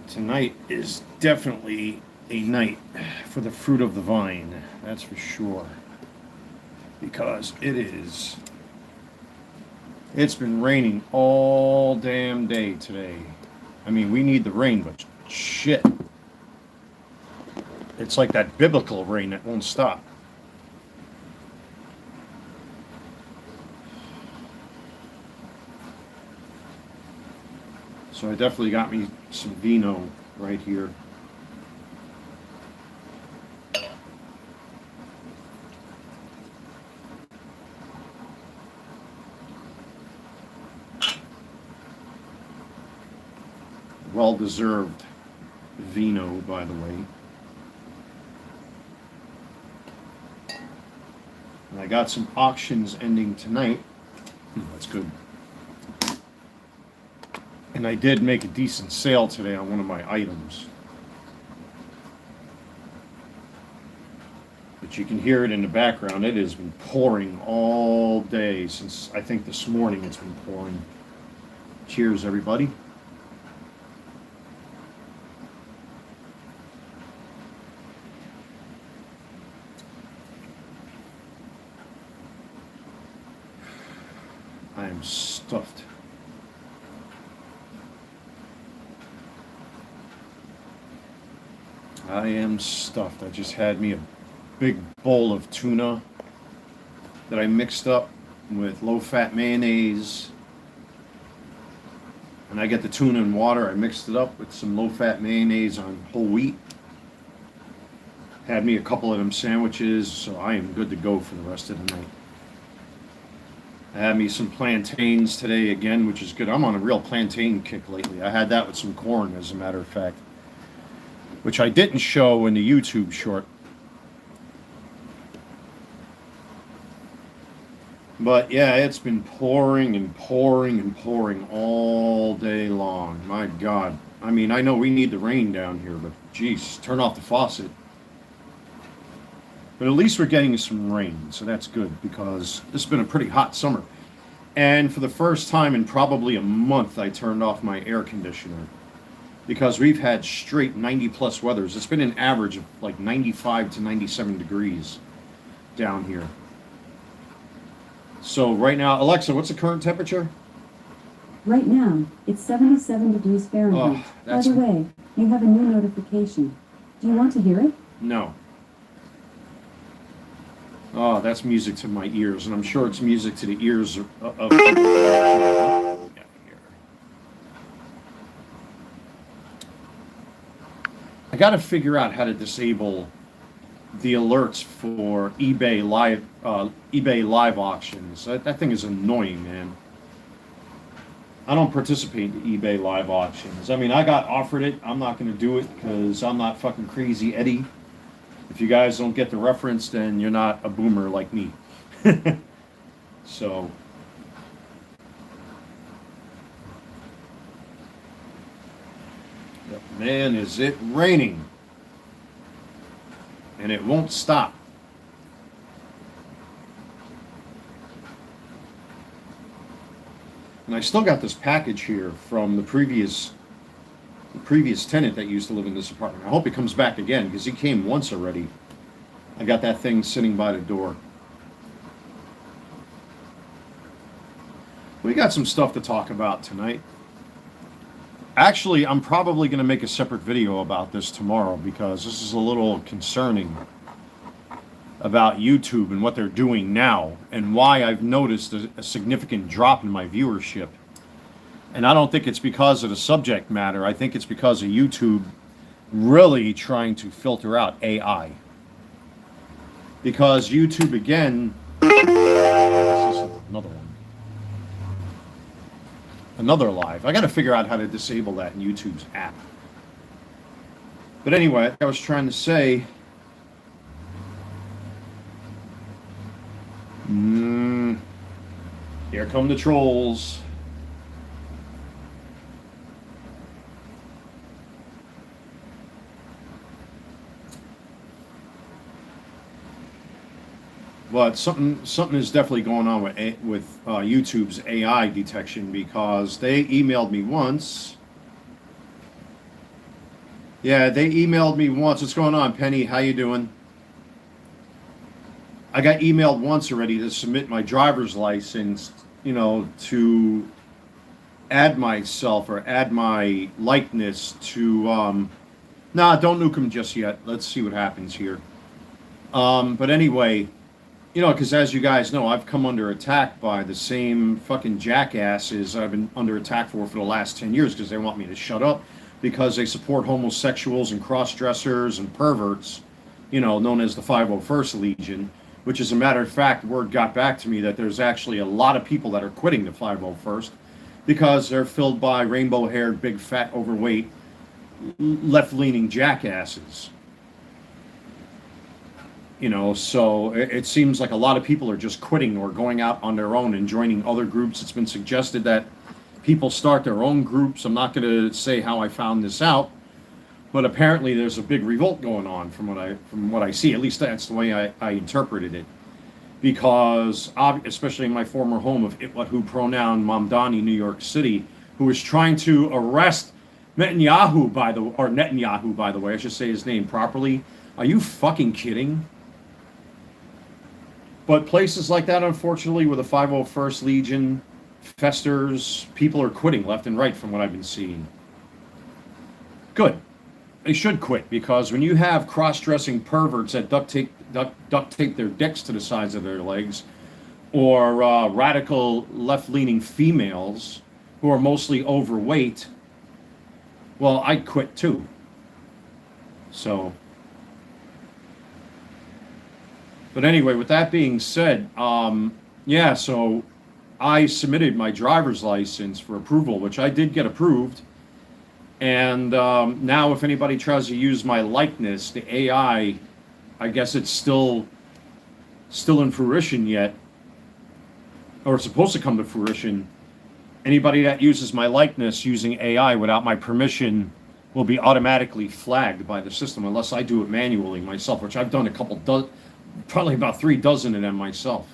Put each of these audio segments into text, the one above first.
Tonight is definitely a night for the fruit of the vine, that's for sure. Because it's been raining all damn day today. I mean, we need the rain, but shit. It's like that biblical rain that won't stop. So I definitely got me some vino right here. Well-deserved vino, by the way. And I got some auctions ending tonight. That's good. And I did make a decent sale today on one of my items. But you can hear it in the background. It has been pouring all day since, I think, this morning it's been pouring. Cheers, everybody. I am stuffed. I am stuffed. I just had me a big bowl of tuna that I mixed up with low-fat mayonnaise. And I get the tuna and water. I mixed it up with some low-fat mayonnaise on whole wheat. Had me a couple of them sandwiches, so I am good to go for the rest of the night. I had me some plantains today again, which is good. I'm on a real plantain kick lately. I had that with some corn, as a matter of fact, which I didn't show in the YouTube short. But yeah, it's been pouring and pouring and pouring all day long. My God. I mean, I know we need the rain down here, but geez, turn off the faucet. But at least we're getting some rain, so that's good, because this has been a pretty hot summer. And for the first time in probably a month, I turned off my air conditioner, because we've had straight 90-plus weathers. It's been an average of like 95 to 97 degrees down here. So right now, Alexa, what's the current temperature? Right now, it's 77 degrees Fahrenheit. By the way, you have a new notification. Do you want to hear it? No. Oh, that's music to my ears, and I'm sure it's music to the ears of I got to figure out how to disable the alerts for eBay live auctions. That thing is annoying, man. I don't participate in eBay live auctions. I mean, I got offered it. I'm not going to do it because I'm not fucking Crazy Eddie. If you guys don't get the reference, then you're not a boomer like me. So, man, is it raining. And it won't stop. And I still got this package here from the previous tenant that used to live in this apartment. I hope he comes back again, because he came once already. I got that thing sitting by the door. We got some stuff to talk about tonight. Actually, I'm probably going to make a separate video about this tomorrow, because this is a little concerning about YouTube and what they're doing now, and why I've noticed a significant drop in my viewership. And I don't think it's because of the subject matter. I think it's because of YouTube really trying to filter out AI. Because YouTube, again, another one. Another live. I got to figure out how to disable that in YouTube's app. But anyway, I was trying to say, here come the trolls. But something is definitely going on with YouTube's AI detection, because they emailed me once Yeah, they emailed me once. What's going on, Penny? How you doing? I got emailed once already to submit my driver's license, to add myself or add my likeness to. Nah, don't nuke them just yet. Let's see what happens here. But anyway, because as you guys know, I've come under attack by the same fucking jackasses I've been under attack for the last 10 years because they want me to shut up because they support homosexuals and cross-dressers and perverts, known as the 501st Legion, which as a matter of fact, word got back to me that there's actually a lot of people that are quitting the 501st because they're filled by rainbow-haired, big, fat, overweight, left-leaning jackasses. So it seems like a lot of people are just quitting or going out on their own and joining other groups. It's been suggested that people start their own groups. I'm not going to say how I found this out, but apparently there's a big revolt going on from what I see. At least that's the way I interpreted it. Because, especially in my former home of Itwahu pronoun Mamdani, New York City, who was trying to arrest Netanyahu, by the way, I should say his name properly. Are you fucking kidding? But places like that, unfortunately, where the 501st Legion festers, people are quitting left and right from what I've been seeing. Good. They should quit, because when you have cross-dressing perverts that duct tape their dicks to the sides of their legs, or radical left-leaning females who are mostly overweight, well, I'd quit too. So... But anyway, with that being said, so I submitted my driver's license for approval, which I did get approved. And now if anybody tries to use my likeness, the AI, I guess it's still in fruition yet, or it's supposed to come to fruition. Anybody that uses my likeness using AI without my permission will be automatically flagged by the system unless I do it manually myself, which I've done probably about 3 dozen of them myself.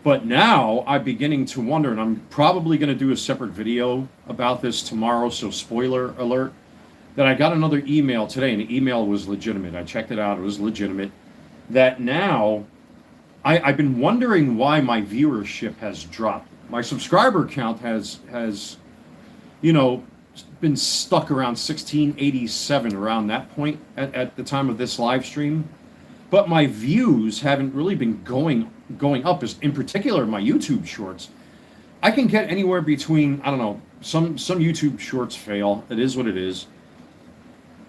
But now I'm beginning to wonder, and I'm probably going to do a separate video about this tomorrow, so spoiler alert, that I got another email today, and the email was legitimate. I checked it out, it was legitimate. That now, I've been wondering why my viewership has dropped. My subscriber count has been stuck around 1687, around that point at the time of this live stream. But my views haven't really been going up, as in particular my YouTube shorts. I can get anywhere between, I don't know, some YouTube shorts fail. It is what it is.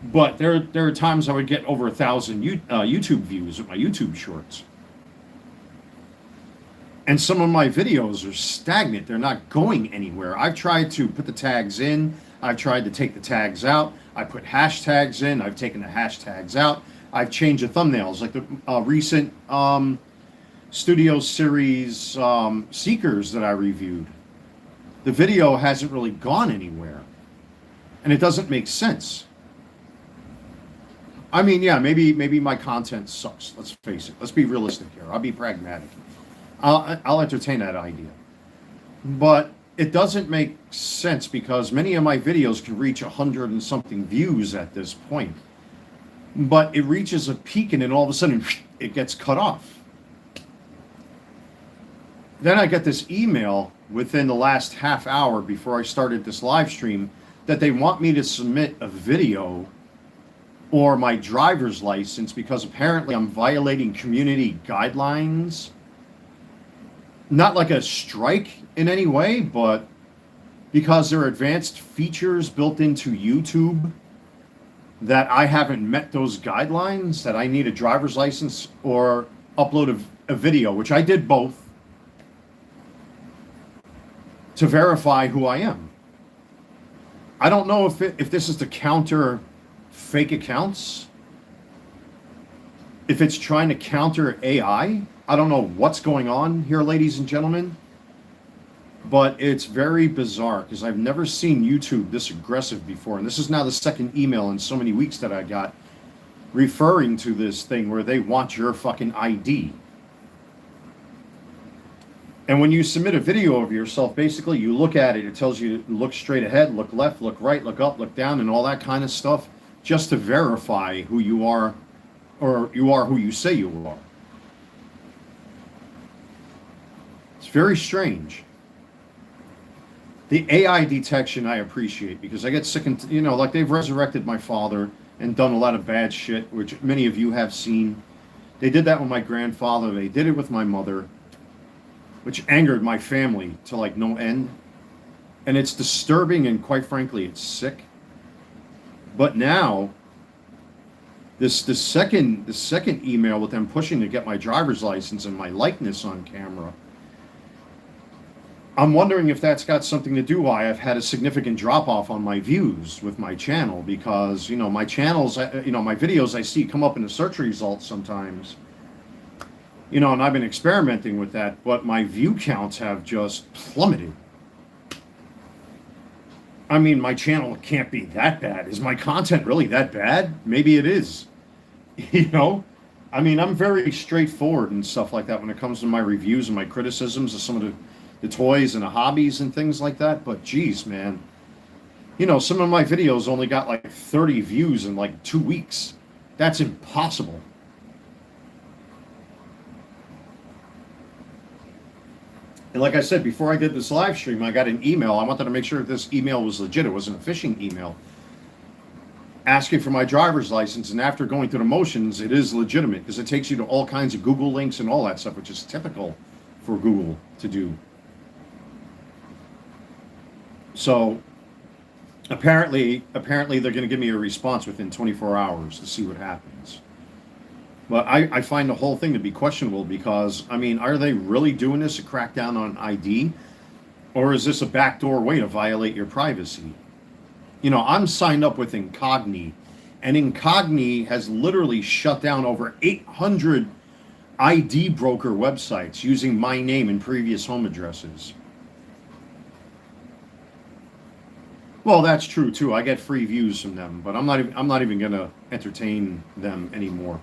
But there are times I would get over 1,000 YouTube views with my YouTube shorts. And some of my videos are stagnant. They're not going anywhere. I've tried to put the tags in. I've tried to take the tags out. I put hashtags in. I've taken the hashtags out. I've changed the thumbnails, like the recent Studio Series Seekers that I reviewed. The video hasn't really gone anywhere. And it doesn't make sense. I mean, yeah, maybe my content sucks. Let's face it. Let's be realistic here. I'll be pragmatic. I'll entertain that idea. But it doesn't make sense because many of my videos can reach 100 and something views at this point. But it reaches a peak and then all of a sudden it gets cut off. Then I get this email within the last half hour before I started this live stream that they want me to submit a video or my driver's license because apparently I'm violating community guidelines. Not like a strike in any way, but because there are advanced features built into YouTube that I haven't met those guidelines, that I need a driver's license or upload a video, which I did both, to verify who I am. I don't know if this is to counter fake accounts, if it's trying to counter AI. I don't know what's going on here, ladies and gentlemen, but it's very bizarre because I've never seen YouTube this aggressive before. And this is now the second email in so many weeks that I got referring to this thing where they want your fucking ID. And when you submit a video of yourself, basically you look at it, it tells you to look straight ahead, look left, look right, look up, look down, and all that kind of stuff, just to verify who you are, or you are who you say you are. It's very strange. The AI detection I appreciate, because I get sick and, like they've resurrected my father and done a lot of bad shit, which many of you have seen. They did that with my grandfather. They did it with my mother, which angered my family to like no end. And it's disturbing, and quite frankly, it's sick. But now, the second email with them pushing to get my driver's license and my likeness on camera, I'm wondering if that's got something to do why I've had a significant drop off on my views with my channel, because my channels, my videos I see come up in the search results sometimes, and I've been experimenting with that, but my view counts have just plummeted. I mean, my channel can't be that bad. Is my content really that bad? Maybe it is. I mean, I'm very straightforward and stuff like that when it comes to my reviews and my criticisms of some of the toys and the hobbies and things like that. But geez, man, some of my videos only got like 30 views in like 2 weeks. That's impossible. And like I said, before I did this live stream, I got an email. I wanted to make sure that this email was legit. It wasn't a phishing email asking for my driver's license. And after going through the motions, it is legitimate, because it takes you to all kinds of Google links and all that stuff, which is typical for Google to do. So apparently they're going to give me a response within 24 hours to see what happens. But I find the whole thing to be questionable, because, I mean, are they really doing this to crack down on ID? Or is this a backdoor way to violate your privacy? I'm signed up with Incogni, and Incogni has literally shut down over 800 ID broker websites using my name and previous home addresses. Well, that's true too. I get free views from them, but I'm not even going to entertain them anymore.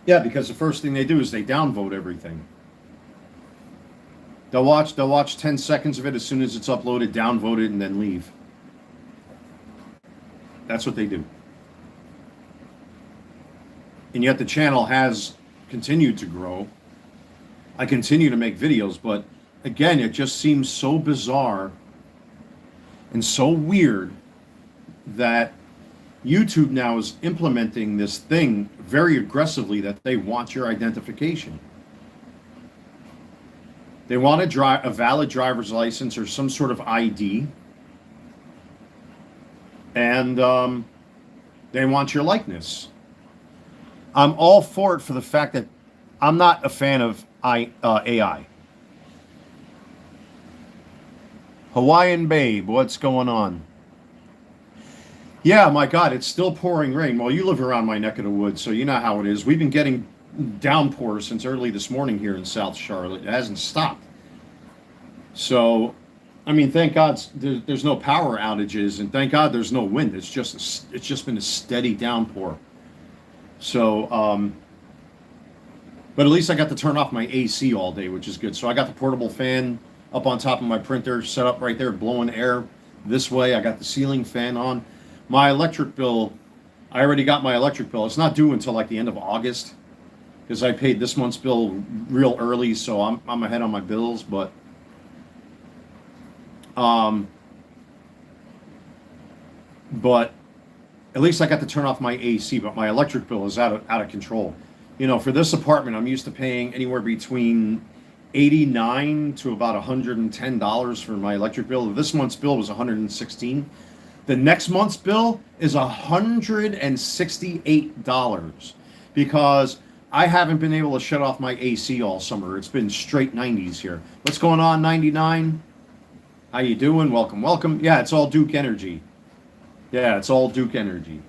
Yeah, because the first thing they do is they downvote everything. They'll watch 10 seconds of it as soon as it's uploaded, downvote it, and then leave. That's what they do. And yet the channel has continued to grow. I continue to make videos, but again, it just seems so bizarre and so weird that YouTube now is implementing this thing very aggressively, that they want your identification. They want a valid driver's license or some sort of ID. And they want your likeness. I'm all for it, for the fact that I'm not a fan of AI. Hawaiian Babe, what's going on? Yeah, my God, it's still pouring rain. Well, you live around my neck of the woods, so you know how it is. We've been getting downpours since early this morning here in South Charlotte. It hasn't stopped. So, I mean, thank God there's no power outages, and thank God there's no wind. It's just been a steady downpour. So, but at least I got to turn off my AC all day, which is good. So I got the portable fan up on top of my printer, set up right there, blowing air this way. I got the ceiling fan on. My electric bill, I already got my electric bill. It's not due until like the end of August, because I paid this month's bill real early, so I'm ahead on my bills. But at least I got to turn off my AC. But my electric bill is out of control. For this apartment, I'm used to paying anywhere between $89 to about $110 for my electric bill. This month's bill was $116. The next month's bill is $168 because I haven't been able to shut off my AC all summer. It's been straight 90s here. What's going on, 99? How you doing? Welcome, welcome. Yeah, it's all Duke Energy. Yeah, it's all Duke Energy.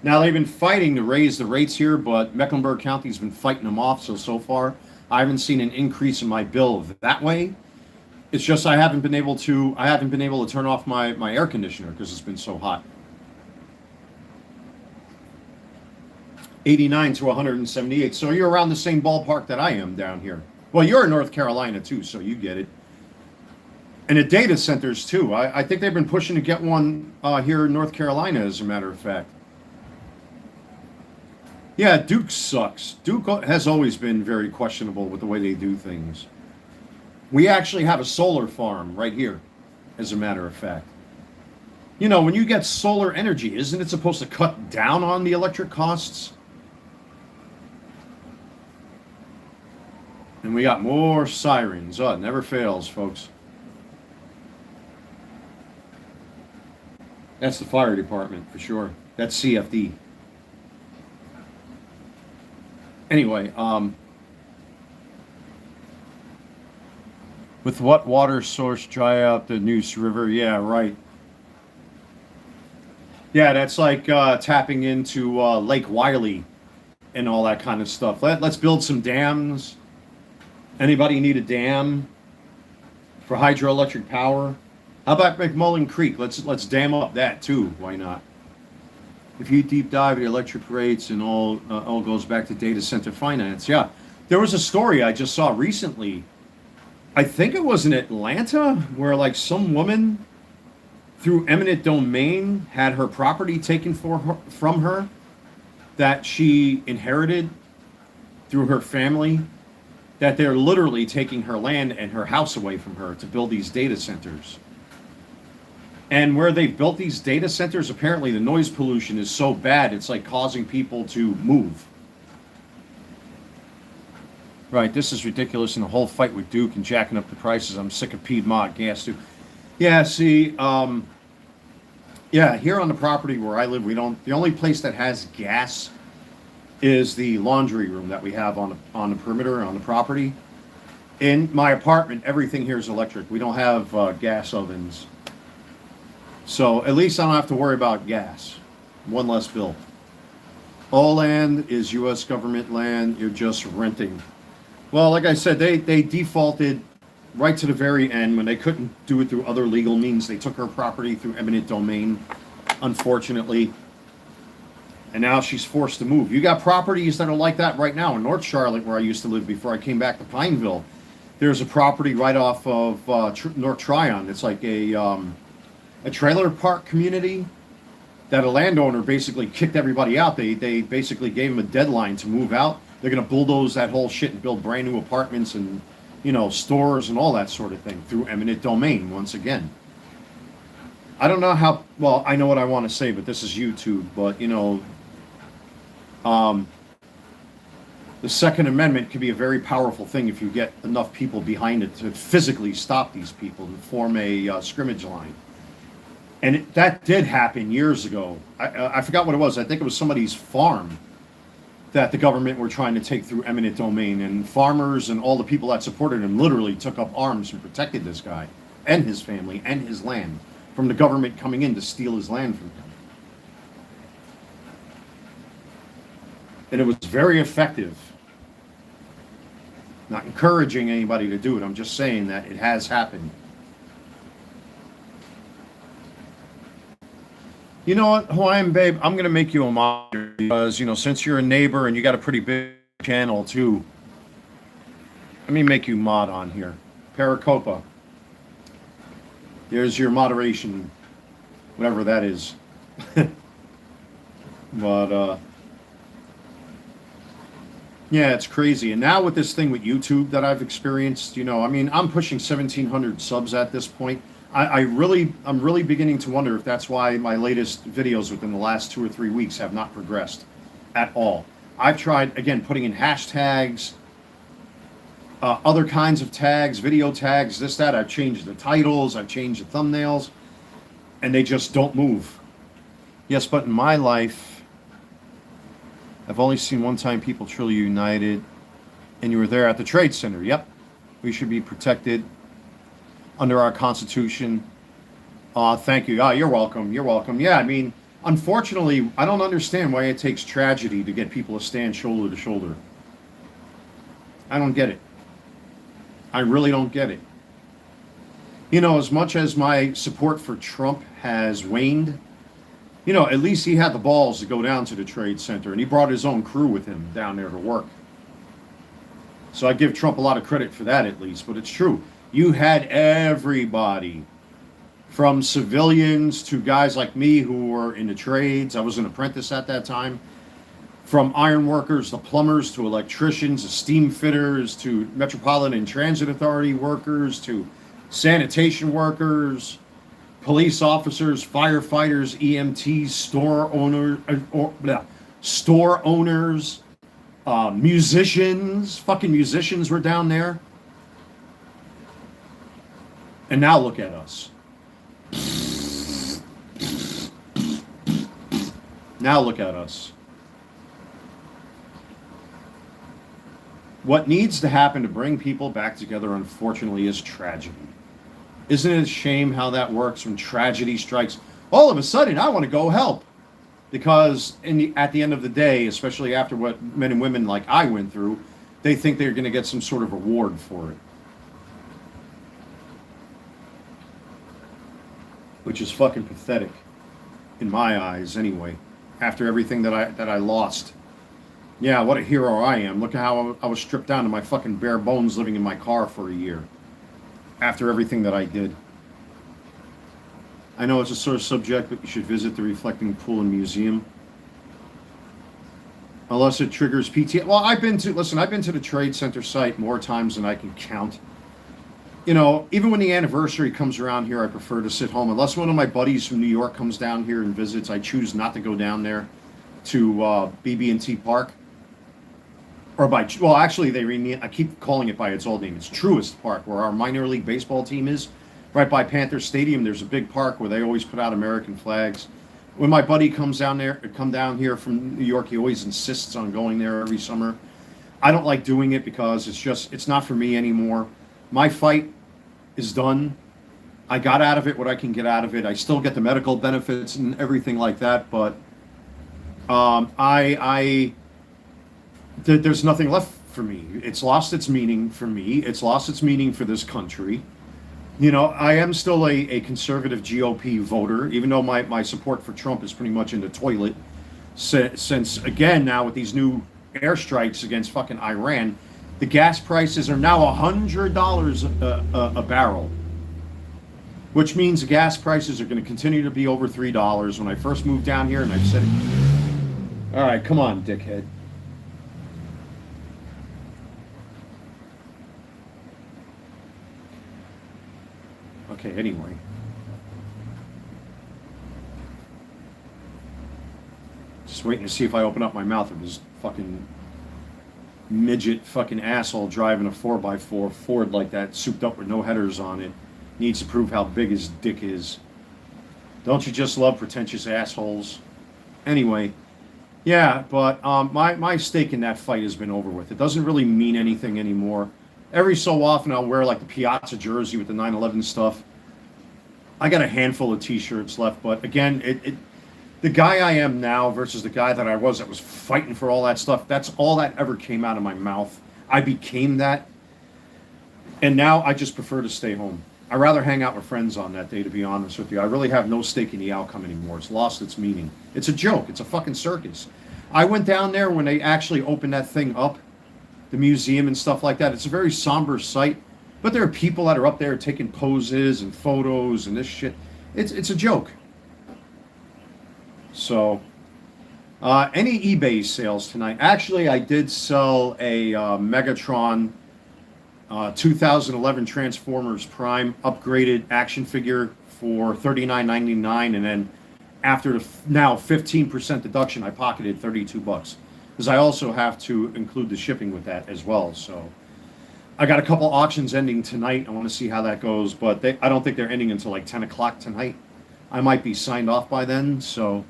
Now, they've been fighting to raise the rates here, but Mecklenburg County's been fighting them off. So far, I haven't seen an increase in my bill that way. It's just I haven't been able to turn off my air conditioner because it's been so hot. 89 to 178. So you're around the same ballpark that I am down here. Well, you're in North Carolina too, so you get it. And the data centers too. I think they've been pushing to get one here in North Carolina, as a matter of fact. Yeah, Duke sucks. Duke has always been very questionable with the way they do things. We actually have a solar farm right here, as a matter of fact. You know, when you get solar energy, isn't it supposed to cut down on the electric costs? And we got more sirens. Oh, it never fails, folks. That's the fire department, for sure. That's CFD. Anyway, with what water source dry out the Neuse River? Yeah, right. Yeah, that's like tapping into Lake Wiley and all that kind of stuff. Let's build some dams. Anybody need a dam for hydroelectric power? How about McMullen Creek? Let's dam up that too. Why not? If you deep dive the electric rates and all goes back to data center finance. Yeah, there was a story I just saw recently. I think it was in Atlanta where like some woman through eminent domain had her property taken from her that she inherited through her family, that they're literally taking her land and her house away from her to build these data centers. And where they've built these data centers, apparently the noise pollution is so bad, it's like causing people to move. Right, this is ridiculous, and the whole fight with Duke and jacking up the prices. I'm sick of Piedmont gas, too. Yeah, see, yeah, here on the property where I live, the only place that has gas is the laundry room that we have on the perimeter, on the property. In my apartment, everything here is electric. We don't have gas ovens. So at least I don't have to worry about gas. One less bill. All land is U.S. government land. You're just renting. Well, like I said, they defaulted right to the very end when they couldn't do it through other legal means. They took her property through eminent domain, unfortunately. And now she's forced to move. You got properties that are like that right now in North Charlotte, where I used to live before I came back to Pineville. There's a property right off of North Tryon. It's like a trailer park community that a landowner basically kicked everybody out. They basically gave them a deadline to move out. They're going to bulldoze that whole shit and build brand new apartments and, you know, stores and all that sort of thing through eminent domain once again. I don't know how, well, I know what I want to say, but this is YouTube, but, you know, the Second Amendment can be a very powerful thing if you get enough people behind it to physically stop these people and form a scrimmage line. And that did happen years ago. I forgot what it was. I think it was somebody's farm that the government were trying to take through eminent domain. And farmers and all the people that supported him literally took up arms and protected this guy and his family and his land from the government coming in to steal his land from him. And it was very effective. Not encouraging anybody to do it. I'm just saying that it has happened. You know what, Hawaiian Babe, I'm going to make you a moderator because, you know, since you're a neighbor and you got a pretty big channel too, let me make you mod on here. Paracopa. There's your moderation, whatever that is. But, yeah, it's crazy. And now with this thing with YouTube that I've experienced, you know, I mean, I'm pushing 1,700 subs at this point. I'm really beginning to wonder if that's why my latest videos within the last 2 or 3 weeks have not progressed at all. I've tried, again, putting in hashtags, other kinds of tags, video tags, this, that. I've changed the titles, I've changed the thumbnails, and they just don't move. Yes, but in my life, I've only seen one time people truly united, and you were there at the Trade Center. Yep, we should be protected under our Constitution. Thank you. You're welcome. You're welcome. Yeah, I mean, unfortunately, I don't understand why it takes tragedy to get people to stand shoulder to shoulder. I don't get it. I really don't get it. You know, as much as my support for Trump has waned, You know, at least he had the balls to go down to the trade center, and he brought his own crew with him down there to work. So I give Trump a lot of credit for that, at least. But it's true. You had everybody, from civilians to guys like me who were in the trades. I was an apprentice at that time. From iron workers to plumbers to electricians to steam fitters to Metropolitan Transit Authority workers to sanitation workers, police officers, firefighters, EMTs, store owners, musicians. Fucking musicians were down there. And now look at us. Now look at us. What needs to happen to bring people back together, unfortunately, is tragedy. Isn't it a shame how that works when tragedy strikes? All of a sudden, I want to go help. Because at the end of the day, especially after what men and women like I went through, they think they're going to get some sort of reward for it. Which is fucking pathetic, in my eyes, anyway. After everything that I lost. Yeah, what a hero I am. Look at how I was stripped down to my fucking bare bones living in my car for a year. After everything that I did. I know it's a sore subject, but you should visit the Reflecting Pool and Museum. Unless it triggers PTSD. Well, I've been to the Trade Center site more times than I can count. You know, even when the anniversary comes around here, I prefer to sit home. Unless one of my buddies from New York comes down here and visits, I choose not to go down there to BB&T Park. Well, actually, I keep calling it by its old name. It's Truist Park, where our minor league baseball team is. Right by Panther Stadium, there's a big park where they always put out American flags. When my buddy come down here from New York, he always insists on going there every summer. I don't like doing it because it's not for me anymore. My fight is done. I got out of it what I can get out of it. I still get the medical benefits and everything like that, but there's nothing left for me. It's lost its meaning for me. It's lost its meaning for this country. You know, I am still a conservative GOP voter, even though my support for Trump is pretty much in the toilet. Since, again, now with these new airstrikes against fucking Iran, the gas prices are now $100 a barrel. Which means the gas prices are going to continue to be over $3. When I first moved down here, and I've said it. All right, come on, dickhead. Okay, anyway. Just waiting to see if I open up my mouth if this fucking midget fucking asshole driving a 4x4 Ford like that, souped up with no headers on it, needs to prove how big his dick is. Don't you just love pretentious assholes? Anyway, yeah, but my stake in that fight has been over with. It doesn't really mean anything anymore. Every so often I'll wear like the Piazza jersey with the 9/11 stuff. I got a handful of t-shirts left, but again, the guy I am now versus the guy that was fighting for all that stuff, that's all that ever came out of my mouth. I became that. And now I just prefer to stay home. I'd rather hang out with friends on that day, to be honest with you. I really have no stake in the outcome anymore. It's lost its meaning. It's a joke. It's a fucking circus. I went down there when they actually opened that thing up, the museum and stuff like that. It's a very somber sight, but there are people that are up there taking poses and photos and this shit. It's a joke. So, any eBay sales tonight? Actually, I did sell a Megatron 2011 Transformers Prime upgraded action figure for $39.99, and then after the now 15% deduction, I pocketed $32 because I also have to include the shipping with that as well. So I got a couple auctions ending tonight. I want to see how that goes, but I don't think they're ending until like 10 o'clock tonight. I might be signed off by then. So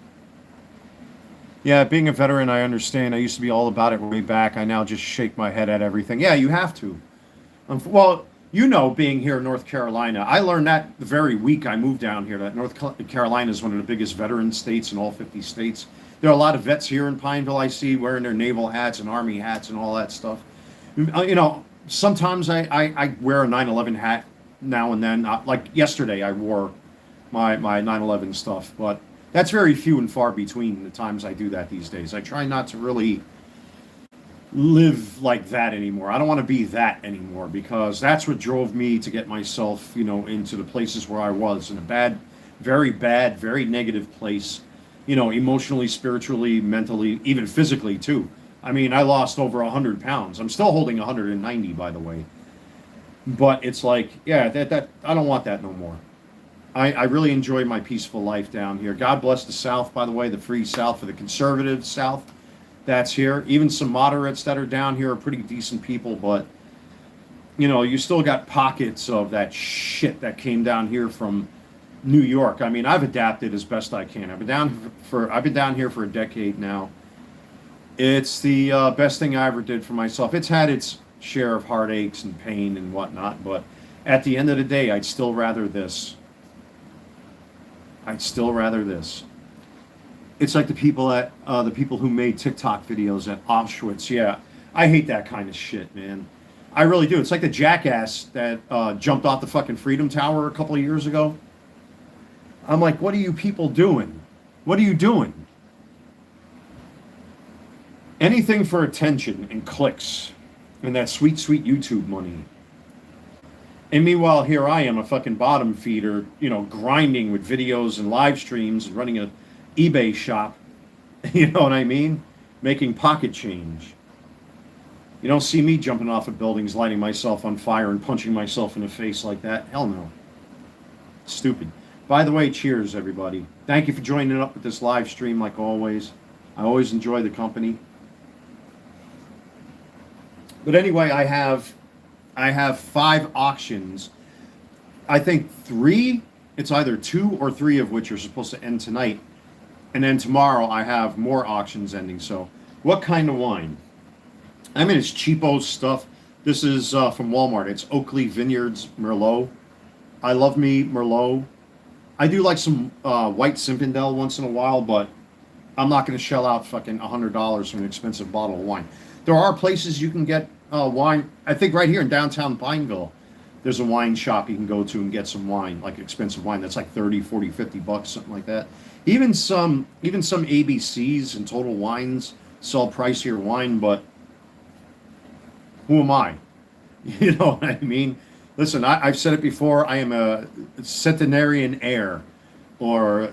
yeah, being a veteran, I understand. I used to be all about it way back. I now just shake my head at everything. Yeah, you have to. Well, you know, being here in North Carolina, I learned that the very week I moved down here, that North Carolina is one of the biggest veteran states in all 50 states. There are a lot of vets here in Pineville I see wearing their naval hats and Army hats and all that stuff. You know, sometimes I wear a 9/11 hat now and then. Like yesterday, I wore my 9/11 stuff. But That's very few and far between the times I do that these days. I try not to really live like that anymore. I don't want to be that anymore because that's what drove me to get myself, into the places where I was in a bad, very negative place, emotionally, spiritually, mentally, even physically too. I mean, I lost over 100 pounds. I'm still holding 190, by the way. But it's like, yeah, that I don't want that no more. I really enjoy my peaceful life down here. God bless the South, by the way, the free South, for the conservative South that's here. Even some moderates that are down here are pretty decent people, but you still got pockets of that shit that came down here from New York. I mean, I've adapted as best I can. I've been down here for a decade now. It's the best thing I ever did for myself. It's had its share of heartaches and pain and whatnot, but at the end of the day, I'd still rather this. It's like the people who made TikTok videos at Auschwitz. Yeah, I hate that kind of shit, man. I really do. It's like the jackass that jumped off the fucking Freedom Tower a couple of years ago. I'm like, what are you people doing? What are you doing? Anything for attention and clicks and that sweet, sweet YouTube money. And meanwhile, here I am, a fucking bottom feeder, grinding with videos and live streams and running a eBay shop. You know what I mean? Making pocket change. You don't see me jumping off of buildings, lighting myself on fire and punching myself in the face like that. Hell no. Stupid. By the way, cheers, everybody. Thank you for joining up with this live stream like always. I always enjoy the company. But anyway, I have 5 auctions. I think 3, it's either 2 or 3 of which are supposed to end tonight. And then tomorrow I have more auctions ending. So what kind of wine? I mean, it's cheapo stuff. This is from Walmart. It's Oakley Vineyards Merlot. I love me Merlot. I do like some white Zinfandel once in a while, but I'm not going to shell out fucking $100 for an expensive bottle of wine. There are places you can get wine. I think right here in downtown Pineville, there's a wine shop you can go to and get some wine, like expensive wine. That's like 30, 40, 50 bucks, something like that. Even some ABCs and Total Wines sell pricier wine, but who am I? You know what I mean? Listen, I've said it before. I am a centenarian heir or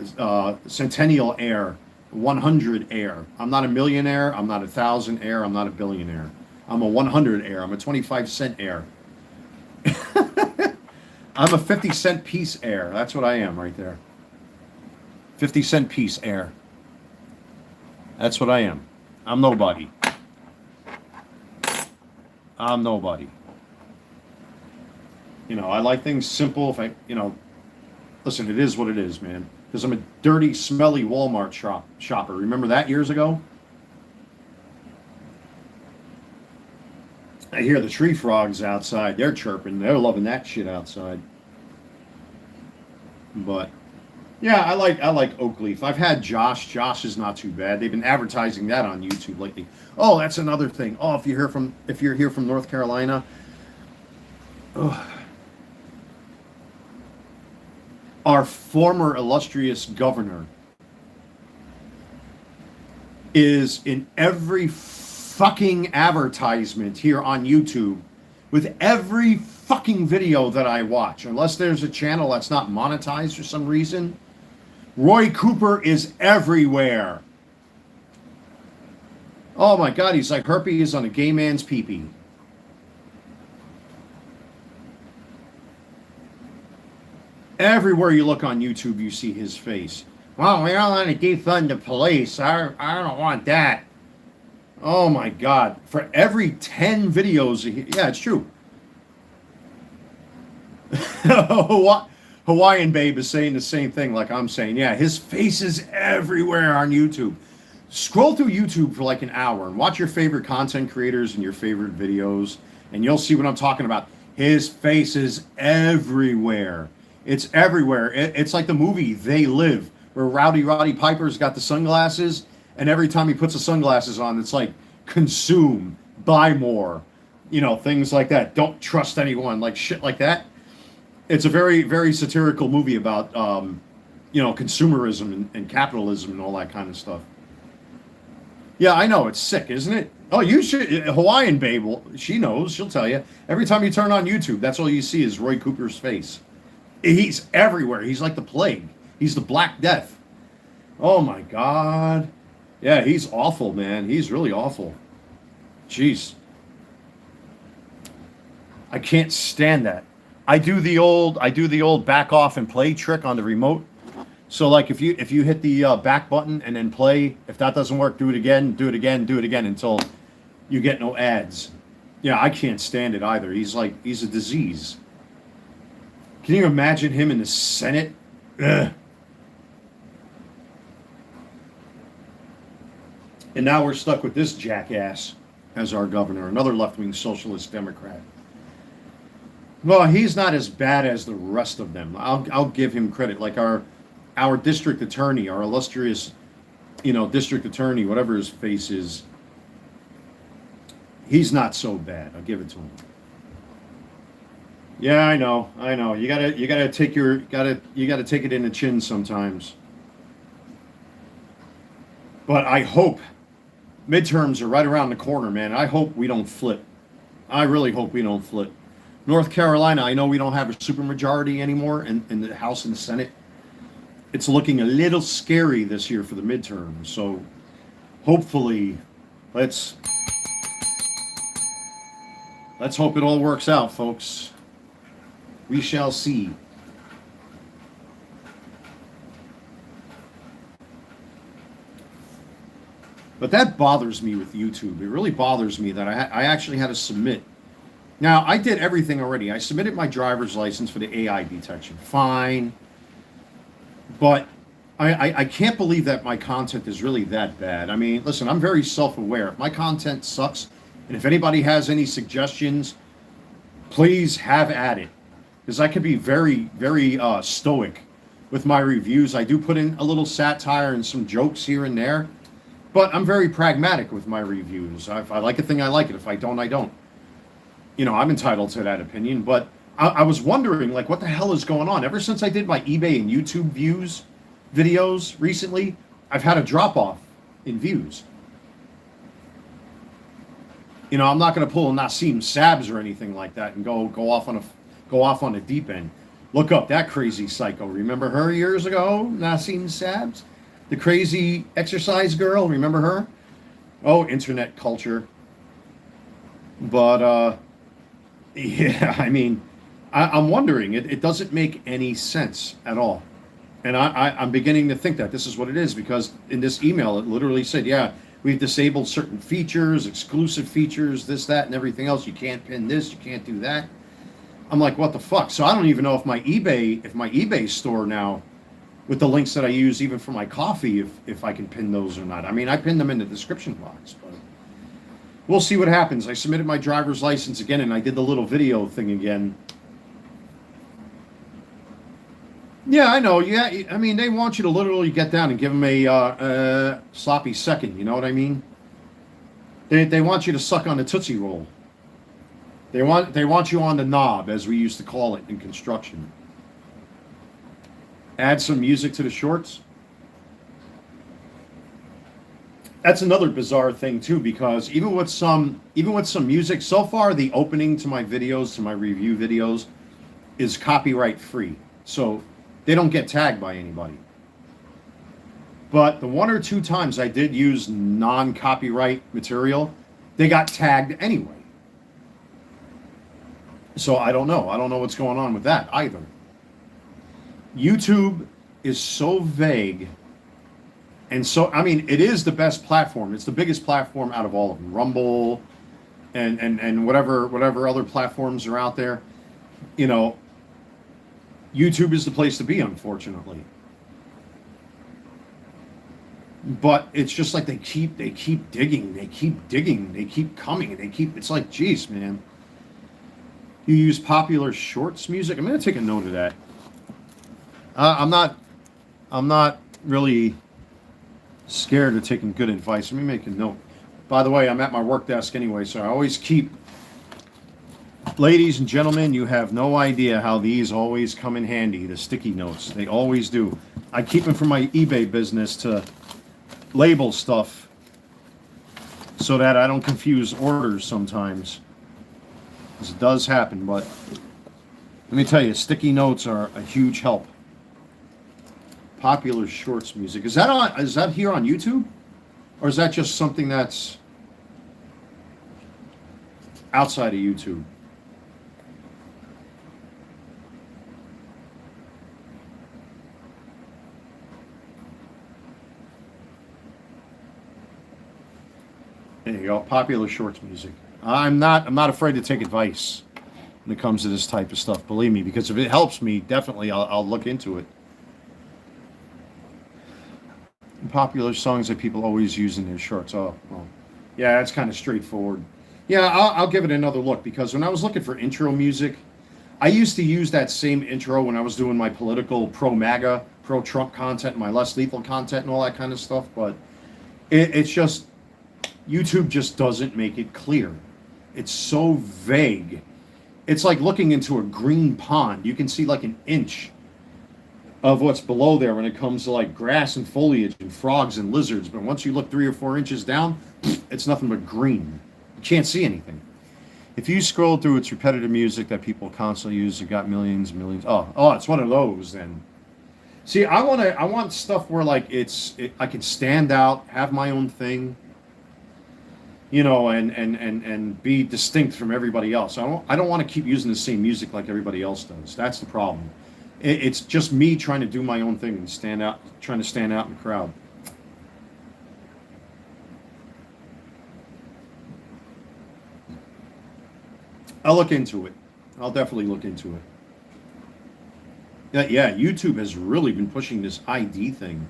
centennial heir, 100 heir. I'm not a millionaire. I'm not 1,000 heir. I'm not a billionaire. I'm a 100 heir. I'm a 25-cent heir. I'm a 50-cent piece heir. That's what I am right there. 50-cent piece heir. That's what I am. I'm nobody. I'm nobody. I like things simple. If listen, it is what it is, man. Because I'm a dirty, smelly Walmart shopper. Remember that years ago? I hear the tree frogs outside. They're chirping. They're loving that shit outside. But yeah, I like oak leaf. I've had Josh. Josh is not too bad. They've been advertising that on YouTube lately. Oh, that's another thing. Oh, if you're here from North Carolina, our former illustrious governor is in every fucking advertisement here on YouTube with every fucking video that I watch, unless there's a channel that's not monetized for some reason. Roy Cooper is everywhere. Oh my God, he's like herpes on a gay man's pee-pee. Everywhere you look on YouTube, you see his face. Well, we don't want to defund the police. I don't want that. Oh my God. For every 10 videos, yeah, it's true. Hawaiian Babe is saying the same thing like I'm saying. Yeah, his face is everywhere on YouTube. Scroll through YouTube for like an hour and watch your favorite content creators and your favorite videos, and you'll see what I'm talking about. His face is everywhere. It's everywhere. It's like the movie They Live, where Rowdy Piper's got the sunglasses, and every time he puts the sunglasses on, it's like, consume, buy more, things like that. Don't trust anyone, like shit like that. It's a very, very satirical movie about, you know, consumerism and capitalism and all that kind of stuff. Yeah, I know, it's sick, isn't it? Oh, you should. Hawaiian Babe, she knows. She'll tell you. Every time you turn on YouTube, that's all you see is Roy Cooper's face. He's everywhere. He's like the plague. He's the Black Death. Oh my God. Yeah, he's awful, man. He's really awful. Jeez. I can't stand that. I do the old back off and play trick on the remote. So like if you hit the back button and then play, if that doesn't work, do it again, do it again, do it again until you get no ads. Yeah, I can't stand it either. He's a disease. Can you imagine him in the Senate? Ugh. And now we're stuck with this jackass as our governor, another left-wing socialist Democrat. Well, he's not as bad as the rest of them. I'll give him credit. Like our district attorney, our illustrious, district attorney, whatever his face is, he's not so bad. I'll give it to him. Yeah, I know. You gotta take it in the chin sometimes. But I hope midterms are right around the corner, man. I hope we don't flip. I really hope we don't flip. North Carolina, I know we don't have a supermajority anymore in the House and the Senate. It's looking a little scary this year for the midterms. So hopefully, let's hope it all works out, folks. We shall see. But that bothers me with YouTube. It really bothers me that I actually had to submit. Now, I did everything already. I submitted my driver's license for the AI detection. Fine. But I can't believe that my content is really that bad. I mean, listen, I'm very self-aware. If my content sucks, and if anybody has any suggestions, please have at it. Because I could be very, very stoic with my reviews. I do put in a little satire and some jokes here and there. But I'm very pragmatic with my reviews. If I like a thing, I like it. If I don't, I don't. I'm entitled to that opinion. But I was wondering, like, what the hell is going on? Ever since I did my eBay and YouTube videos recently, I've had a drop-off in views. I'm not going to pull a Nassim Sabs or anything like that and go off on a deep end. Look up that crazy psycho. Remember her years ago, Nassim Sabs? The crazy exercise girl, remember her? Oh, internet culture. But, yeah, I mean, I'm wondering. It doesn't make any sense at all. And I'm beginning to think that this is what it is, because in this email, it literally said, yeah, we've disabled certain features, exclusive features, this, that, and everything else. You can't pin this, you can't do that. I'm like, what the fuck? So I don't even know if my eBay store now, with the links that I use even for my coffee, if I can pin those or not. I mean, I pinned them in the description box, but we'll see what happens. I submitted my driver's license again, and I did the little video thing again. Yeah, I know. Yeah, I mean, they want you to literally get down and give them a sloppy second. You know what I mean? They want you to suck on the Tootsie Roll. They want you on the knob, as we used to call it in construction. Add some music to the shorts. That's another bizarre thing too, because even with some music, so far the opening to my videos, to my review videos, is copyright free. So they don't get tagged by anybody. But the one or two times I did use non-copyright material, they got tagged anyway. So I don't know. I don't know what's going on with that either. YouTube is so vague. And so, I mean, it is the best platform. It's the biggest platform out of all of them. Rumble and whatever other platforms are out there. YouTube is the place to be, unfortunately. But it's just like they keep digging, they keep coming, it's like, geez, man. You use popular shorts music? I'm going to take a note of that. I'm not really scared of taking good advice. Let me make a note. By the way, I'm at my work desk anyway, so I always keep Ladies and gentlemen, you have no idea how these always come in handy, the sticky notes. They always do. I keep them for my eBay business to label stuff so that I don't confuse orders sometimes. This does happen, but let me tell you, sticky notes are a huge help. Popular Shorts music. Is that here on YouTube? Or is that just something that's outside of YouTube? There you go. Popular Shorts music. I'm not afraid to take advice when it comes to this type of stuff. Believe me, because if it helps me, definitely I'll look into it. Popular songs that people always use in their shorts. Oh, well, yeah, that's kind of straightforward. Yeah, I'll give it another look, because when I was looking for intro music, I used to use that same intro when I was doing my political pro-MAGA, pro-Trump content, my less lethal content and all that kind of stuff, but it's just, YouTube just doesn't make it clear. It's so vague. It's like looking into a green pond. You can see like an inch of what's below there when it comes to like grass and foliage and frogs and lizards. But once you look 3 or 4 inches down, it's nothing but green. You can't see anything. If you scroll through its repetitive music that people constantly use, you got millions and millions. Oh, it's one of those then. See, I want stuff where like I can stand out, have my own thing, you know, and be distinct from everybody else. I don't want to keep using the same music like everybody else does. That's the problem. It's just me trying to do my own thing and trying to stand out in the crowd. I'll look into it. I'll definitely look into it. Yeah, YouTube has really been pushing this ID thing.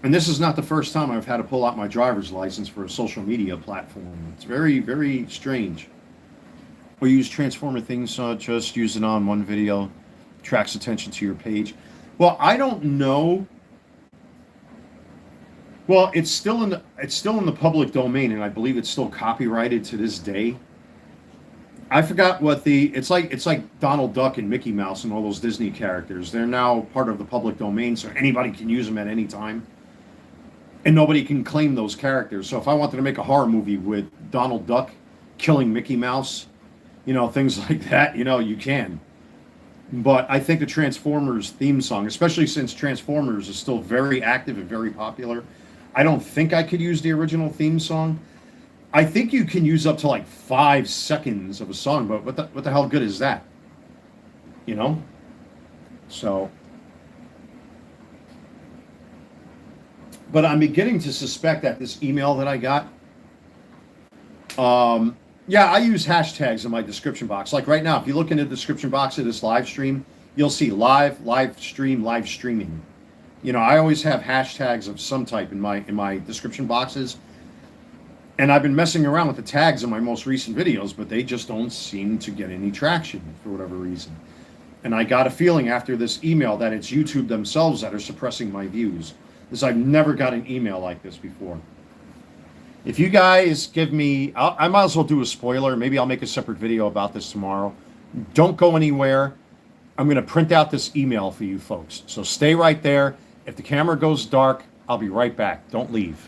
And this is not the first time I've had to pull out my driver's license for a social media platform. It's very, very strange. Or use transformer things, just use it on one video, attracts attention to your page. Well, I don't know. Well, it's still in the public domain, and I believe it's still copyrighted to this day. I forgot what it's like Donald Duck and Mickey Mouse and all those Disney characters. They're now part of the public domain, so anybody can use them at any time. And nobody can claim those characters. So if I wanted to make a horror movie with Donald Duck killing Mickey Mouse, you know, things like that, you know, you can. But I think the Transformers theme song, especially since Transformers is still very active and very popular, I don't think I could use the original theme song. I think you can use up to like 5 seconds of a song, but what the hell good is that? You know? So... But I'm beginning to suspect that this email that I got, yeah, I use hashtags in my description box. Like right now, if you look in the description box of this live stream, you'll see live stream, live streaming. You know, I always have hashtags of some type in my description boxes. And I've been messing around with the tags in my most recent videos, but they just don't seem to get any traction for whatever reason. And I got a feeling after this email that it's YouTube themselves that are suppressing my views. Because I've never got an email like this before. If you guys give me... I might as well do a spoiler. Maybe I'll make a separate video about this tomorrow. Don't go anywhere. I'm going to print out this email for you folks. So stay right there. If the camera goes dark, I'll be right back. Don't leave.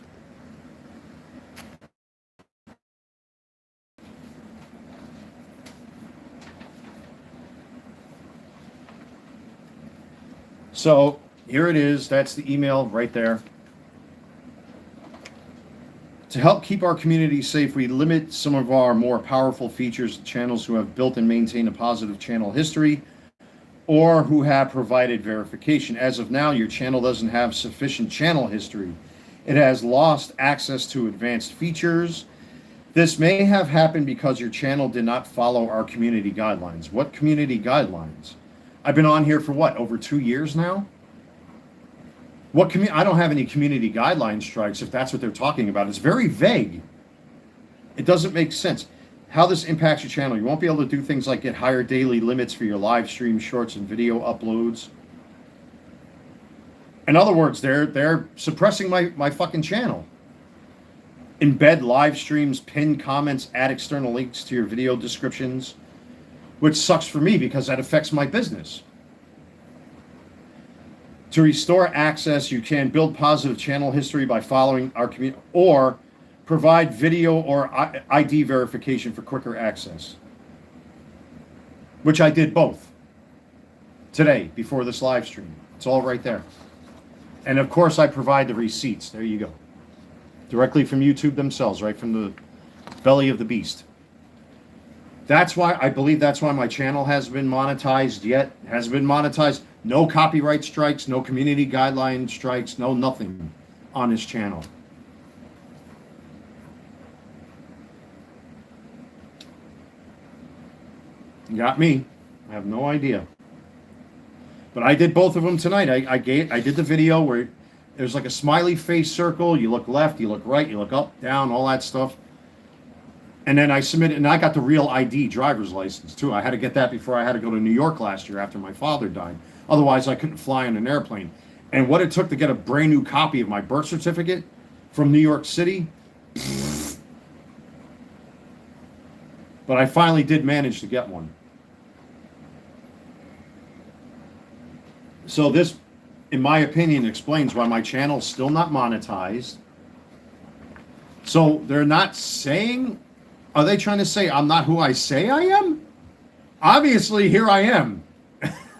So... here it is. That's the email right there. To help keep our community safe, we limit some of our more powerful features to channels who have built and maintained a positive channel history or who have provided verification. As of now, your channel doesn't have sufficient channel history. It has lost access to advanced features. This may have happened because your channel did not follow our community guidelines. What community guidelines? I've been on here for what, over 2 years now? I don't have any community guideline strikes if that's what they're talking about. It's very vague. It doesn't make sense. How this impacts your channel. You won't be able to do things like get higher daily limits for your live stream shorts and video uploads. In other words, they're suppressing my fucking channel. embed live streams, pin comments, add external links to your video descriptions, which sucks for me because that affects my business. To restore access, you can build positive channel history by following our community, or provide video or ID verification for quicker access, which I did both today before this live stream. It's all right there. And of course, I provide the receipts. There you go. Directly from YouTube themselves, right from the belly of the beast. That's why I believe that's why my channel has been monetized yet. Has been monetized. No copyright strikes, no community guideline strikes, no nothing on this channel. You got me. I have no idea. But I did both of them tonight. I did the video where there's like a smiley face circle. You look left, you look right, you look up, down, all that stuff. And then I submitted, and I got the real ID driver's license too. I had to get that before I had to go to New York last year after my father died. Otherwise, I couldn't fly on an airplane. And what it took to get a brand new copy of my birth certificate from New York City. But I finally did manage to get one. So this, in my opinion, explains why my channel's still not monetized. So they're not saying, are they trying to say I'm not who I say I am? Obviously, here I am.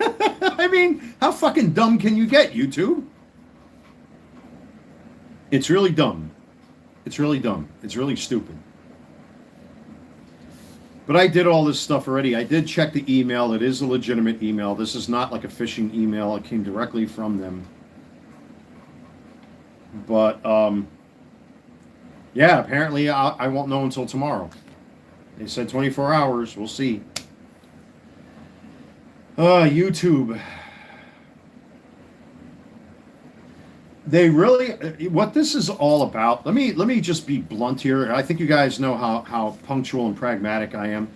I mean, how fucking dumb can you get, YouTube? It's really dumb. It's really dumb. It's really stupid. But I did all this stuff already. I did check the email. It is a legitimate email. This is not like a phishing email. It came directly from them. But, yeah, apparently I won't know until tomorrow. They said 24 hours. We'll see. YouTube. They really, what this is all about, let me just be blunt here. I think you guys know how punctual and pragmatic I am.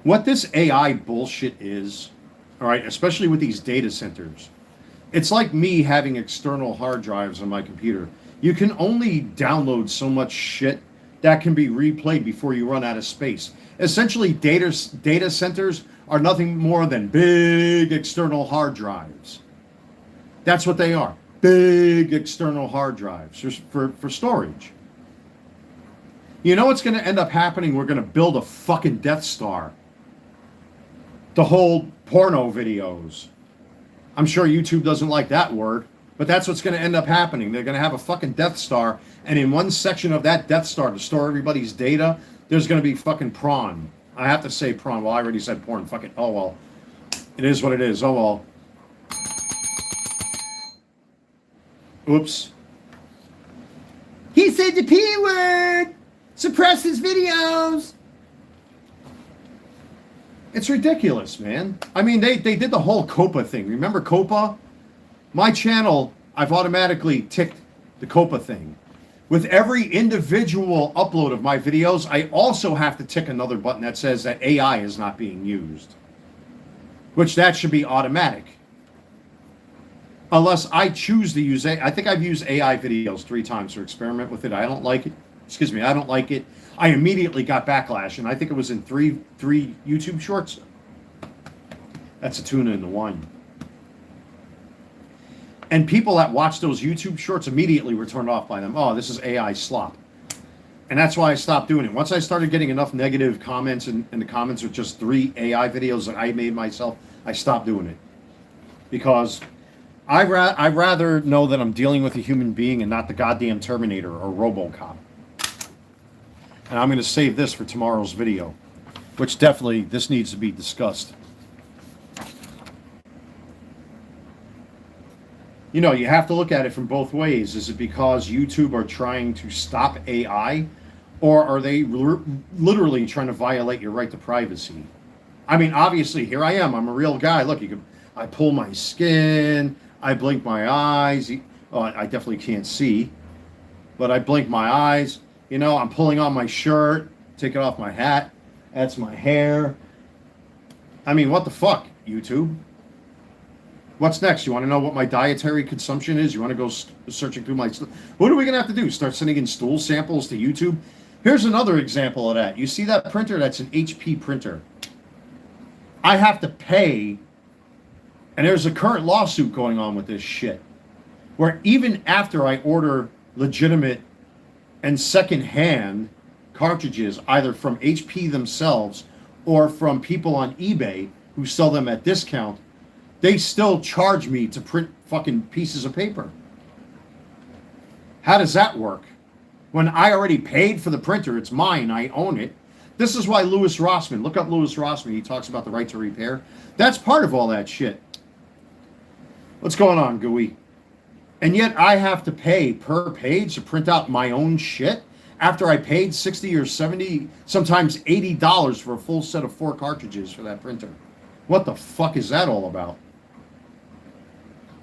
What this AI bullshit is, all right, especially with these data centers, it's like me having external hard drives on my computer. You can only download so much shit that can be replayed before you run out of space. Essentially, data centers are nothing more than big external hard drives. That's what they are. Big external hard drives for storage. You know what's going to end up happening? We're going to build a fucking Death Star to hold porno videos. I'm sure YouTube doesn't like that word, but that's what's going to end up happening. They're going to have a fucking Death Star, and in one section of that Death Star to store everybody's data, there's going to be fucking prawn. I have to say prawn. Well, I already said porn. Fucking, oh well. It is what it is. Oh well. Oops. He said the P word! Suppress his videos! It's ridiculous, man. I mean, they did the whole COPA thing. Remember COPA? My channel, I've automatically ticked the COPA thing. With every individual upload of my videos, I also have to tick another button that says that AI is not being used. Which that should be automatic. Unless I choose to use it. I think I've used AI videos 3 times to experiment with it. I don't like it. Excuse me, I don't like it. I immediately got backlash, and I think it was in three YouTube shorts. That's a tuna in the wine. And people that watch those YouTube shorts immediately were turned off by them. Oh, this is AI slop. And that's why I stopped doing it. Once I started getting enough negative comments, and the comments with just 3 AI videos that I made myself, I stopped doing it. Because I'd rather know that I'm dealing with a human being and not the goddamn Terminator or RoboCop. And I'm going to save this for tomorrow's video, which definitely, this needs to be discussed. You know, you have to look at it from both ways. Is it because YouTube are trying to stop AI, or are they literally trying to violate your right to privacy? I mean, obviously, here I am. I'm a real guy. Look, I pull my skin. I blink my eyes. Oh, I definitely can't see, but I blink my eyes. You know, I'm pulling on my shirt, taking off my hat. That's my hair. I mean, what the fuck, YouTube? What's next? You want to know what my dietary consumption is? You want to go searching through my... What are we going to have to do? Start sending in stool samples to YouTube? Here's another example of that. You see that printer? That's an HP printer. I have to pay, and there's a current lawsuit going on with this shit, where even after I order legitimate and second-hand cartridges, either from HP themselves or from people on eBay who sell them at discount, they still charge me to print fucking pieces of paper. How does that work? When I already paid for the printer, it's mine, I own it. This is why Louis Rossman, look up Louis Rossman, he talks about the right to repair. That's part of all that shit. What's going on, Gooey? And yet I have to pay per page to print out my own shit after I paid $60 or $70, sometimes $80 for a full set of 4 cartridges for that printer. What the fuck is that all about?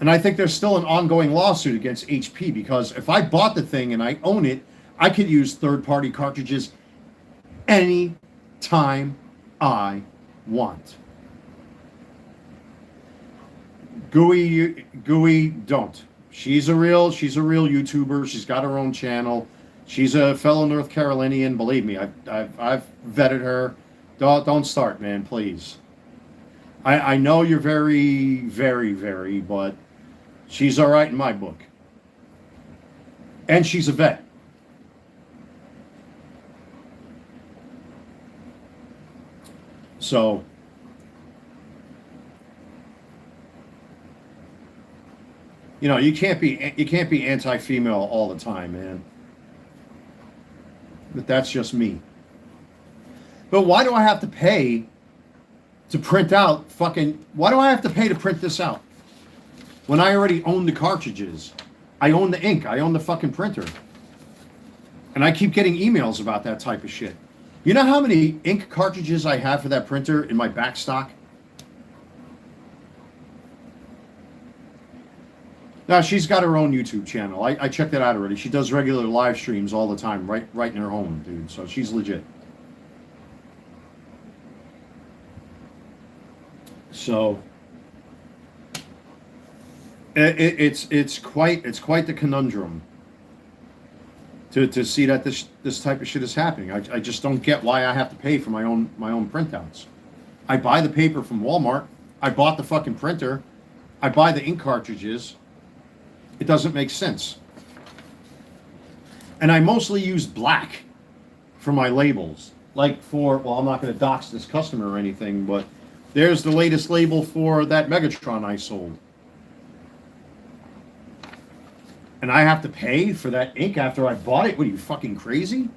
And I think there's still an ongoing lawsuit against HP because if I bought the thing and I own it, I could use third-party cartridges any time I want. Gooey, don't. She's a real YouTuber. She's got her own channel. She's a fellow North Carolinian. Believe me, I've vetted her. Don't start, man, please. I know you're very, very, very, but she's all right in my book. And she's a vet. So, you know, you can't be anti-female all the time, man. But that's just me. But why do I have to pay to print out why do I have to pay to print this out? When I already own the cartridges. I own the ink. I own the fucking printer. And I keep getting emails about that type of shit. You know how many ink cartridges I have for that printer in my back stock? Now, she's got her own YouTube channel. I checked that out already. She does regular live streams all the time, right in her home, dude. So she's legit. So it's quite the conundrum to see that this type of shit is happening. I just don't get why I have to pay for my own printouts. I buy the paper from Walmart. I bought the fucking printer. I buy the ink cartridges. It doesn't make sense. And I mostly use black for my labels. Like well, I'm not going to dox this customer or anything, but there's the latest label for that Megatron I sold. And I have to pay for that ink after I bought it? What are you, fucking crazy?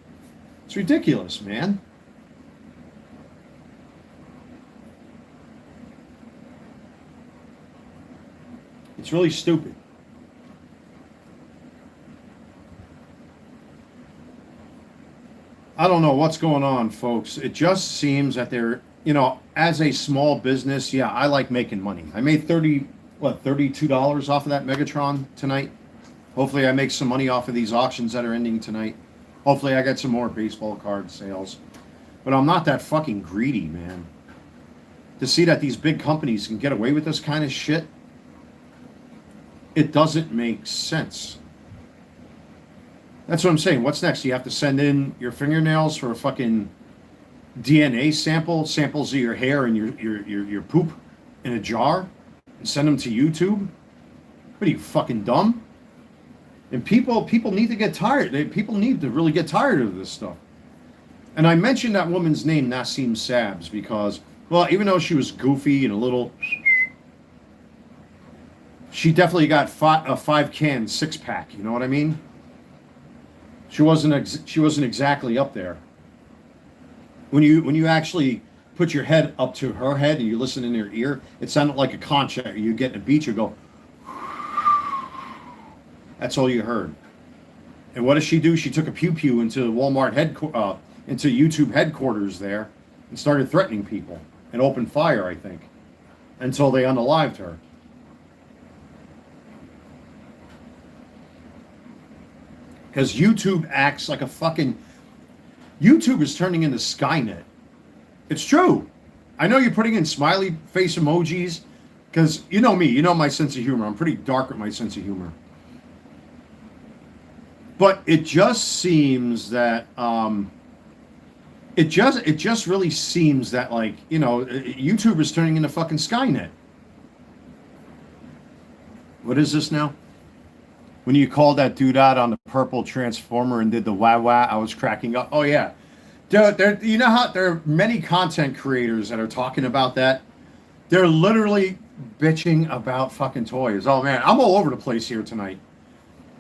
It's ridiculous, man. It's really stupid. I don't know what's going on, folks. It just seems that they're, you know, as a small business, yeah, I like making money. I made $32 off of that Megatron tonight. Hopefully I make some money off of these auctions that are ending tonight. Hopefully I get some more baseball card sales. But I'm not that fucking greedy, man. To see that these big companies can get away with this kind of shit, it doesn't make sense. That's what I'm saying. What's next? You have to send in your fingernails for a fucking DNA sample, samples of your hair and your poop in a jar, and send them to YouTube? What are you, fucking dumb? And people need to get tired. People need to really get tired of this stuff. And I mentioned that woman's name, Nassim Sabs, because, well, even though she was goofy and a little, she definitely got a 5-can 6-pack. You know what I mean? She wasn't exactly up there. When you actually put your head up to her head and you listen in her ear, it sounded like a conch. You get in a beach, you go. That's all you heard. And what does she do? She took a pew-pew into Walmart into YouTube headquarters there and started threatening people and opened fire, I think, until they unalived her. Because YouTube acts like a fucking... YouTube is turning into Skynet. It's true. I know you're putting in smiley face emojis, Because you know me, you know my sense of humor. I'm pretty dark with my sense of humor. But it just seems that it just really seems that, like, you know, YouTube is turning into fucking Skynet. What is this now? When you called that dude out on the purple transformer and did the wah wah, I was cracking up. Oh yeah, dude, you know how there are many content creators that are talking about that. They're literally bitching about fucking toys. Oh man, I'm all over the place here tonight.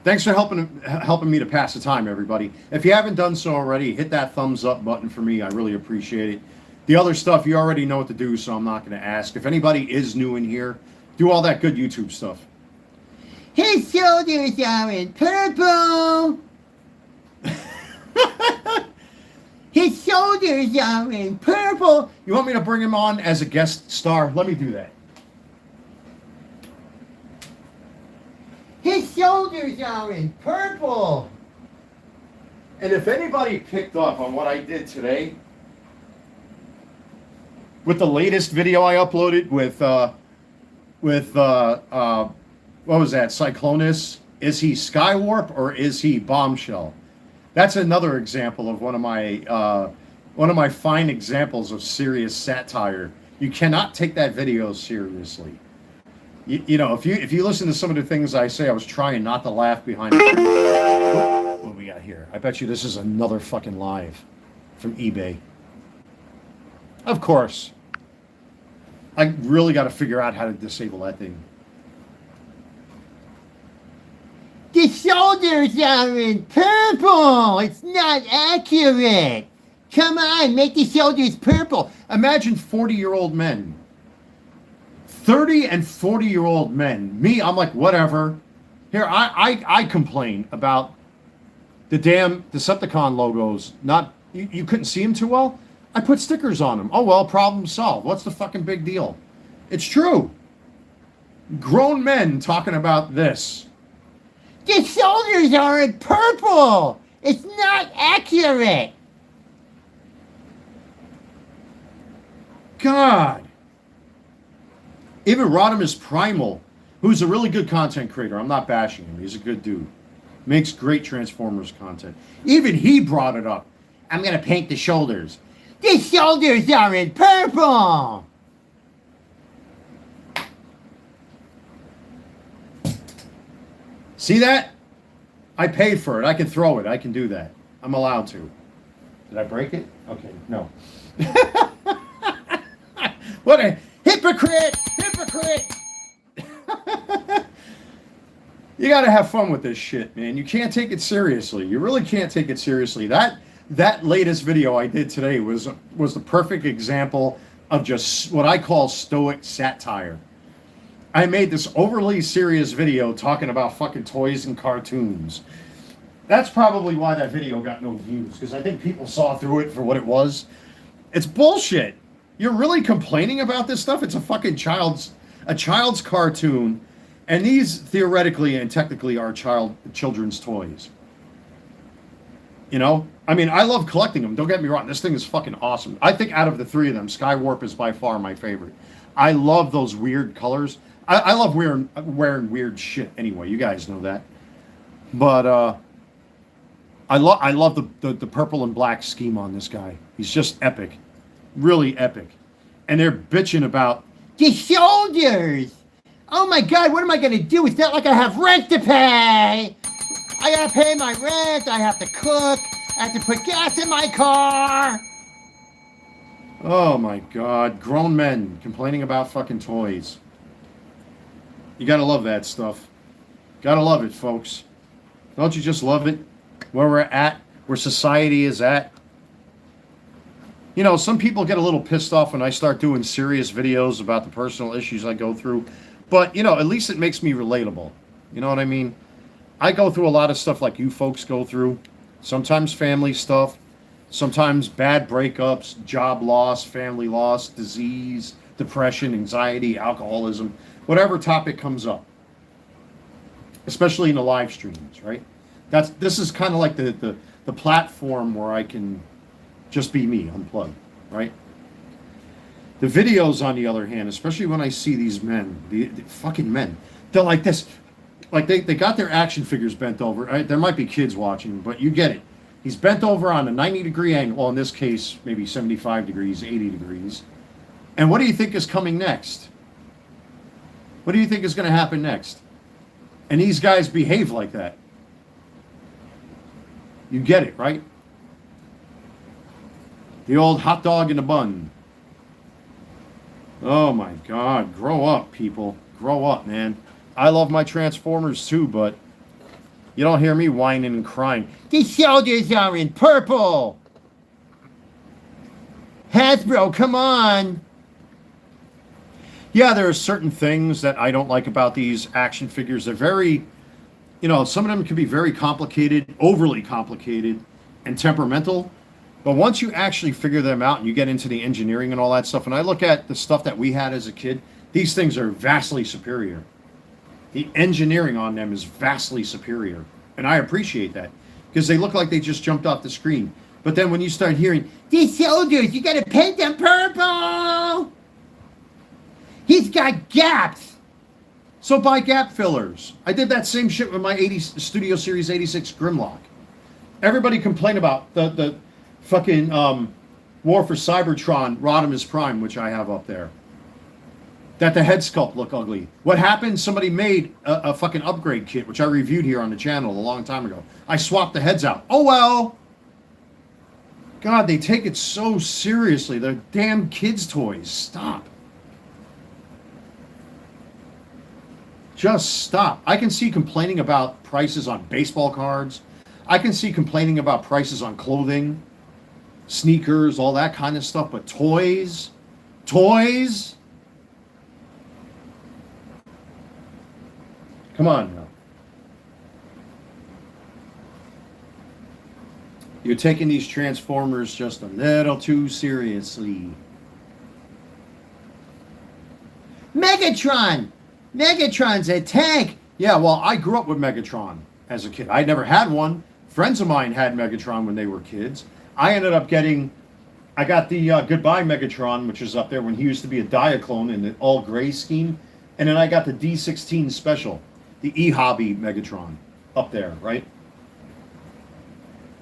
Thanks for helping me to pass the time, everybody. If you haven't done so already, hit that thumbs up button for me. I really appreciate it. The other stuff, you already know what to do, so I'm not going to ask. If anybody is new in here, do all that good YouTube stuff. His shoulders are in purple. His shoulders are in purple. You want me to bring him on as a guest star? Let me do that. His shoulders are in purple. And if anybody picked up on what I did today, with the latest video I uploaded with what was that, Cyclonus? Is he Skywarp or is he Bombshell? That's another example of one of my fine examples of serious satire. You cannot take that video seriously. You know, if you listen to some of the things I say, I was trying not to laugh behind it. What do we got here? I bet you this is another fucking live from eBay. Of course. I really got to figure out how to disable that thing. The shoulders are in purple. It's not accurate. Come on, make the shoulders purple. Imagine 40-year-old men. 30 and 40-year-old men. Me, I'm like, whatever. Here, I complain about the damn Decepticon logos. Not you couldn't see them too well? I put stickers on them. Oh, well, problem solved. What's the fucking big deal? It's true. Grown men talking about this. The shoulders are in purple. It's not accurate. God. Even Rodimus Primal, who's a really good content creator. I'm not bashing him. He's a good dude. Makes great Transformers content. Even he brought it up. I'm going to paint the shoulders. The shoulders are in purple. See that? I paid for it. I can throw it. I can do that. I'm allowed to. Did I break it? Okay, no. What a hypocrite! Hypocrite! You got to have fun with this shit, man. You can't take it seriously. You really can't take it seriously. That latest video I did today was the perfect example of just what I call stoic satire. I made this overly serious video talking about fucking toys and cartoons. That's probably why that video got no views, because I think people saw through it for what it was. It's bullshit. You're really complaining about this stuff? It's a fucking child's cartoon, and these theoretically and technically are children's toys. You know? I mean, I love collecting them. Don't get me wrong. This thing is fucking awesome. I think out of the three of them, Skywarp is by far my favorite. I love those weird colors. I love wearing weird shit anyway. You guys know that. But I love the purple and black scheme on this guy. He's just epic. Really epic. And they're bitching about the shoulders. Oh my God, what am I going to do? It's not like I have rent to pay. I got to pay my rent. I have to cook. I have to put gas in my car. Oh my God. Grown men complaining about fucking toys. You got to love that stuff. Got to love it, folks. Don't you just love it? Where we're at, where society is at. You know, some people get a little pissed off when I start doing serious videos about the personal issues I go through. But, you know, at least it makes me relatable. You know what I mean? I go through a lot of stuff like you folks go through. Sometimes family stuff. Sometimes bad breakups, job loss, family loss, disease, depression, anxiety, alcoholism. Whatever topic comes up. Especially in the live streams, right? This is kind of like the platform where I can just be me, unplugged, right? The videos, on the other hand, especially when I see these men, the fucking men, they're like this. Like they got their action figures bent over. Right? There might be kids watching, but you get it. He's bent over on a 90-degree angle. Well, in this case, maybe 75 degrees, 80 degrees. And what do you think is coming next? What do you think is going to happen next? And these guys behave like that. You get it, right? The old hot dog in a bun. Oh my God. Grow up, people. Grow up, man. I love my Transformers too, but you don't hear me whining and crying. These soldiers are in purple. Hasbro, come on. Yeah, there are certain things that I don't like about these action figures. They're very, you know, some of them can be very complicated, overly complicated, and temperamental. But once you actually figure them out and you get into the engineering and all that stuff, and I look at the stuff that we had as a kid, these things are vastly superior. The engineering on them is vastly superior. And I appreciate that because they look like they just jumped off the screen. But then when you start hearing, these soldiers, you got to paint them purple. He's got gaps. So buy gap fillers. I did that same shit with my Studio Series 86 Grimlock. Everybody complained about the fucking War for Cybertron Rodimus Prime, which I have up there. That the head sculpt look ugly. What happened? Somebody made a fucking upgrade kit, which I reviewed here on the channel a long time ago. I swapped the heads out. Oh well. God, they take it so seriously. They're damn kids' toys. Stop. Just stop. I can see complaining about prices on baseball cards. I can see complaining about prices on clothing, sneakers, all that kind of stuff. But toys? Toys? Come on now. You're taking these Transformers just a little too seriously. Megatron! Megatron's a tank! Yeah, well, I grew up with Megatron as a kid. I never had one. Friends of mine had Megatron when they were kids. I ended up getting... I got the Goodbye Megatron, which is up there when he used to be a Diaclone in the all-gray scheme. And then I got the D16 Special. The E-Hobby Megatron up there, right?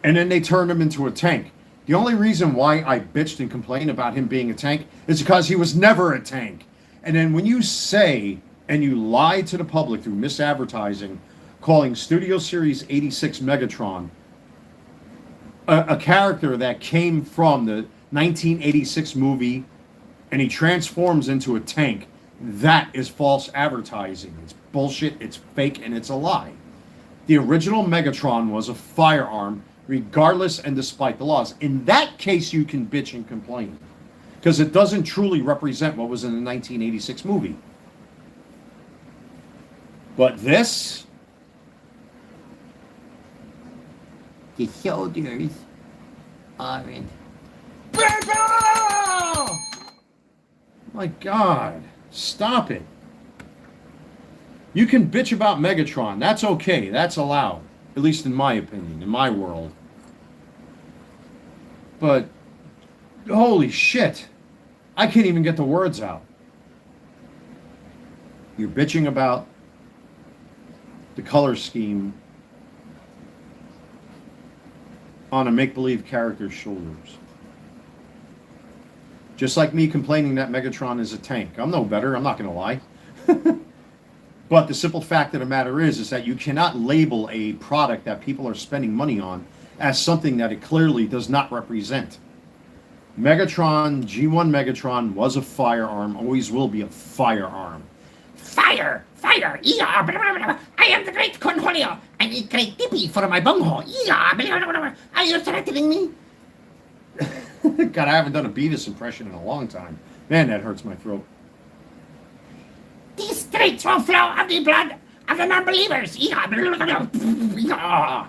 And then they turned him into a tank. The only reason why I bitched and complained about him being a tank is because he was never a tank. And then when you say, and you lie to the public through misadvertising, calling Studio Series 86 Megatron a character that came from the 1986 movie, and he transforms into a tank, that is false advertising. It's bullshit, it's fake, and it's a lie. The original Megatron was a firearm, regardless and despite the laws. In that case, you can bitch and complain, because it doesn't truly represent what was in the 1986 movie. But this, the soldiers aren't purple! My God, stop it. You can bitch about Megatron. That's okay. That's allowed. At least in my opinion, in my world. But, holy shit. I can't even get the words out. You're bitching about the color scheme on a make-believe character's shoulders. Just like me complaining that Megatron is a tank. I'm no better. I'm not going to lie. But the simple fact of the matter is that you cannot label a product that people are spending money on as something that it clearly does not represent. Megatron, G1 Megatron was a firearm, always will be a firearm. Fire! Fire! Yeah! Blah, blah, blah. I am the great cornholio. I need great dippy for my bunghole. Yeah! Blah, blah, blah. Are you threatening me? God, I haven't done a Beavis impression in a long time. Man, that hurts my throat. These streets will flow of the blood of the non-believers. Yeah! Blah, blah, blah. Yeah.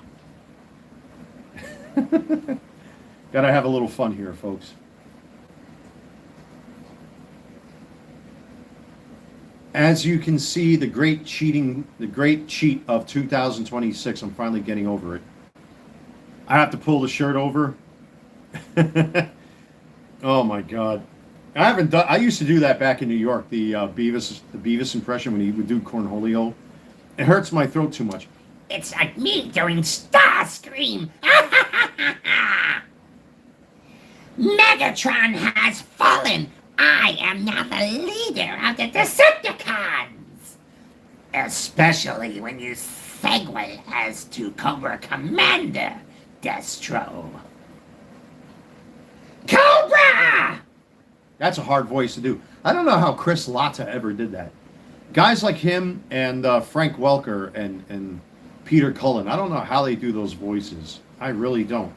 Gotta have a little fun here, folks. As you can see, the great cheat of 2026, I'm finally getting over it. I have to pull the shirt over. Oh my God. I haven't done. I used to do that back in New York. The Beavis impression when he would do Cornholio. It hurts my throat too much. It's like me doing Starscream. Megatron has fallen. I am now the leader of the Decepticons. Especially when you segue as to Cobra Commander, Destro. Cobra! That's a hard voice to do. I don't know how Chris Latta ever did that. Guys like him and Frank Welker and Peter Cullen, I don't know how they do those voices. I really don't.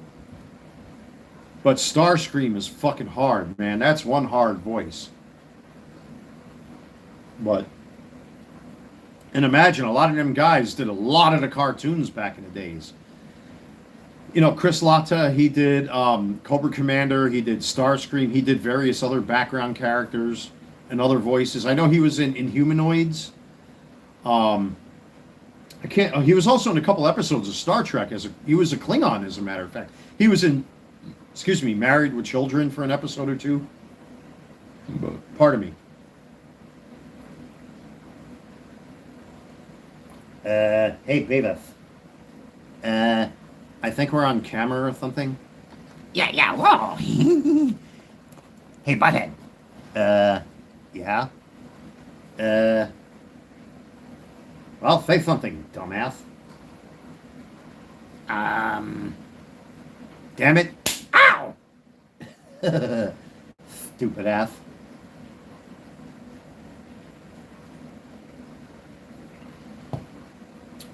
But Starscream is fucking hard, man. That's one hard voice. But, and imagine, a lot of them guys did a lot of the cartoons back in the days. You know, Chris Latta, he did Cobra Commander, he did Starscream, he did various other background characters and other voices. I know he was in Inhumanoids. He was also in a couple episodes of Star Trek. He was a Klingon, as a matter of fact. He was in, Married with Children for an episode or two. Pardon me. Hey, Beavis. I think we're on camera or something. Yeah, whoa. Hey, Butthead. Yeah? Well, say something, dumbass. Damn it. Ow! Stupid ass.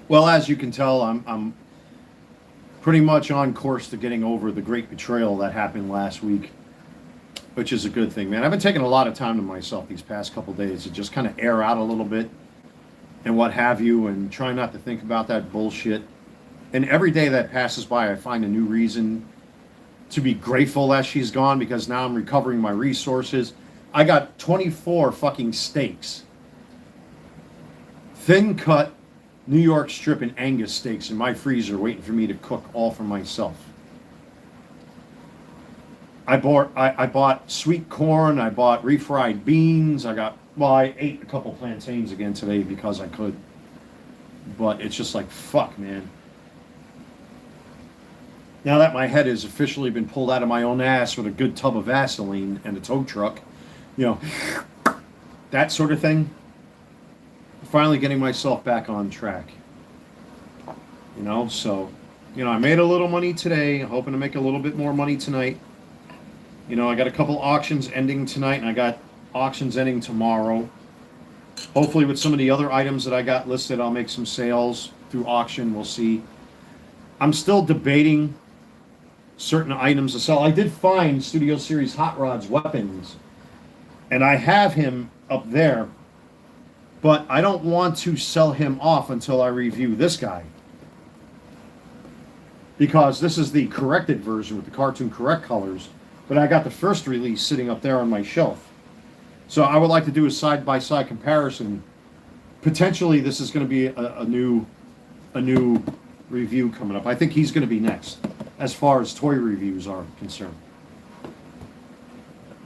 Well, as you can tell, I'm pretty much on course to getting over the great betrayal that happened last week, which is a good thing, man. I've been taking a lot of time to myself these past couple days to just kind of air out a little bit and what have you, and try not to think about that bullshit. And every day that passes by, I find a new reason to be grateful that she's gone, because now I'm recovering my resources. I got 24 fucking steaks. Thin cut New York strip and Angus steaks in my freezer waiting for me to cook all for myself. I bought sweet corn, I bought refried beans, I ate a couple plantains again today because I could. But it's just like, fuck, man. Now that my head has officially been pulled out of my own ass with a good tub of Vaseline and a tow truck, you know, that sort of thing, finally getting myself back on track. You know, so, you know, I made a little money today, hoping to make a little bit more money tonight. You know, I got a couple auctions ending tonight, and I got auctions ending tomorrow. Hopefully with some of the other items that I got listed, I'll make some sales through auction. We'll see. I'm still debating certain items to sell. I did find Studio Series Hot Rod's weapons, and I have him up there, but I don't want to sell him off until I review this guy, because this is the corrected version with the Cartoon Correct colors, but I got the first release sitting up there on my shelf. So I would like to do a side-by-side comparison. Potentially this is going to be a new review coming up. I think he's going to be next as far as toy reviews are concerned.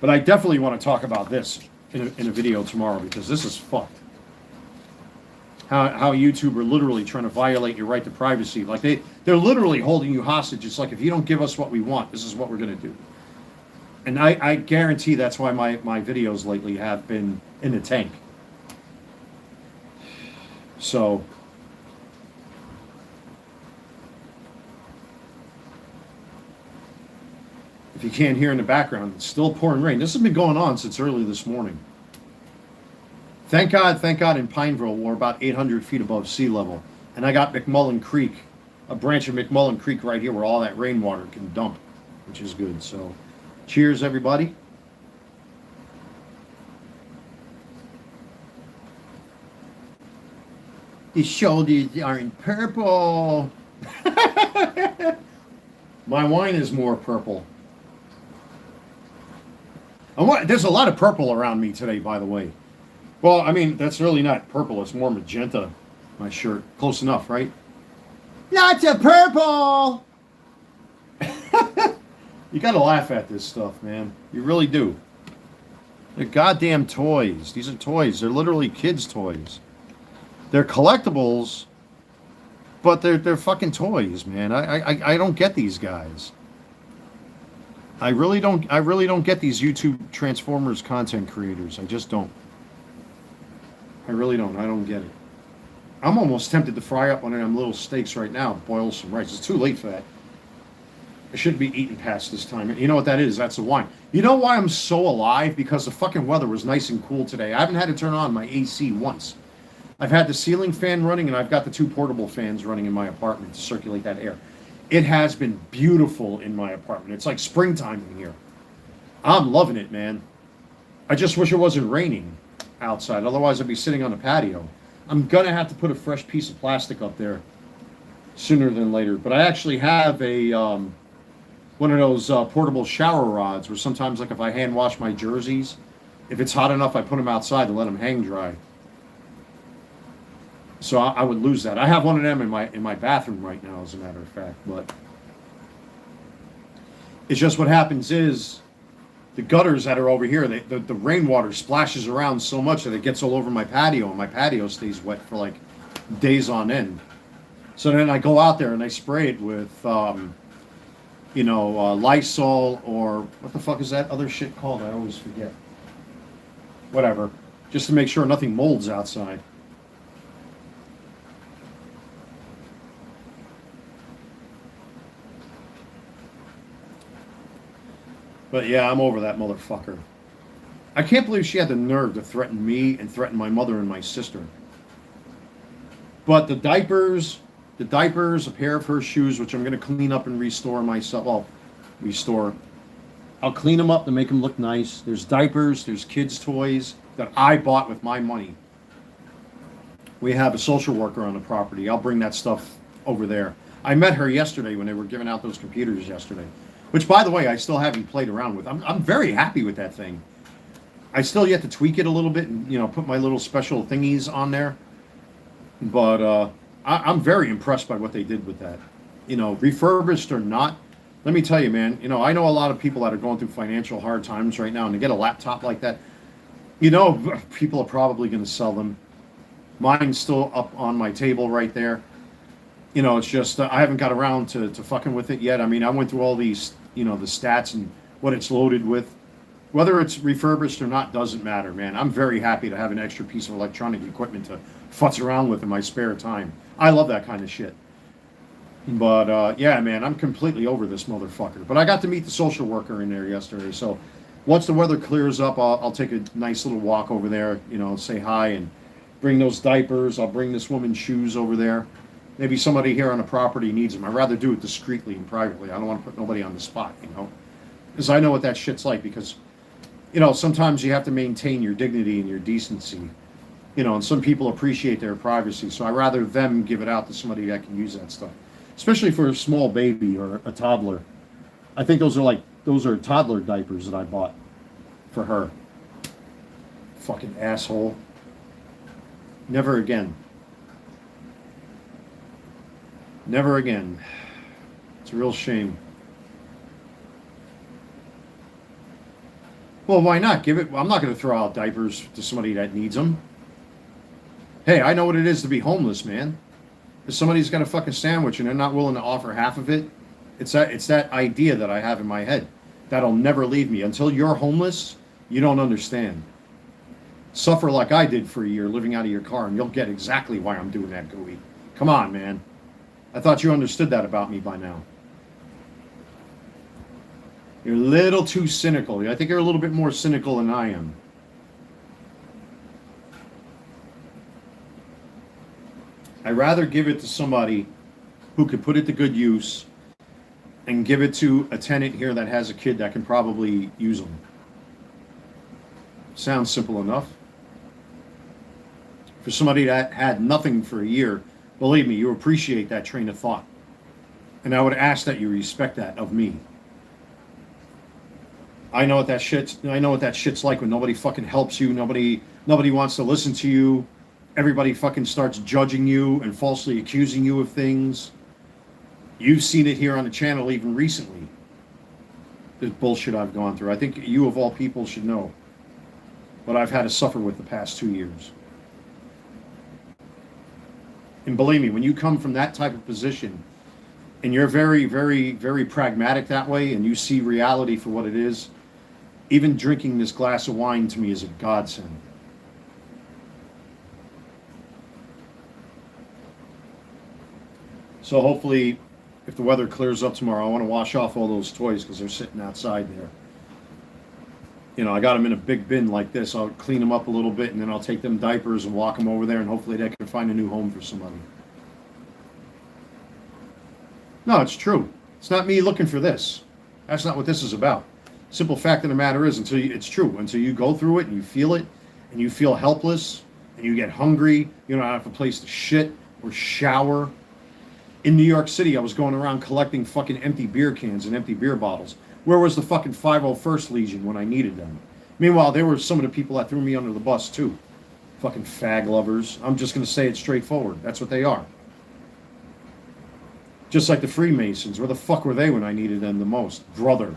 But I definitely want to talk about this in a video tomorrow, because this is fucked. How YouTube are literally trying to violate your right to privacy. Like they're literally holding you hostage. It's like, if you don't give us what we want, this is what we're going to do. And I guarantee that's why my videos lately have been in the tank. So, if you can't hear in the background, it's still pouring rain. This has been going on since early this morning. Thank God in Pineville we're about 800 feet above sea level. And I got McMullen Creek, a branch of McMullen Creek right here where all that rainwater can dump, which is good. So, cheers, everybody. His shoulders aren't purple. My wine is more purple. There's a lot of purple around me today, by the way. Well, I mean, that's really not purple. It's more magenta, my shirt. Close enough, right? Lots of purple! You gotta laugh at this stuff, man. You really do. They're goddamn toys. These are toys. They're literally kids' toys. They're collectibles, but they're fucking toys, man. I don't get these guys. I really don't get these YouTube Transformers content creators. I just don't. I really don't. I don't get it. I'm almost tempted to fry up one of them little steaks right now, boil some rice. It's too late for that. I shouldn't be eating past this time. You know what that is? That's the wine. You know why I'm so alive? Because the fucking weather was nice and cool today. I haven't had to turn on my AC once. I've had the ceiling fan running, and I've got the 2 portable fans running in my apartment to circulate that air. It has been beautiful in my apartment. It's like springtime in here. I'm loving it, man. I just wish it wasn't raining outside. Otherwise, I'd be sitting on the patio. I'm going to have to put a fresh piece of plastic up there sooner than later. But I actually have a one of those portable shower rods where sometimes, like if I hand wash my jerseys, if it's hot enough, I put them outside to let them hang dry. So I would lose that. I have one of them in my bathroom right now, as a matter of fact. But it's just what happens is the gutters that are over here, the rainwater splashes around so much that it gets all over my patio, and my patio stays wet for like days on end. So then I go out there and I spray it with, Lysol, or what the fuck is that other shit called? I always forget. Whatever. Just to make sure nothing molds outside. But yeah, I'm over that motherfucker. I can't believe she had the nerve to threaten me and threaten my mother and my sister. But the diapers, a pair of her shoes, which I'm going to clean up and restore myself. Well, restore. I'll clean them up to make them look nice. There's diapers, there's kids' toys that I bought with my money. We have a social worker on the property. I'll bring that stuff over there. I met her yesterday when they were giving out those computers yesterday. Which, by the way, I still haven't played around with. I'm very happy with that thing. I still yet to tweak it a little bit and, put my little special thingies on there. But I'm very impressed by what they did with that. Refurbished or not, let me tell you, man, I know a lot of people that are going through financial hard times right now, and to get a laptop like that, people are probably going to sell them. Mine's still up on my table right there. It's just, I haven't got around to fucking with it yet. I mean, I went through all these, the stats and what it's loaded with. Whether it's refurbished or not doesn't matter, man. I'm very happy to have an extra piece of electronic equipment to futz around with in my spare time. I love that kind of shit. But, yeah, man, I'm completely over this motherfucker. But I got to meet the social worker in there yesterday. So once the weather clears up, I'll take a nice little walk over there, say hi and bring those diapers. I'll bring this woman's shoes over there. Maybe somebody here on the property needs them. I'd rather do it discreetly and privately. I don't want to put nobody on the spot, because I know what that shit's like. Because, sometimes you have to maintain your dignity and your decency, and some people appreciate their privacy. So I'd rather them give it out to somebody that can use that stuff, especially for a small baby or a toddler. I think those are toddler diapers that I bought for her. Fucking asshole. Never again. Never again. It's a real shame. Well, why not? Give it. I'm not going to throw out diapers to somebody that needs them. Hey, I know what it is to be homeless, man. If somebody's got a fucking sandwich and they're not willing to offer half of it, it's that idea that I have in my head that'll never leave me. Until you're homeless, you don't understand. Suffer like I did for a year living out of your car, and you'll get exactly why I'm doing that, gooey. Come on, man. I thought you understood that about me by now. You're a little too cynical. I think you're a little bit more cynical than I am. I'd rather give it to somebody who could put it to good use and give it to a tenant here that has a kid that can probably use them. Sounds simple enough. For somebody that had nothing for a year, believe me, you appreciate that train of thought. And I would ask that you respect that of me. I know what that shit's like when nobody fucking helps you, nobody wants to listen to you. Everybody fucking starts judging you and falsely accusing you of things. You've seen it here on the channel even recently. This bullshit I've gone through. I think you of all people should know. what I've had to suffer with the past 2 years. And believe me, when you come from that type of position, and you're very, very, very pragmatic that way, and you see reality for what it is, even drinking this glass of wine to me is a godsend. So hopefully, if the weather clears up tomorrow, I want to wash off all those toys because they're sitting outside there. You know, I got them in a big bin like this. I'll clean them up a little bit, and then I'll take them diapers and walk them over there, and hopefully they can find a new home for somebody. No, it's true. It's not me looking for this. That's not what this is about. Simple fact of the matter is, it's true. Until you go through it and you feel it, and you feel helpless, and you get hungry, you don't have a place to shit or shower. In New York City, I was going around collecting fucking empty beer cans and empty beer bottles. Where was the fucking 501st Legion when I needed them? Meanwhile, there were some of the people that threw me under the bus too. Fucking fag lovers. I'm just going to say it straightforward. That's what they are. Just like the Freemasons. Where the fuck were they when I needed them the most? Brother.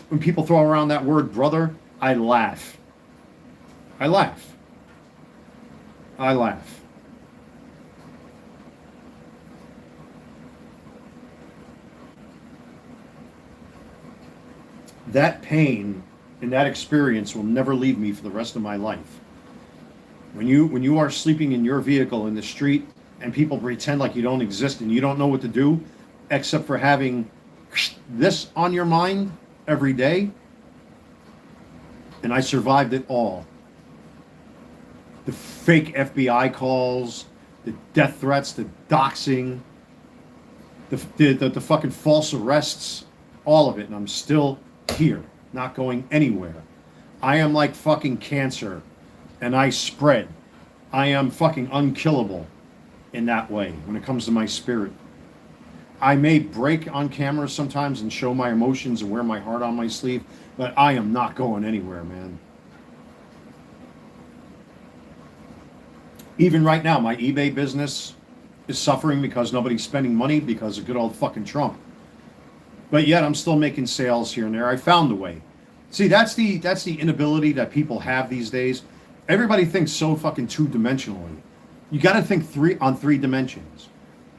When people throw around that word brother, I laugh. I laugh. I laugh. That pain and that experience will never leave me for the rest of my life. When you are sleeping in your vehicle in the street and people pretend like you don't exist and you don't know what to do except for having this on your mind every day, and I survived it all. The fake FBI calls, the death threats, the doxing, the fucking false arrests, all of it, and I'm still here, not going anywhere. I am like fucking cancer, and I spread. I am fucking unkillable in that way when it comes to my spirit. I may break on camera sometimes and show my emotions and wear my heart on my sleeve, but I am not going anywhere, man. Even right now, my eBay business is suffering because nobody's spending money because of good old fucking Trump. But yet I'm still making sales here and there. I found a way. See, that's the inability that people have these days. Everybody thinks so fucking two-dimensionally. You got to think on three dimensions.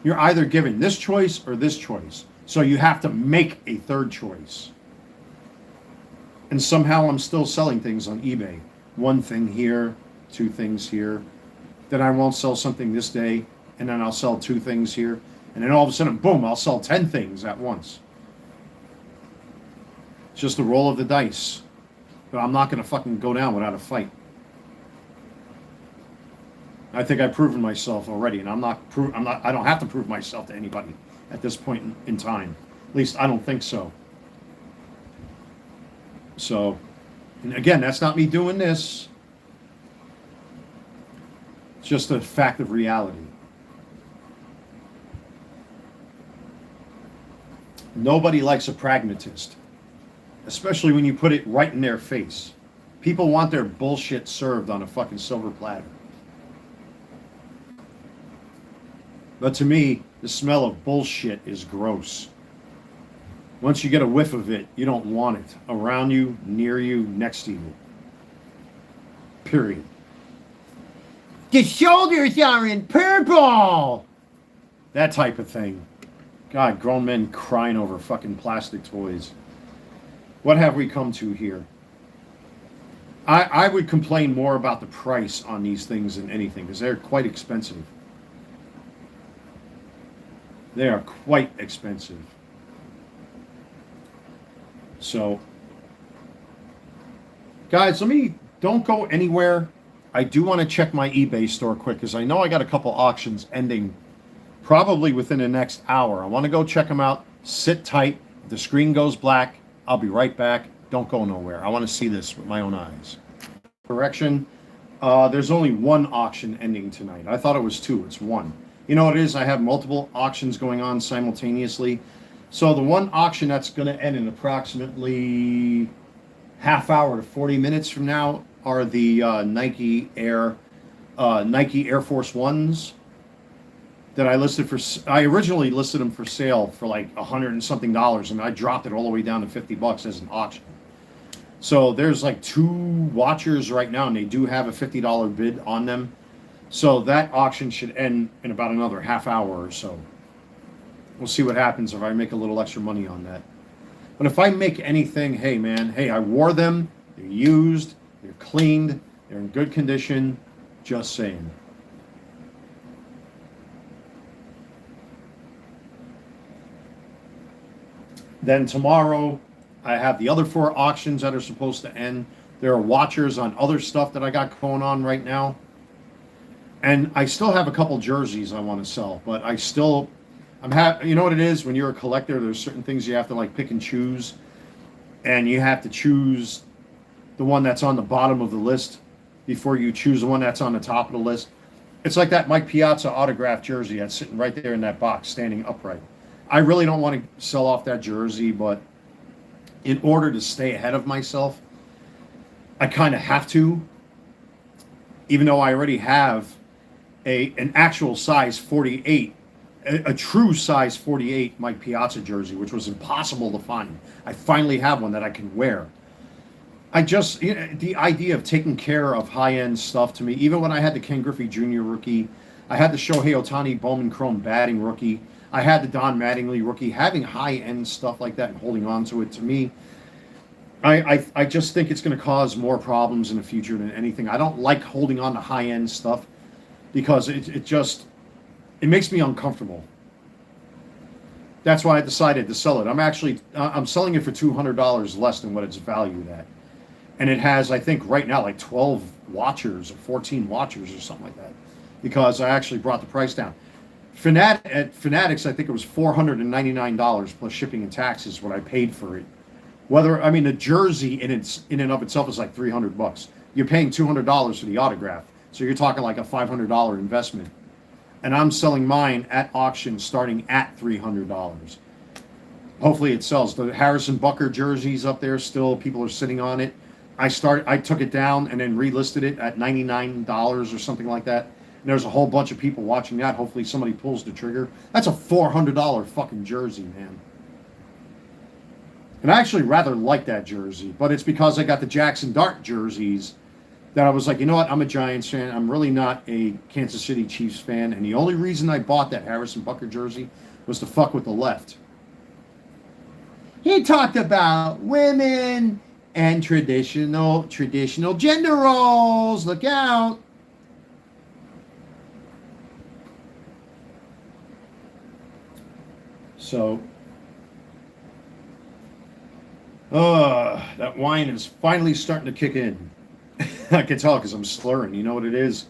You're either given this choice or this choice. So you have to make a third choice. And somehow I'm still selling things on eBay. One thing here, two things here. Then I won't sell something this day, and then I'll sell two things here. And then all of a sudden, boom, I'll sell 10 things at once. It's just a roll of the dice. But I'm not going to fucking go down without a fight. I think I've proven myself already, and I don't have to prove myself to anybody at this point in time. At least I don't think so. So, and again, that's not me doing this. It's just a fact of reality. Nobody likes a pragmatist, especially when you put it right in their face. People want their bullshit served on a fucking silver platter. But to me, the smell of bullshit is gross. Once you get a whiff of it, you don't want it around you, near you, next to you. Period. The shoulders are in purple! That type of thing. God, grown men crying over fucking plastic toys. What have we come to here? I would complain more about the price on these things than anything, because they're quite expensive. They are quite expensive. So, guys, don't go anywhere. I do want to check my eBay store quick, because I know I got a couple auctions ending probably within the next hour. I want to go check them out. Sit tight. If the screen goes black, I'll be right back. Don't go nowhere. I want to see this with my own eyes. Correction. There's only one auction ending tonight. I thought it was two. It's one. You know what it is? I have multiple auctions going on simultaneously. So the one auction that's going to end in approximately half hour to 40 minutes from now are the Nike Air Force Ones that I listed for. I originally listed them for sale for like $100 and something, and I dropped it all the way down to $50 as an auction. So there's like 2 watchers right now, and they do have a $50 bid on them. So that auction should end in about another half hour or so. We'll see what happens if I make a little extra money on that. But if I make anything, hey man, hey, I wore them, they're used, they're cleaned, they're in good condition, just saying. Then tomorrow, I have the other 4 auctions that are supposed to end. There are watchers on other stuff that I got going on right now. And I still have a couple jerseys I want to sell, but you know what it is? When you're a collector, there's certain things you have to like pick and choose. And you have to choose the one that's on the bottom of the list before you choose the one that's on the top of the list. It's like that Mike Piazza autographed jersey that's sitting right there in that box, standing upright. I really don't want to sell off that jersey, but in order to stay ahead of myself, I kind of have to, even though I already have an actual size 48, a true size 48 Mike Piazza jersey, which was impossible to find. I finally have one that I can wear. The idea of taking care of high-end stuff to me, even when I had the Ken Griffey Jr. rookie, I had the Shohei Ohtani Bowman Chrome batting rookie, I had the Don Mattingly rookie, having high-end stuff like that and holding on to it, to me, I just think it's going to cause more problems in the future than anything. I don't like holding on to high-end stuff because it makes me uncomfortable. That's why I decided to sell it. I'm selling it for $200 less than what it's valued at. And it has, I think, right now, like 12 watchers or 14 watchers or something like that, because I actually brought the price down. At Fanatics, I think it was $499 plus shipping and taxes what I paid for it. The jersey in and of itself is like $300. You're paying $200 for the autograph, so you're talking like a $500 investment. And I'm selling mine at auction starting at $300. Hopefully it sells. The Harrison Bucker jerseys up there, still people are sitting on it. I took it down and then relisted it at $99 or something like that. And there's a whole bunch of people watching that. Hopefully somebody pulls the trigger. That's a $400 fucking jersey, man. And I actually rather like that jersey, but it's because I got the Jackson Dart jerseys that I was like, you know what, I'm a Giants fan. I'm really not a Kansas City Chiefs fan. And the only reason I bought that Harrison Bucker jersey was to fuck with the left. He talked about women and traditional gender roles. Look out. So, that wine is finally starting to kick in. I can tell because I'm slurring. You know what it is?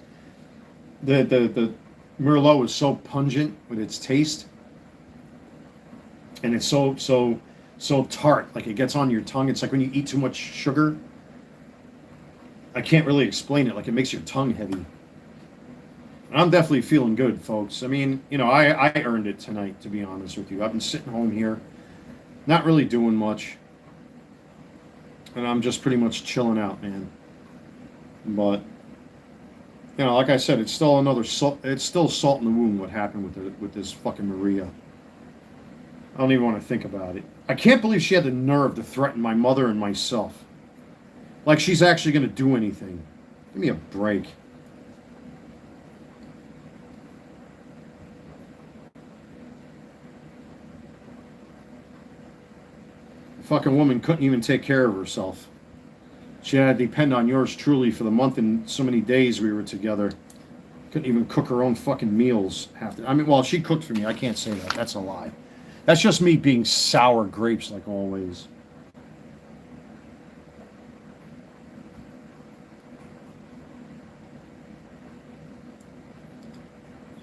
The Merlot is so pungent with its taste, and it's so tart. Like it gets on your tongue. It's like when you eat too much sugar. I can't really explain it. Like it makes your tongue heavy. I'm definitely feeling good, folks. I mean, I earned it tonight, to be honest with you. I've been sitting home here, not really doing much, and I'm just pretty much chilling out, man. But like I said, it's still it's still salt in the wound what happened with this fucking Maria. I don't even want to think about it. I can't believe she had the nerve to threaten my mother and myself. Like she's actually going to do anything. Give me a break. The fucking woman couldn't even take care of herself. She had to depend on yours truly for the month and so many days we were together. Couldn't even cook her own fucking meals. She cooked for me. I can't say that. That's a lie. That's just me being sour grapes like always.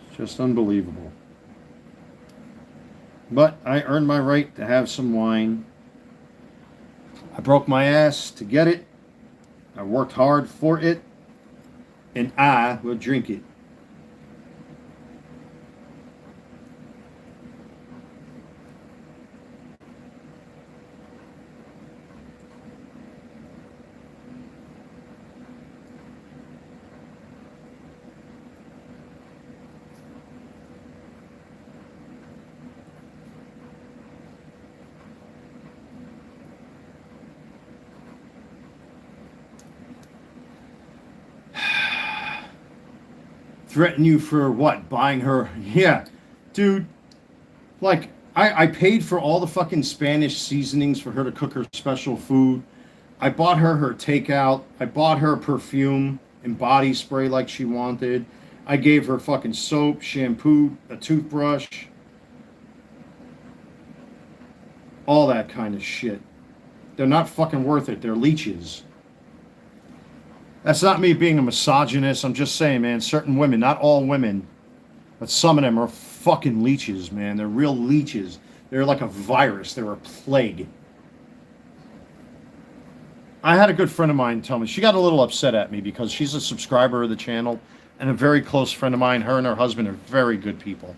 It's just unbelievable. But I earned my right to have some wine. I broke my ass to get it. I worked hard for it. And I will drink it. Threaten you for what? Buying her? Yeah, dude. Like, I paid for all the fucking Spanish seasonings for her to cook her special food. I bought her takeout. I bought her perfume and body spray like she wanted. I gave her fucking soap, shampoo, a toothbrush, all that kind of shit. They're not fucking worth it. They're leeches. That's not me being a misogynist. I'm just saying, man, certain women, not all women, but some of them are fucking leeches, man. They're real leeches. They're like a virus. They're a plague. I had a good friend of mine tell me, she got a little upset at me because she's a subscriber of the channel and a very close friend of mine. Her and her husband are very good people.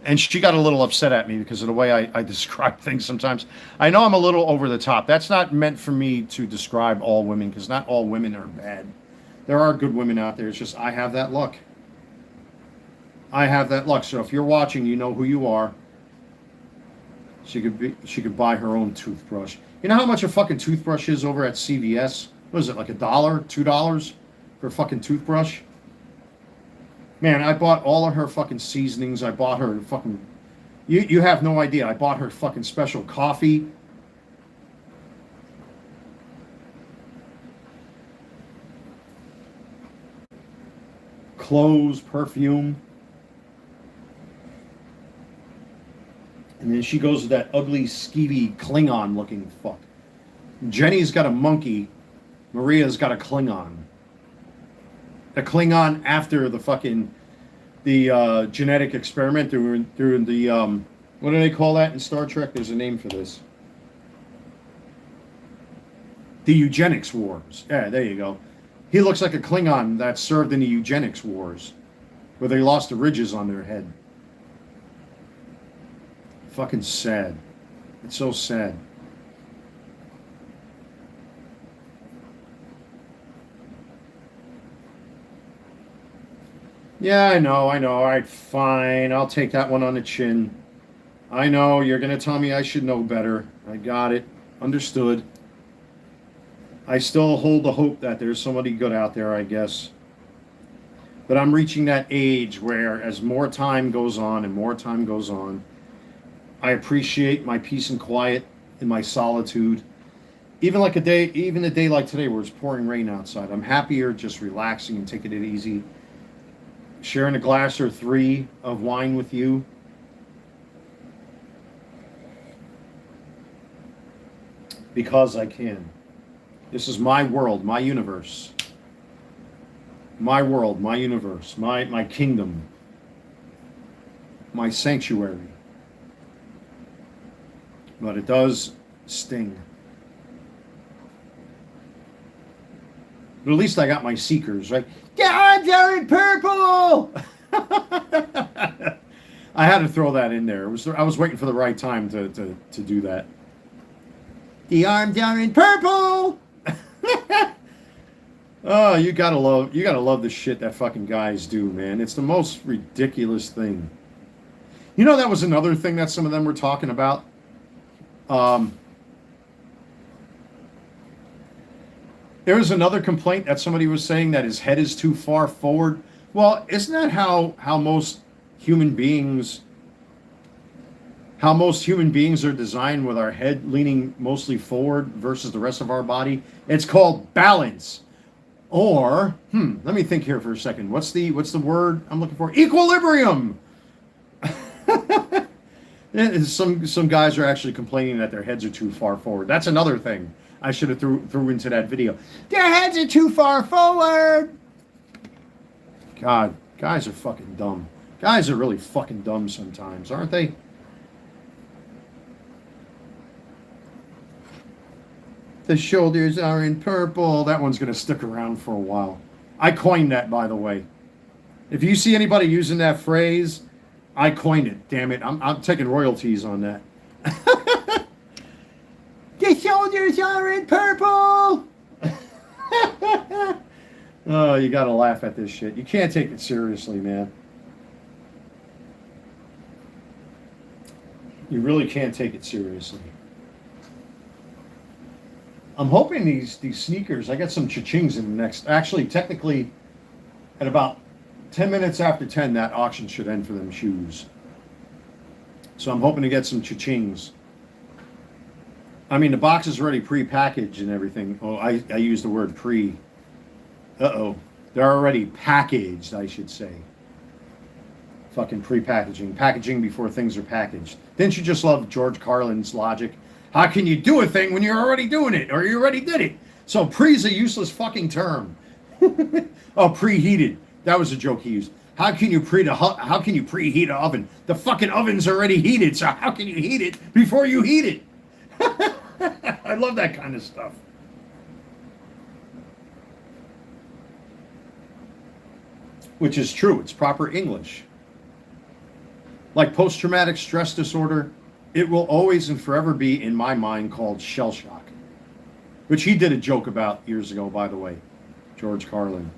And she got a little upset at me because of the way I describe things sometimes. I know I'm a little over the top. That's not meant for me to describe all women, because not all women are bad. There are good women out there. It's just I have that luck. I have that luck. So if you're watching, you know who you are. She could buy her own toothbrush. You know how much a fucking toothbrush is over at CVS? What is it, like $1, $2 for a fucking toothbrush? Man, I bought all of her fucking seasonings. I bought her fucking... You have no idea. I bought her fucking special coffee. Clothes, perfume. And then she goes with that ugly, skeevy Klingon looking fuck. Jenny's got a monkey. Maria's got a Klingon. A Klingon after the fucking genetic experiment during the what do they call that in Star Trek? There's a name for this. The eugenics wars. Yeah, there you go. He looks like a Klingon that served in the eugenics wars, where they lost the ridges on their head. Fucking sad. It's so sad. Yeah, I know. All right, fine. I'll take that one on the chin. I know, you're going to tell me I should know better. I got it. Understood. I still hold the hope that there's somebody good out there, I guess. But I'm reaching that age where as more time goes on and more time goes on, I appreciate my peace and quiet and my solitude. Even a day like today where it's pouring rain outside, I'm happier just relaxing and taking it easy. Sharing a glass or 3 of wine with you. Because I can. This is my world, my universe. My world, my universe, my kingdom. My sanctuary. But it does sting. But at least I got my seekers, right? Yeah, they're in purple! I had to throw that in there. I was waiting for the right time to do that. The arms are in purple! Oh, you gotta love the shit that fucking guys do, man. It's the most ridiculous thing. You know, that was another thing that some of them were talking about. There was another complaint that somebody was saying that his head is too far forward. Well, isn't that how most human beings are designed, with our head leaning mostly forward versus the rest of our body? It's called balance. Or, let me think here for a second. What's the word I'm looking for? Equilibrium. Some guys are actually complaining that their heads are too far forward. That's another thing I should have threw into that video. Their heads are too far forward. God, guys are fucking dumb. Guys are really fucking dumb sometimes, aren't they? The shoulders are in purple. That one's going to stick around for a while. I coined that, by the way. If you see anybody using that phrase, I coined it. Damn it. I'm taking royalties on that. The shoulders are in purple. Oh, you got to laugh at this shit. You can't take it seriously, man. You really can't take it seriously. I'm hoping these sneakers, I got some cha-chings in the next, actually, technically, at about 10 minutes after 10, that auction should end for them shoes. So I'm hoping to get some cha-chings. I mean, the box is already pre-packaged and everything. Oh, I used the word pre. Uh-oh. They're already packaged, I should say. Fucking pre-packaging. Packaging before things are packaged. Didn't you just love George Carlin's logic? How can you do a thing when you're already doing it? Or you already did it? So pre's a useless fucking term. Oh, preheated. That was a joke he used. How can you preheat an oven? The fucking oven's already heated, so how can you heat it before you heat it? I love that kind of stuff. Which is true. It's proper English. Like post-traumatic stress disorder, it will always and forever be, in my mind, called shell shock. Which he did a joke about years ago, by the way. George Carlin.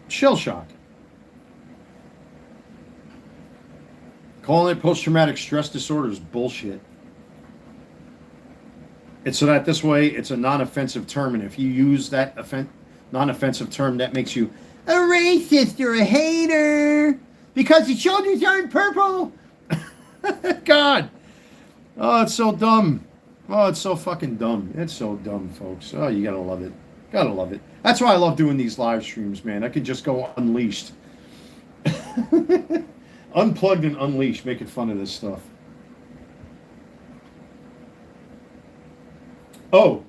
Shell shock. Calling it post-traumatic stress disorder is bullshit. It's so that this way it's a non-offensive term, and if you use that non-offensive term, that makes you a racist or a hater because your shoulders aren't purple. God. Oh, it's so dumb. Oh, it's so fucking dumb. It's so dumb, folks. Oh, you gotta love it. Gotta love it. That's why I love doing these live streams, man. I could just go unleashed. Unplugged and unleashed, making fun of this stuff. Oh,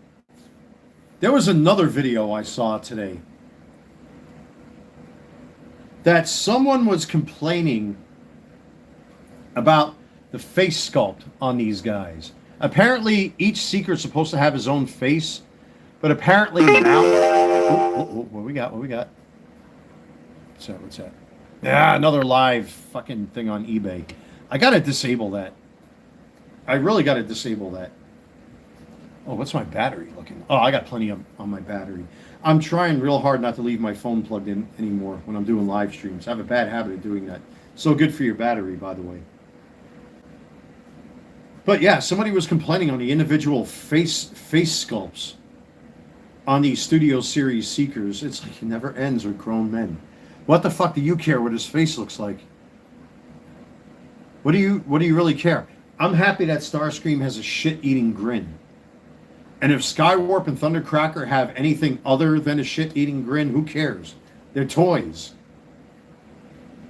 there was another video I saw today that someone was complaining about the face sculpt on these guys. Apparently, each seeker is supposed to have his own face, but apparently now... what we got? What we got? What's that? Yeah, another live fucking thing on eBay. I gotta disable that. I really gotta disable that. Oh, what's my battery looking? Oh, I got plenty on my battery. I'm trying real hard not to leave my phone plugged in anymore when I'm doing live streams. I have a bad habit of doing that. So good for your battery, by the way. But yeah, somebody was complaining on the individual face sculpts on these Studio Series Seekers. It's like it never ends with grown men. What the fuck do you care what his face looks like? What do you really care? I'm happy that Starscream has a shit-eating grin. And if Skywarp and Thundercracker have anything other than a shit-eating grin, who cares? They're toys.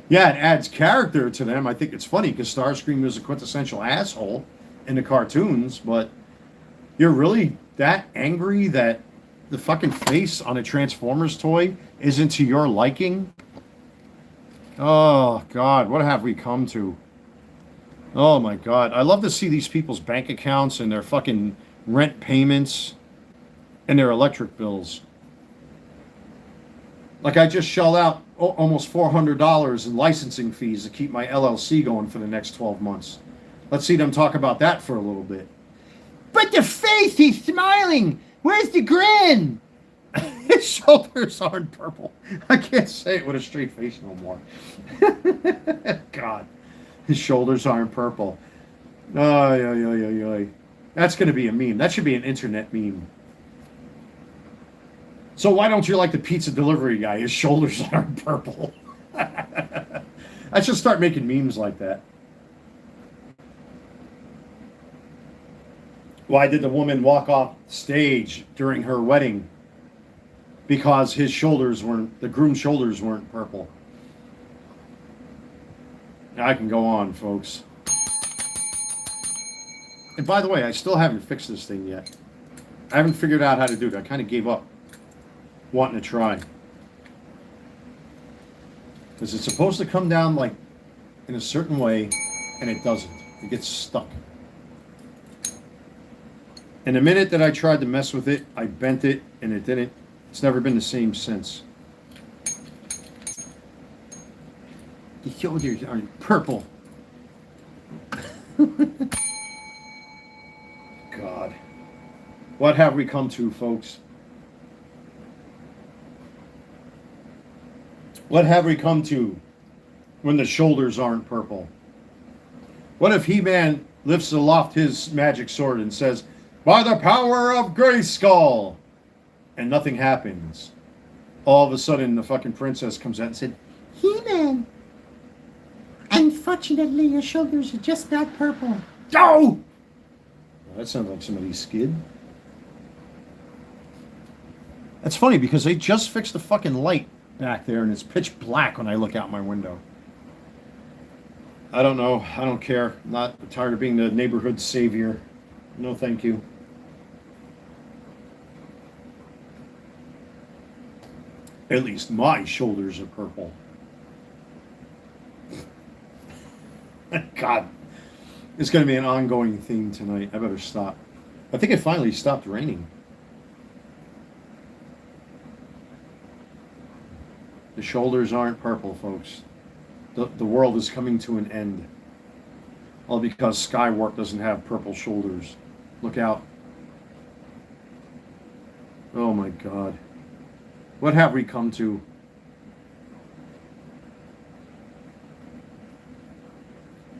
Yeah, it adds character to them. I think it's funny because Starscream is a quintessential asshole in the cartoons, but you're really that angry that the fucking face on a Transformers toy isn't to your liking? Oh, God, what have we come to? Oh, my God. I love to see these people's bank accounts and their fucking rent payments and their electric bills. Like I just shelled out almost $400 in licensing fees to keep my LLC going for the next 12 months. Let's see them talk about that for a little bit. But the face, he's smiling. Where's the grin? His shoulders aren't purple. I can't say it with a straight face no more. God. His shoulders aren't purple. Oh, that's going to be a meme. That should be an internet meme. So why don't you like the pizza delivery guy? His shoulders aren't purple. I should start making memes like that. Why did the woman walk off stage during her wedding? Because his shoulders weren't, the groom's shoulders weren't purple. I can go on, folks. And by the way, I still haven't fixed this thing yet. I haven't figured out how to do it. I kind of gave up wanting to try. Because it's supposed to come down like in a certain way, and it doesn't. It gets stuck. And the minute that I tried to mess with it, I bent it, and it didn't. It's never been the same since. The shoulders aren't purple. God. What have we come to, folks? What have we come to when the shoulders aren't purple? What if He-Man lifts aloft his magic sword and says, "By the power of Grayskull," and nothing happens? All of a sudden, the fucking princess comes out and said, He-Man. Unfortunately, your shoulders are just not purple. Oh! Well, that sounds like somebody's skid. That's funny because they just fixed the fucking light back there and it's pitch black when I look out my window. I don't know. I don't care. I'm not tired of being the neighborhood savior. No, thank you. At least my shoulders are purple. God. It's going to be an ongoing theme tonight. I better stop. I think it finally stopped raining. The shoulders aren't purple, folks. The world is coming to an end. All because Skywarp doesn't have purple shoulders. Look out. Oh my God. What have we come to?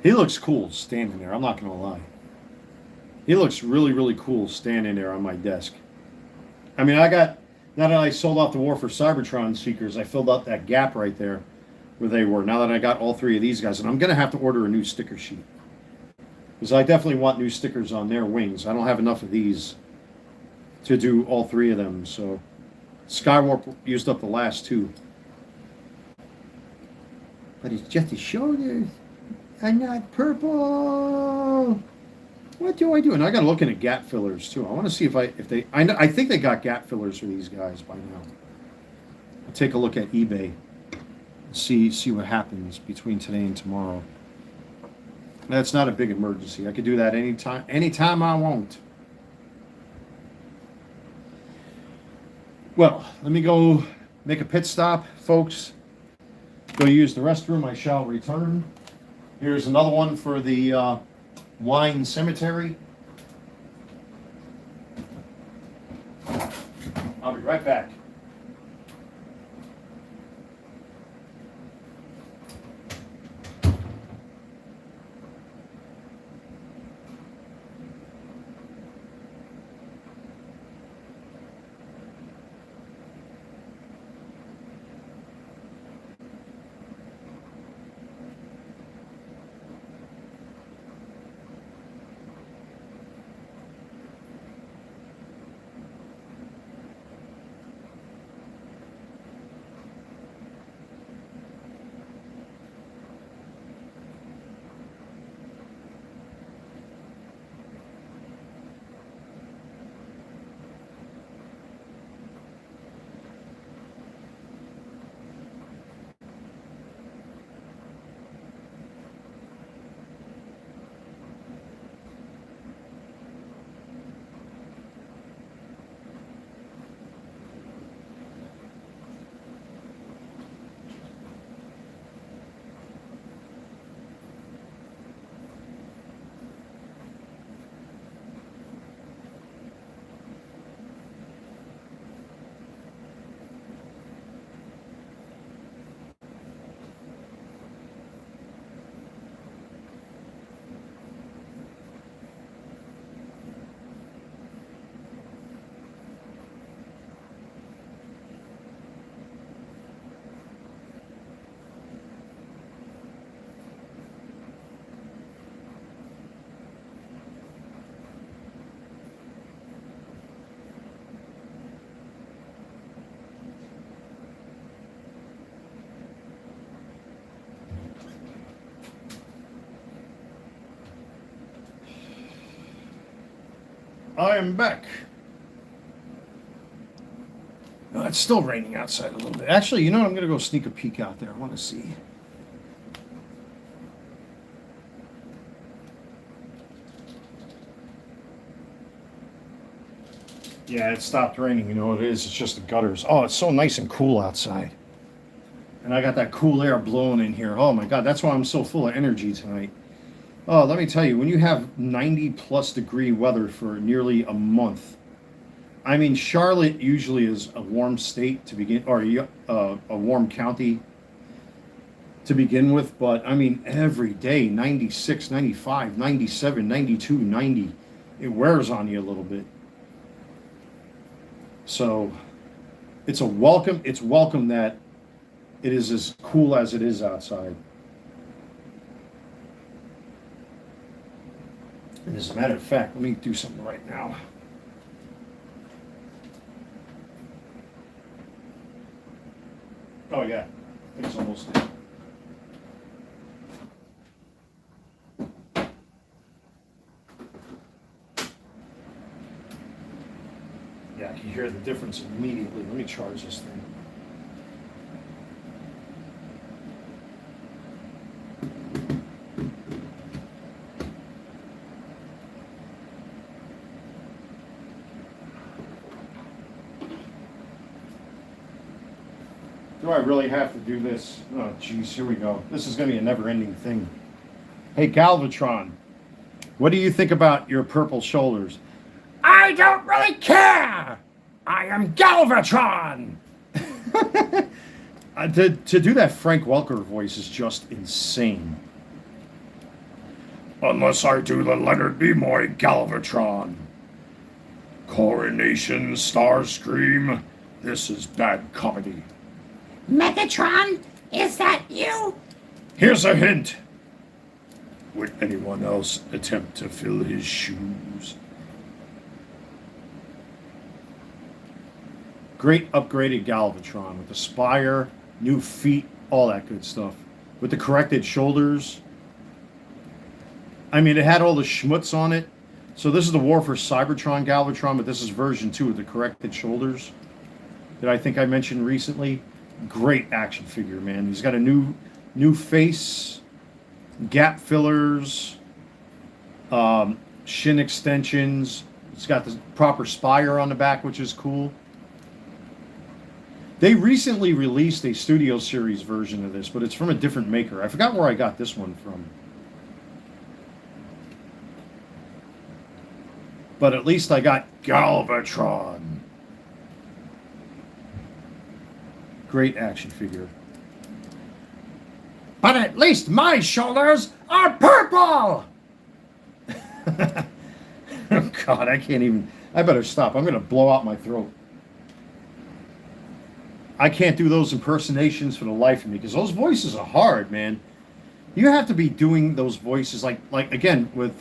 He looks cool standing there. I'm not going to lie. He looks really, really cool standing there on my desk. I mean, now that I sold off the War for Cybertron Seekers, I filled out that gap right there where they were. Now that I got all three of these guys, and I'm going to have to order a new sticker sheet. Because I definitely want new stickers on their wings. I don't have enough of these to do all three of them, so Skywarp used up the last two. But it's just the shoulders are not purple. What do I do? And I got to look into gap fillers too. I want to see I think they got gap fillers for these guys by now. I'll take a look at eBay and see what happens between today and tomorrow. That's not a big emergency. I could do that anytime I want. Well, let me go make a pit stop, folks. Go use the restroom. I shall return. Here's another one for the Wine Cemetery. I'll be right back. I am back. No, it's still raining outside a little bit. Actually, you know what? I'm going to go sneak a peek out there. I want to see. Yeah, it stopped raining. You know what it is? It's just the gutters. Oh, it's so nice and cool outside. And I got that cool air blowing in here. Oh my God, that's why I'm so full of energy tonight. Oh, let me tell you, when you have 90 plus degree weather for nearly a month, I mean, Charlotte usually is a warm state to begin, or a warm county to begin with, but I mean, every day, 96, 95, 97, 92, 90, it wears on you a little bit. So it's welcome that it is as cool as it is outside. And as a matter of fact, let me do something right now. Oh yeah, it's almost there. Yeah, I can hear the difference immediately. Let me charge this thing. Do I really have to do this? Oh, geez, here we go. This is going to be a never-ending thing. Hey, Galvatron, what do you think about your purple shoulders? I don't really care. I am Galvatron. To do that Frank Welker voice is just insane. Unless I do the Leonard Nimoy Galvatron. Coronation Starscream. This is bad comedy. Megatron, is that you? Here's a hint. Would anyone else attempt to fill his shoes? Great upgraded Galvatron with the spire, new feet, all that good stuff. With the corrected shoulders. I mean, it had all the schmutz on it. So this is the War for Cybertron Galvatron, but this is version 2 with the corrected shoulders that I think I mentioned recently. Great action figure, man. He's got a new face, gap fillers, shin extensions. It's got the proper spire on the back, which is cool. They recently released a Studio Series version of this, but it's from a different maker. I forgot where I got this one from. But at least I got Galvatron. Great action figure. But at least my shoulders are purple. Oh God, I can't even. I better stop. I'm going to blow out my throat. I can't do those impersonations for the life of me because those voices are hard, man. You have to be doing those voices like again with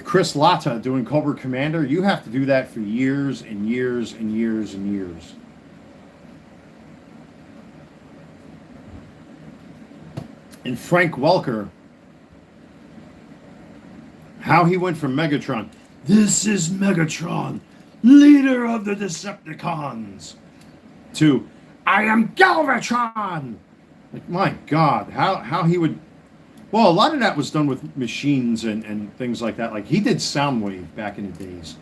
Chris Latta doing Cobra Commander. You have to do that for years and years and years and years. And Frank Welker, how he went from Megatron, this is Megatron, leader of the Decepticons, to I am Galvatron. Like, my God, how he would. Well, a lot of that was done with machines and things like that. Like, he did Soundwave back in the days.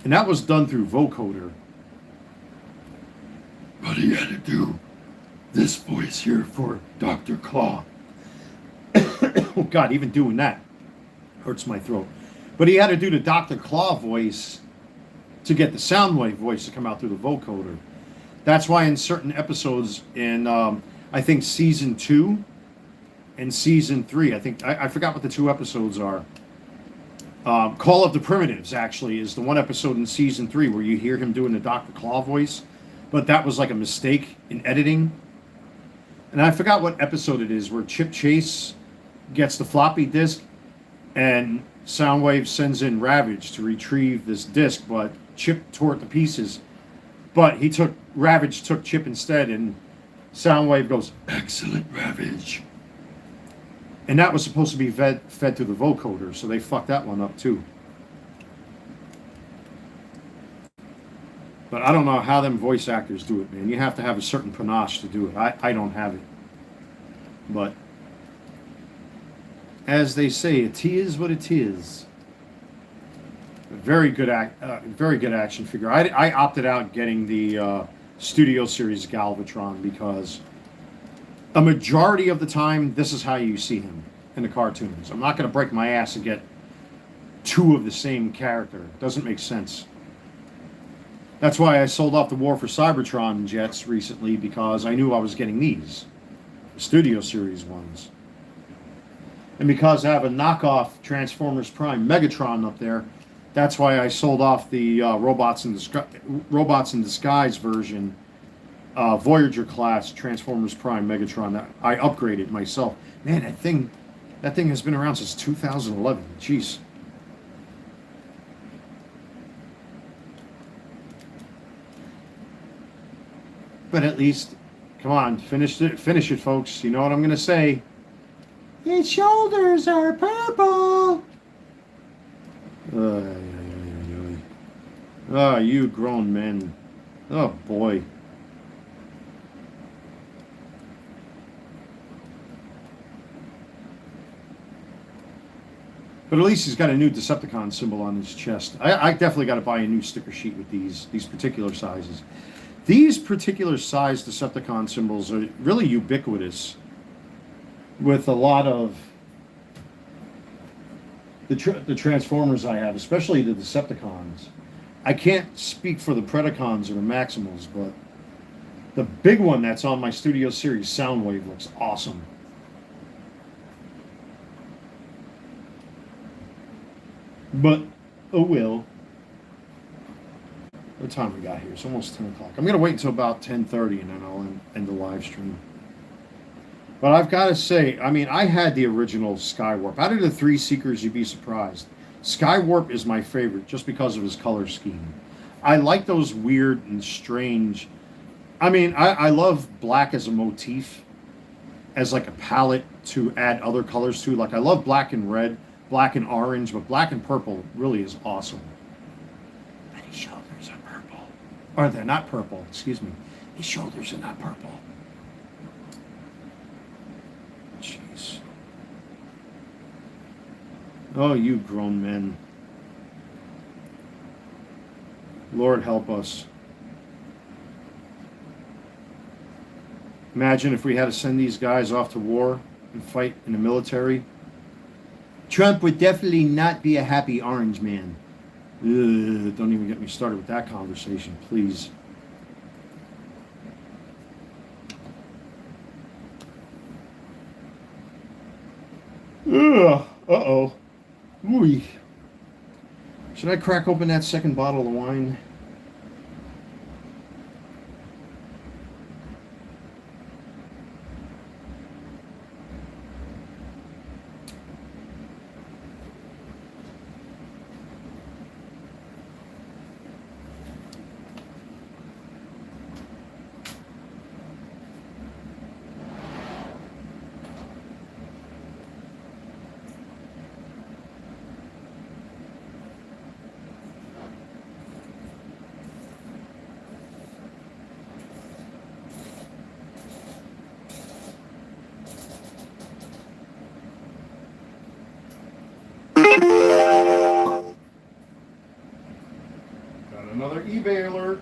And that was done through vocoder. But he had to do this voice here for Dr. Claw. Oh, God, even doing that hurts my throat. But he had to do the Dr. Claw voice to get the Soundwave voice to come out through the vocoder. That's why in certain episodes in, I think, Season 2 and Season 3, I forgot what the 2 episodes are. Call of the Primitives, actually, is the one episode in Season 3 where you hear him doing the Dr. Claw voice. But that was like a mistake in editing. And I forgot what episode it is where Chip Chase gets the floppy disk and Soundwave sends in Ravage to retrieve this disk, but Chip tore it to pieces. But Ravage took Chip instead, and Soundwave goes, "Excellent, Ravage." And that was supposed to be fed through the vocoder, so they fucked that one up too. But I don't know how them voice actors do it, man. You have to have a certain panache to do it. I don't have it. But as they say, it is what it is. Very good action figure. I opted out getting the Studio Series Galvatron because a majority of the time, this is how you see him in the cartoons. I'm not going to break my ass to get 2 of the same character. It doesn't make sense. That's why I sold off the War for Cybertron jets recently, because I knew I was getting these, the Studio Series ones. And because I have a knockoff Transformers Prime Megatron up there, that's why I sold off the Robots in Disguise version Voyager class Transformers Prime Megatron that I upgraded myself. Man, that thing has been around since 2011. Jeez. But at least, come on, finish it, folks. You know what I'm gonna say? Its shoulders are purple. Ah, you grown men. Oh boy. But at least he's got a new Decepticon symbol on his chest. I definitely got to buy a new sticker sheet with these particular sizes. These particular size Decepticon symbols are really ubiquitous with a lot of the Transformers I have, especially the Decepticons. I can't speak for the Predacons or the Maximals, but the big one that's on my Studio Series Soundwave looks awesome. But, oh well. What time we got here? It's almost 10 o'clock. I'm going to wait until about 10:30 and then I'll end the live stream. But I've got to say, I mean, I had the original Skywarp. Out of the three Seekers, you'd be surprised. Skywarp is my favorite just because of his color scheme. I like those weird and strange. I mean, I love black as a motif, as like a palette to add other colors to. Like, I love black and red, black and orange, but black and purple really is awesome. And his shoulders are purple. Or they're not purple, excuse me. His shoulders are not purple. Jeez. Oh, you grown men. Lord help us. Imagine if we had to send these guys off to war and fight in the military. Trump would definitely not be a happy orange man. Ugh, don't even get me started with that conversation, please. Ugh, uh-oh. Ooh. Should I crack open that second bottle of wine? Got another eBay alert.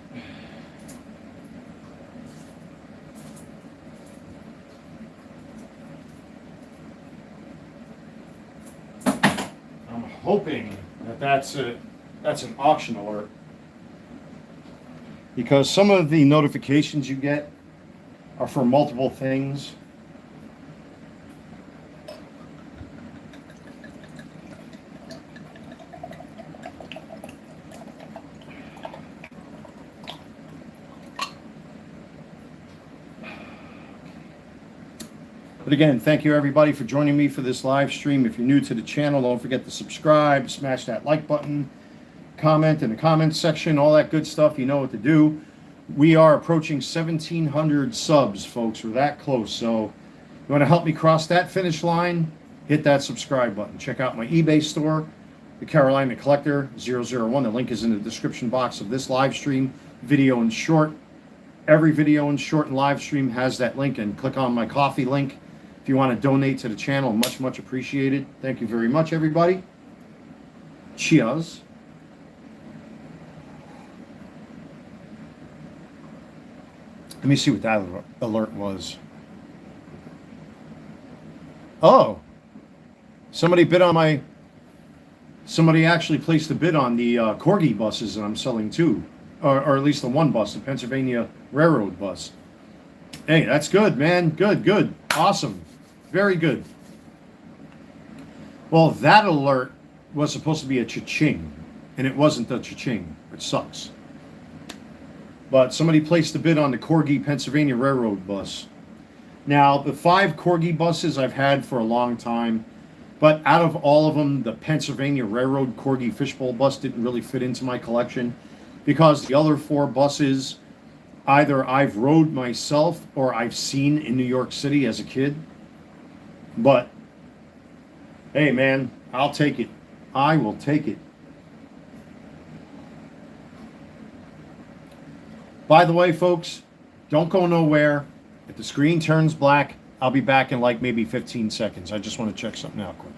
I'm hoping that that's an auction alert, because some of the notifications you get are for multiple things. But again, thank you everybody for joining me for this live stream. If you're new to the channel, don't forget to subscribe, smash that like button, comment in the comments section, all that good stuff. You know what to do. We are approaching 1,700 subs, folks. We're that close. So you want to help me cross that finish line, hit that subscribe button. Check out my eBay store, the Carolina Collector 001. The link is in the description box of this live stream. Video in short. Every video in short and live stream has that link, and click on my coffee link. If you want to donate to the channel, much, much appreciated. Thank you very much, everybody. Cheers. Let me see what that alert was. Oh. Somebody actually placed a bid on the Corgi buses that I'm selling too. Or at least the one bus, the Pennsylvania Railroad bus. Hey, that's good, man. Good, good. Awesome. Very good. Well, that alert was supposed to be a cha-ching, and it wasn't a cha-ching, which sucks. But somebody placed a bid on the Corgi Pennsylvania Railroad bus. Now, the 5 Corgi buses I've had for a long time, but out of all of them, the Pennsylvania Railroad Corgi Fishbowl bus didn't really fit into my collection because the other 4 buses, either I've rode myself or I've seen in New York City as a kid. But, hey man, I'll take it. I will take it. By the way, folks, don't go nowhere. If the screen turns black, I'll be back in like maybe 15 seconds. I just want to check something out quick.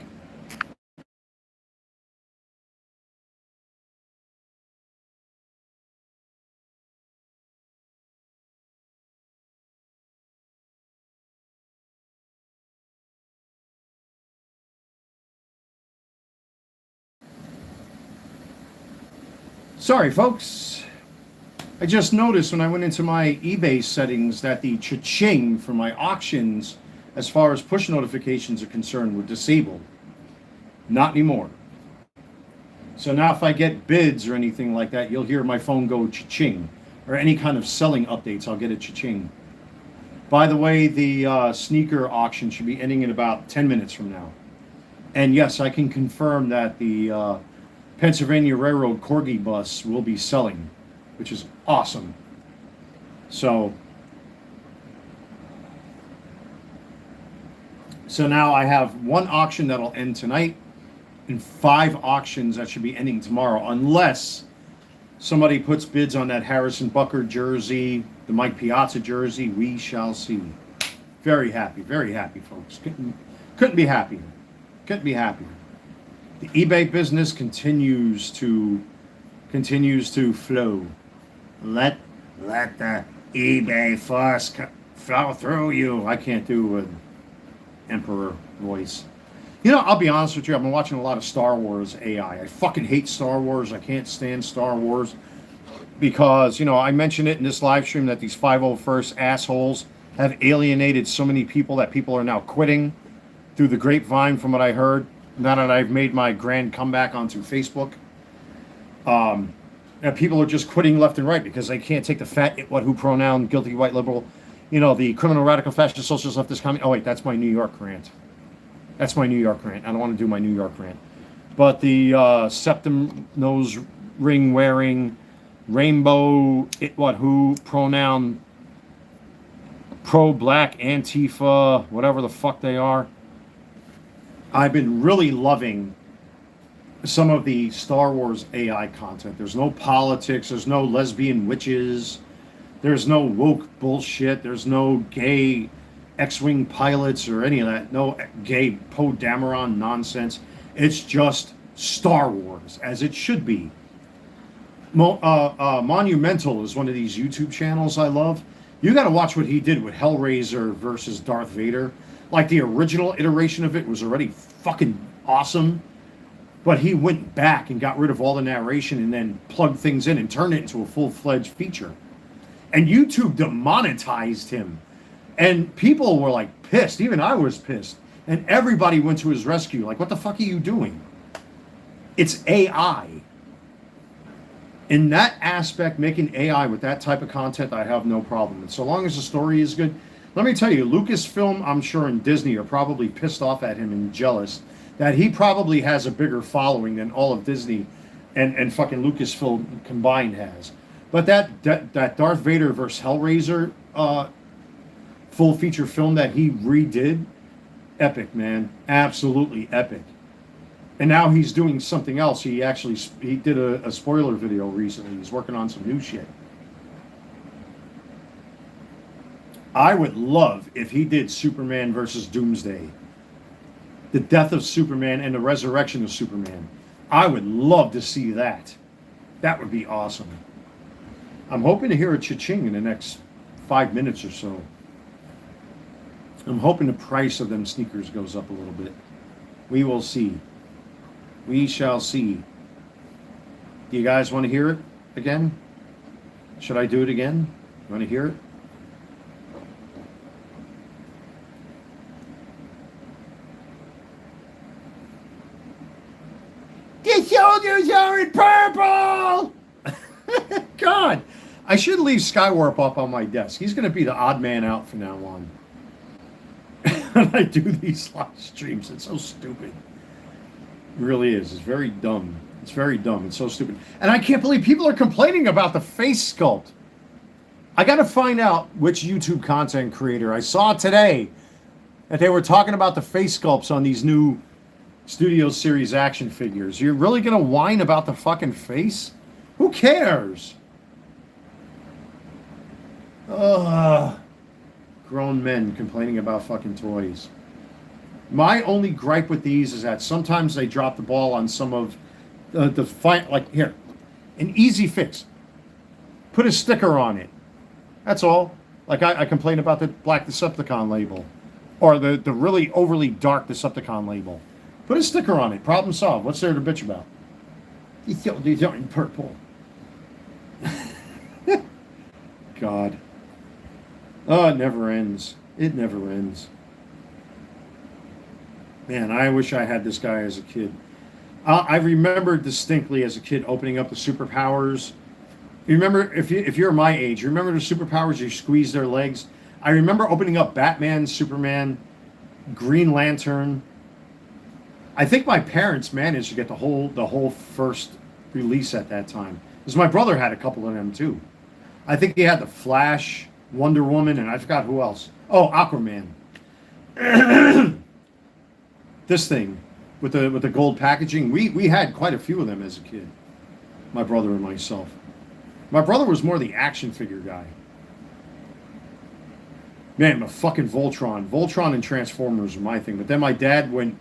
Sorry, folks. I just noticed when I went into my eBay settings that the cha-ching for my auctions, as far as push notifications are concerned, were disabled. Not anymore. So now if I get bids or anything like that, you'll hear my phone go cha-ching. Or any kind of selling updates, I'll get a cha-ching. By the way, the sneaker auction should be ending in about 10 minutes from now. And yes, I can confirm that the Pennsylvania Railroad Corgi bus will be selling, which is awesome. So now I have 1 auction that'll end tonight and 5 auctions that should be ending tomorrow, unless somebody puts bids on that Harrison Bucker jersey, the Mike Piazza jersey. We shall see. Very happy, folks. Couldn't be happier. Couldn't be happier. The eBay business continues to flow. Let the eBay fuss flow through you. I can't do an emperor voice. You know, I'll be honest with you. I've been watching a lot of Star Wars AI. I fucking hate Star Wars. I can't stand Star Wars because, you know, I mentioned it in this live stream that these 501st assholes have alienated so many people that people are now quitting through the grapevine, from what I heard. Now that I've made my grand comeback onto Facebook, and people are just quitting left and right because they can't take the fat, it, what, who pronoun, guilty white liberal, you know, the criminal, radical, fascist, socialist, leftist, communist. Oh wait, that's my New York rant. That's my New York rant. I don't want to do my New York rant. But the septum nose ring wearing, rainbow, it, what, who pronoun, pro-black, Antifa, whatever the fuck they are. I've been really loving some of the Star Wars AI content. There's no politics. There's no lesbian witches. There's no woke bullshit. There's no gay X-Wing pilots or any of that. No gay Poe Dameron nonsense. It's just Star Wars, as it should be. Monumental is one of these YouTube channels I love. You got to watch what he did with Hellraiser versus Darth Vader. Like, the original iteration of it was already fucking awesome, but he went back and got rid of all the narration and then plugged things in and turned it into a full-fledged feature. And YouTube demonetized him. And people were like pissed. Even I was pissed. And everybody went to his rescue. Like, what the fuck are you doing? It's AI. In that aspect, making AI with that type of content, I have no problem. And so long as the story is good. Let me tell you, Lucasfilm, I'm sure, and Disney are probably pissed off at him and jealous that he probably has a bigger following than all of Disney and fucking Lucasfilm combined has. But that Darth Vader versus Hellraiser full feature film that he redid, epic, man. Absolutely epic. And now he's doing something else. He did a spoiler video recently. He's working on some new shit. I would love if he did Superman versus Doomsday. The death of Superman and the resurrection of Superman. I would love to see that. That would be awesome. I'm hoping to hear a cha-ching in the next 5 minutes or so. I'm hoping the price of them sneakers goes up a little bit. We will see. We shall see. Do you guys want to hear it again? Should I do it again? You want to hear it? The shoulders are in purple! God, I should leave Skywarp up on my desk. He's going to be the odd man out from now on. When I do these live streams, it's so stupid. It really is. It's very dumb. It's very dumb. It's so stupid. And I can't believe people are complaining about the face sculpt. I got to find out which YouTube content creator. I saw today that they were talking about the face sculpts on these new Studio Series action figures. You're really going to whine about the fucking face? Who cares? Ugh. Grown men complaining about fucking toys. My only gripe with these is that sometimes they drop the ball on some of the fight. Like here, an easy fix. Put a sticker on it. That's all. Like I complain about the black Decepticon label, or the really overly dark Decepticon label. Put a sticker on it. Problem solved. What's there to bitch about? These are in purple. God. Oh, it never ends. It never ends. Man, I wish I had this guy as a kid. I remember distinctly as a kid opening up the superpowers. You remember, if you're my age, you remember the superpowers, you squeeze their legs? I remember opening up Batman, Superman, Green Lantern. I think my parents managed to get the whole first release at that time. Because my brother had a couple of them too. I think he had the Flash, Wonder Woman, and I forgot who else. Oh, Aquaman. This thing with the gold packaging, we had quite a few of them as a kid. My brother and myself. My brother was more the action figure guy. Man, the fucking Voltron. Voltron and Transformers were my thing. But then my dad went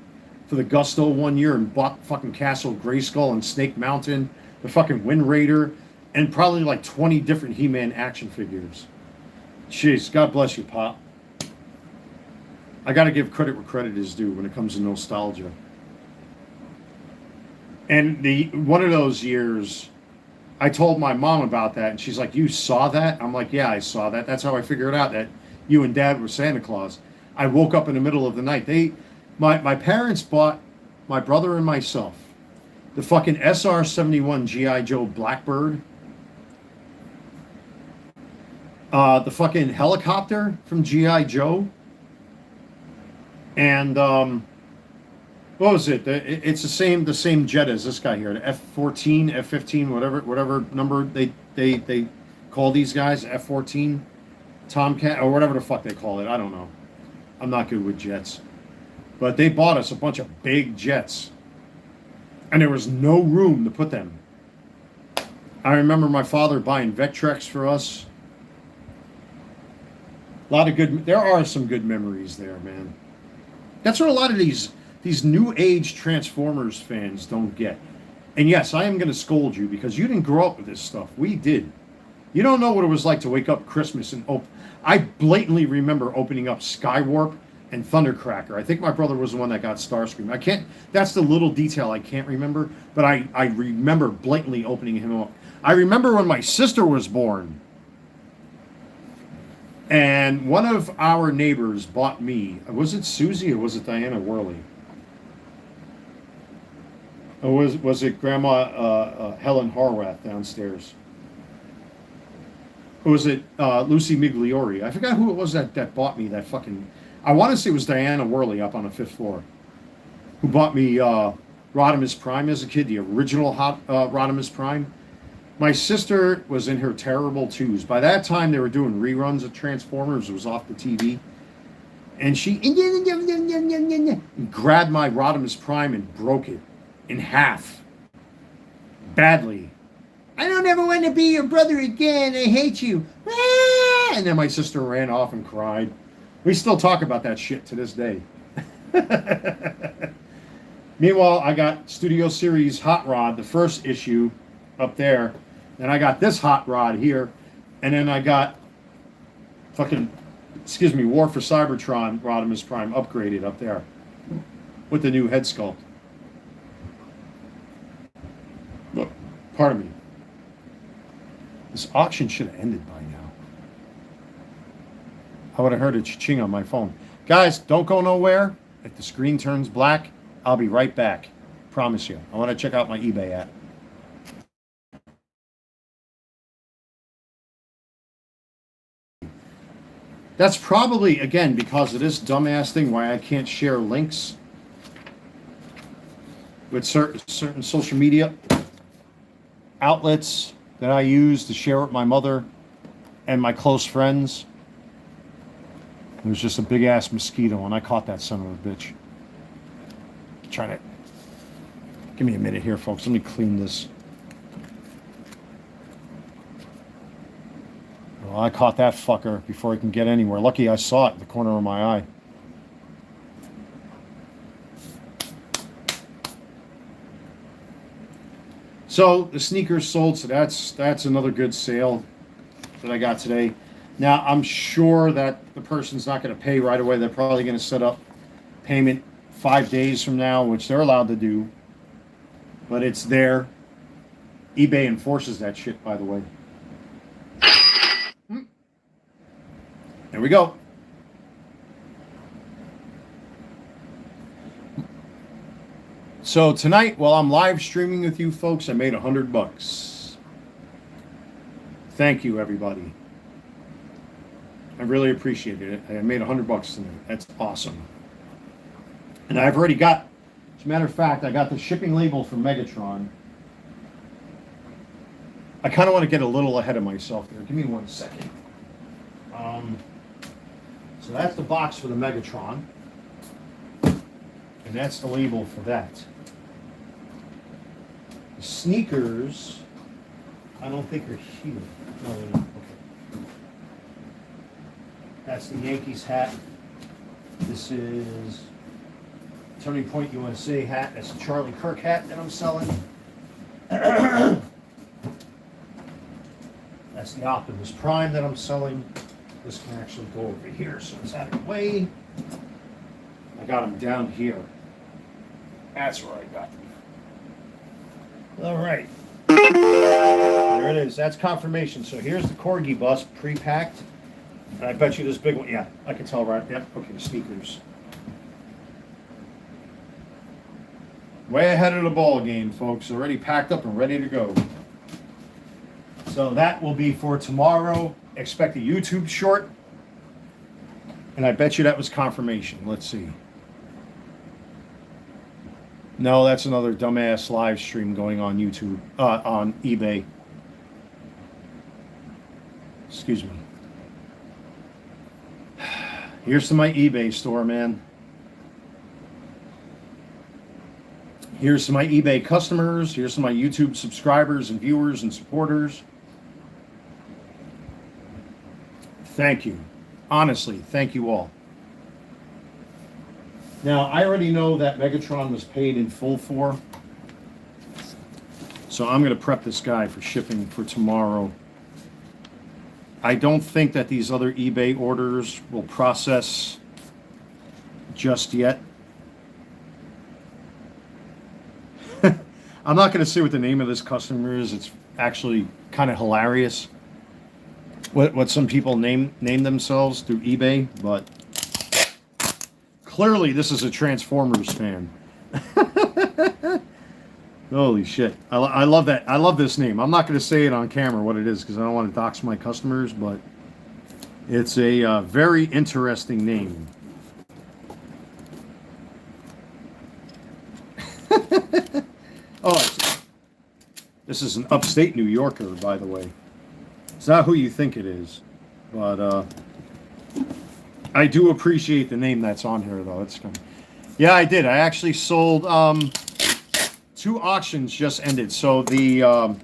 for the gusto one year and bought fucking Castle Grayskull and Snake Mountain, the fucking Wind Raider, and probably like 20 different He-Man action figures. Jeez, God bless you, Pop. I got to give credit where credit is due when it comes to nostalgia. And one of those years, I told my mom about that, and she's like, "You saw that?" I'm like, "Yeah, I saw that. That's how I figured out that you and Dad were Santa Claus." I woke up in the middle of the night. My parents bought my brother and myself the fucking SR-71 G.I. Joe Blackbird, the fucking helicopter from G.I. Joe, and what was it? It's the same jet as this guy here, the F-14, F-15, whatever number they call these guys, F-14, Tomcat, or whatever the fuck they call it. I don't know. I'm not good with jets. But they bought us a bunch of big jets, and there was no room to put them. I remember my father buying Vectrex for us. There are some good memories there, man. That's what a lot of these new age Transformers fans don't get. And yes, I am going to scold you because you didn't grow up with this stuff. We did. You don't know what it was like to wake up Christmas and I blatantly remember opening up Skywarp and Thundercracker. I think my brother was the one that got Starscream. That's the little detail I can't remember, but I remember blatantly opening him up. I remember when my sister was born. And one of our neighbors bought me, was it Susie or was it Diana Worley? Or was it Grandma Helen Horwath downstairs? Or was it Lucy Migliori? I forgot who it was that bought me that fucking... I want to say it was Diana Worley up on the 5th floor, who bought me Rodimus Prime as a kid, the original Rodimus Prime. My sister was in her terrible twos. By that time, they were doing reruns of Transformers. It was off the TV. And she grabbed my Rodimus Prime and broke it in half. Badly. "I don't ever want to be your brother again. I hate you." And then my sister ran off and cried. We still talk about that shit to this day. Meanwhile, I got Studio Series Hot Rod, the first issue, up there. Then I got this Hot Rod here. And then I got War for Cybertron Rodimus Prime upgraded up there with the new head sculpt. Look, pardon me. This auction should have ended by now. I would have heard a cha-ching on my phone. Guys, don't go nowhere. If the screen turns black, I'll be right back. Promise you. I want to check out my eBay app. That's probably, again, because of this dumbass thing, why I can't share links with certain social media outlets that I use to share with my mother and my close friends. There's just a big ass mosquito, and I caught that son of a bitch. Trying to give me a minute here, folks. Let me clean this. Well, I caught that fucker before he can get anywhere. Lucky I saw it in the corner of my eye. So the sneakers sold, so that's another good sale that I got today. Now I'm sure that the person's not going to pay right away. They're probably going to set up payment 5 days from now, which they're allowed to do. But it's there. eBay enforces that shit, by the way. There we go. So tonight, while I'm live streaming with you folks, I made $100. Thank you, everybody. I really appreciated it. I made $100 tonight. That's awesome. And I've already got, as a matter of fact, I got the shipping label from Megatron. I kind of want to get a little ahead of myself there. Give me 1 second. So that's the box for the Megatron. And that's the label for that. The sneakers, I don't think are here. No, they're not. Okay. That's the Yankees hat. This is Turning Point USA hat. That's a Charlie Kirk hat that I'm selling. That's the Optimus Prime that I'm selling. This can actually go over here, so it's out of the way. I got them down here. That's where I got them. All right. There it is. That's confirmation. So here's the Corgi bus pre-packed. And I bet you this big one. Yeah, I can tell right. Yep. Okay, the sneakers. Way ahead of the ball game, folks. Already packed up and ready to go. So that will be for tomorrow. Expect a YouTube short. And I bet you that was confirmation. Let's see. No, that's another dumbass live stream going on YouTube, on eBay. Excuse me. Here's to my eBay store, man. Here's to my eBay customers. Here's to my YouTube subscribers and viewers and supporters. Thank you. Honestly, thank you all. Now, I already know that Megatron was paid in full for. So I'm going to prep this guy for shipping for tomorrow. I don't think that these other eBay orders will process just yet. I'm not going to say what the name of this customer is. It's actually kind of hilarious what some people name themselves through eBay, but clearly this is a Transformers fan. Holy shit. I love that. I love this name. I'm not going to say it on camera what it is because I don't want to dox my customers, but it's a very interesting name. Oh, this is an upstate New Yorker, by the way. It's not who you think it is, but I do appreciate the name that's on here, though. It's kind of, yeah, I did. I actually sold 2 auctions just ended. So the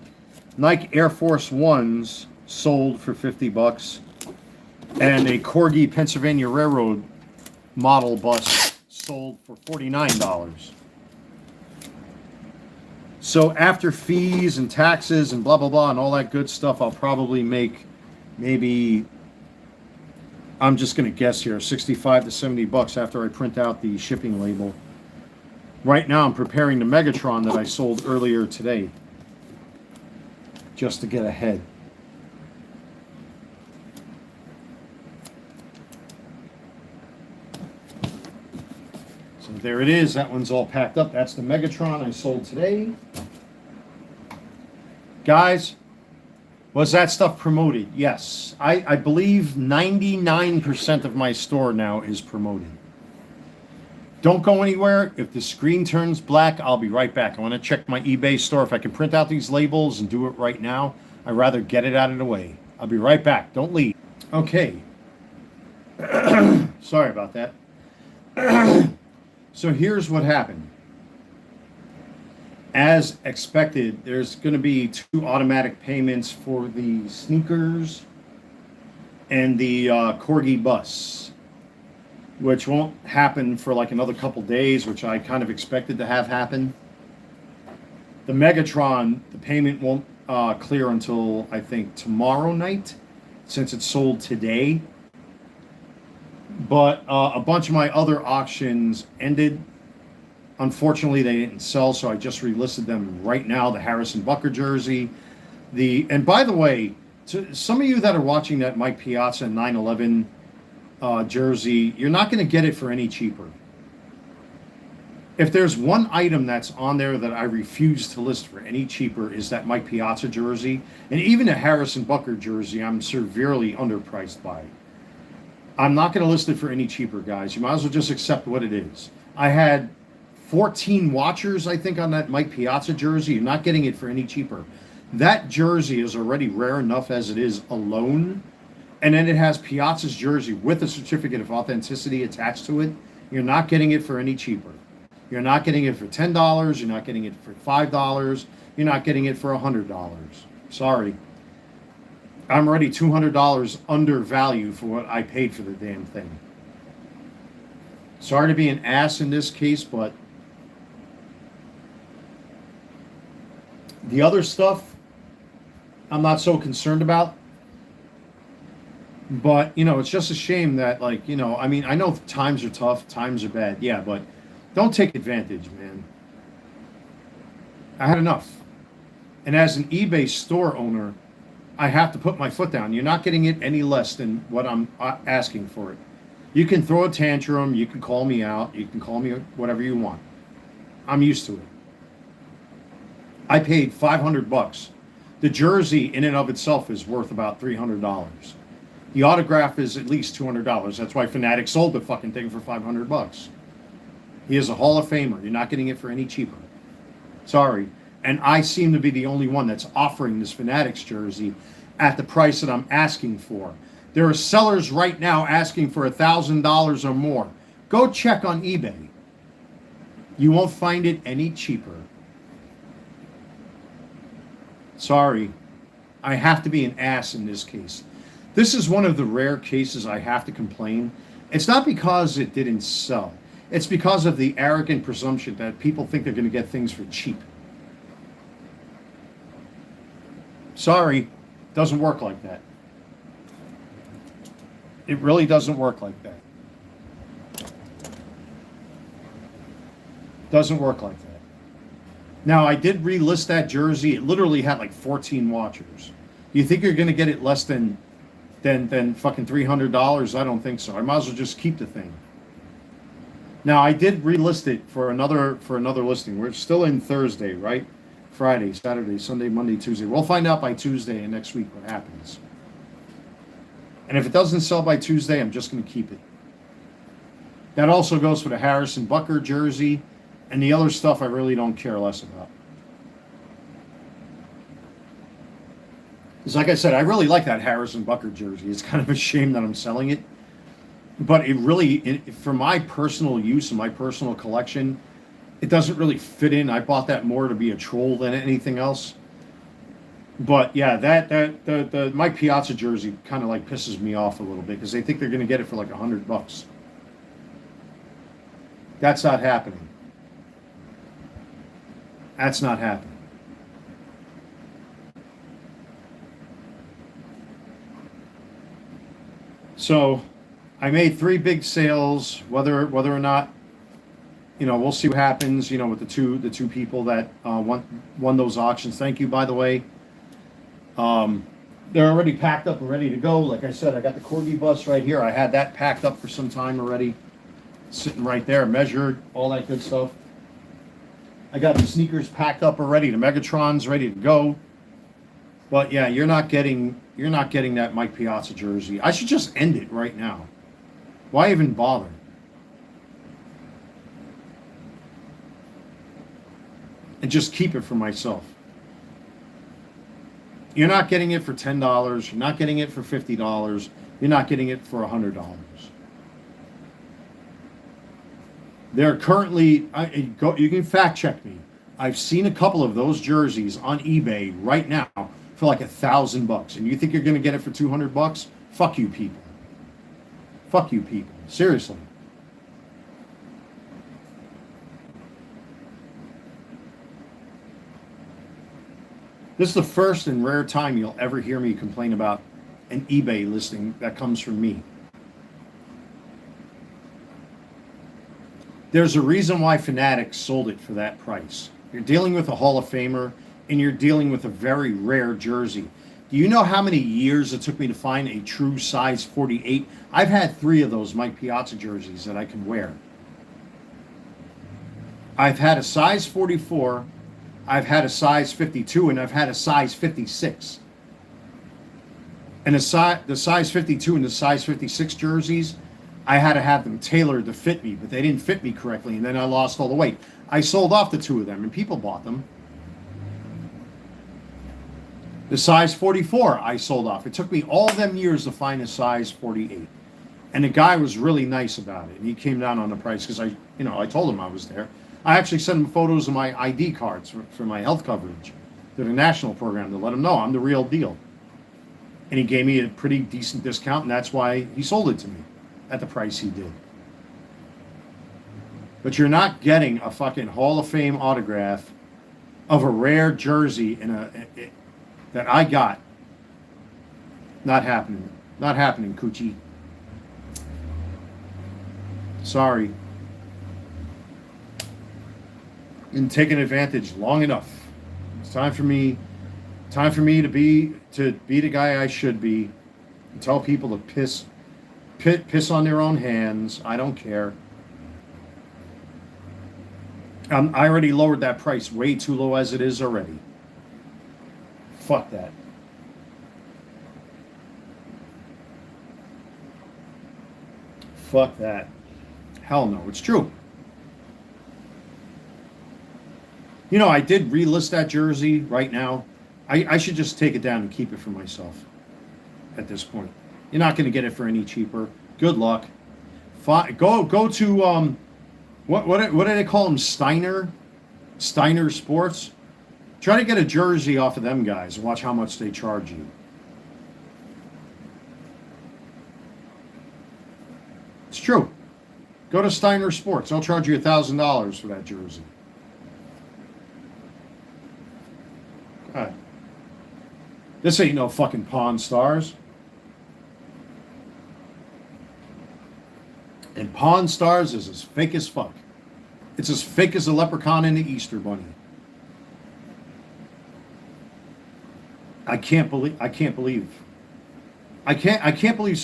Nike Air Force Ones sold for $50, and a Corgi Pennsylvania Railroad model bus sold for $49. So after fees and taxes and blah, blah, blah, and all that good stuff, I'll probably make maybe, I'm just going to guess here, $65 to $70 after I print out the shipping label. Right now I'm preparing the Megatron that I sold earlier today, just to get ahead. So there it is. That one's all packed up. That's the Megatron I sold today. Guys, Was that stuff promoted? Yes. I believe 99% of my store now is promoted. Don't go anywhere. If the screen turns black, I'll be right back. I want to check my eBay store. If I can print out these labels and do it right now, I'd rather get it out of the way. I'll be right back. Don't leave. Okay. Sorry about that. So here's what happened. As expected, there's going to be 2 automatic payments for the sneakers and the Corgi bus, which won't happen for like another couple days, which I kind of expected to have happen. The Megatron, the payment won't clear until, I think, tomorrow night, since it's sold today. But a bunch of my other auctions ended. Unfortunately, they didn't sell, so I just relisted them right now. The Harrison Bucker jersey. And by the way, to some of you that are watching that Mike Piazza 9/11 jersey, you're not going to get it for any cheaper. If there's one item that's on there that I refuse to list for any cheaper, is that Mike Piazza jersey. And even a Harrison Bucker jersey, I'm severely underpriced by. I'm not going to list it for any cheaper, guys. You might as well just accept what it is. I had 14 watchers, I think, on that Mike Piazza jersey. You're not getting it for any cheaper. That jersey is already rare enough as it is alone. And then it has Piazza's jersey with a certificate of authenticity attached to it. You're not getting it for any cheaper. You're not getting it for $10. You're not getting it for $5. You're not getting it for $100. Sorry. I'm already $200 under value for what I paid for the damn thing. Sorry to be an ass in this case, but the other stuff I'm not so concerned about. But, it's just a shame that, I mean, I know times are tough, times are bad, yeah, but don't take advantage, man. I had enough. And as an eBay store owner, I have to put my foot down. You're not getting it any less than what I'm asking for it. You can throw a tantrum, you can call me out, you can call me whatever you want. I'm used to it. I paid $500. The jersey in and of itself is worth about $300. The autograph is at least $200. That's why Fanatic sold the fucking thing for $500. He is a Hall of Famer. You're not getting it for any cheaper. Sorry. And I seem to be the only one that's offering this Fanatics jersey at the price that I'm asking for. There are sellers right now asking for $1,000 or more. Go check on eBay. You won't find it any cheaper. Sorry. I have to be an ass in this case. This is one of the rare cases I have to complain. It's not because it didn't sell. It's because of the arrogant presumption that people think they're going to get things for cheap. Sorry, doesn't work like that. It really doesn't work like that. Doesn't work like that. Now, I did relist that jersey. It literally had like 14 watchers. You think you're going to get it less than fucking $300? I don't think so. I might as well just keep the thing. Now, I did relist it for another listing. We're still in Thursday, right? Friday, Saturday, Sunday, Monday, Tuesday. We'll find out by Tuesday and next week what happens. And if it doesn't sell by Tuesday, I'm just going to keep it. That also goes for the Harrison Bucker jersey, and the other stuff I really don't care less about. Because like I said, I really like that Harrison Bucker jersey. It's kind of a shame that I'm selling it. But it really, for my personal use and my personal collection, it doesn't really fit in. I bought that more to be a troll than anything else. But yeah, the Mike Piazza jersey kind of like pisses me off a little bit because they think they're going to get it for like $100. That's not happening. That's not happening. So I made 3 big sales. Whether or not, we'll see what happens. With the two people that won those auctions. Thank you, by the way. They're already packed up and ready to go. Like I said, I got the Corgi bus right here. I had that packed up for some time already, sitting right there, measured, all that good stuff. I got the sneakers packed up already. The Megatron's ready to go. But yeah, you're not getting that Mike Piazza jersey. I should just end it right now. Why even bother? And just keep it for myself. You're not getting it for $10. You're not getting it for $50. You're not getting it for $100. They're currently, you can fact check me. I've seen a couple of those jerseys on eBay right now for like $1,000. And you think you're going to get it for $200? Fuck you people. Fuck you people. Seriously. This is the first and rare time you'll ever hear me complain about an eBay listing that comes from me. There's a reason why Fanatics sold it for that price. You're dealing with a Hall of Famer, and you're dealing with a very rare jersey. Do you know how many years it took me to find a true size 48? I've had 3 of those Mike Piazza jerseys that I can wear. I've had a size 44, I've had a size 52, and I've had a size 56. And the size 52 and the size 56 jerseys, I had to have them tailored to fit me, but they didn't fit me correctly, and then I lost all the weight. I sold off the 2 of them, and people bought them. The size 44 I sold off. It took me all them years to find a size 48. And the guy was really nice about it, and he came down on the price because I told him I was there. I actually sent him photos of my ID cards for my health coverage to the national program to let him know I'm the real deal. And he gave me a pretty decent discount, and that's why he sold it to me at the price he did. But you're not getting a fucking Hall of Fame autograph of a rare jersey that I got. Not happening. Not happening, Coochie. Sorry. Been taking advantage long enough. It's time for me to be the guy I should be, and tell people to piss on their own hands. I don't care. I already lowered that price way too low as it is already. Fuck that. Fuck that. Hell no, it's true. You know, I did relist that jersey right now. I should just take it down and keep it for myself at this point. You're not going to get it for any cheaper. Good luck. Go to what do they call them? Steiner Sports. Try to get a jersey off of them guys and watch how much they charge you. It's true. Go to Steiner Sports. They'll charge you $1,000 for that jersey. God. This ain't no fucking Pawn Stars. And Pawn Stars is as fake as fuck. It's as fake as a leprechaun and the Easter Bunny. I can't believe.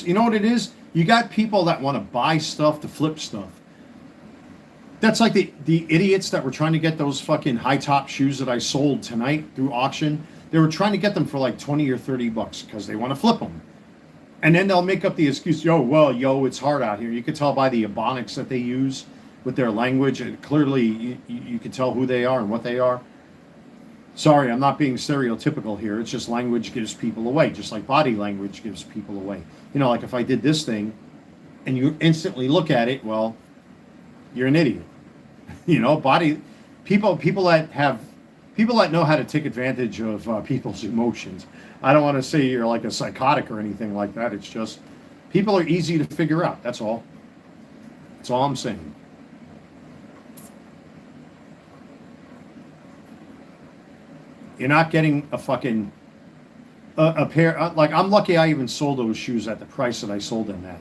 You know what it is? You got people that want to buy stuff to flip stuff. That's like the idiots that were trying to get those fucking high top shoes that I sold tonight through auction. They were trying to get them for like $20 or $30 because they want to flip them. And then they'll make up the excuse, it's hard out here. You could tell by the ebonics that they use with their language. And clearly, you can tell who they are and what they are. Sorry, I'm not being stereotypical here. It's just language gives people away, just like body language gives people away. You know, like if I did this thing and you instantly look at it, well, you're an idiot. You know, people that know how to take advantage of people's emotions. I don't want to say you're like a psychotic or anything like that. It's just people are easy to figure out. That's all. That's all I'm saying. You're not getting a fucking a pair. Like, I'm lucky I even sold those shoes at the price that I sold them at.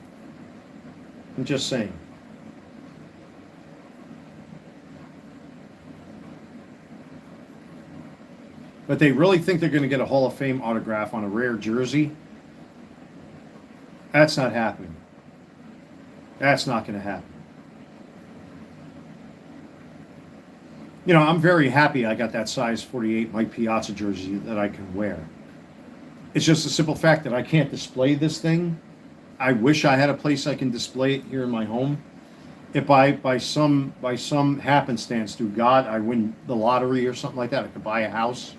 I'm just saying. But they really think they're going to get a Hall of Fame autograph on a rare jersey? That's not happening. That's not going to happen. You know, I'm very happy I got that size 48 Mike Piazza jersey that I can wear. It's just a simple fact that I can't display this thing. I wish I had a place I can display it here in my home. If by some happenstance through God I win the lottery or something like that, I could buy a house.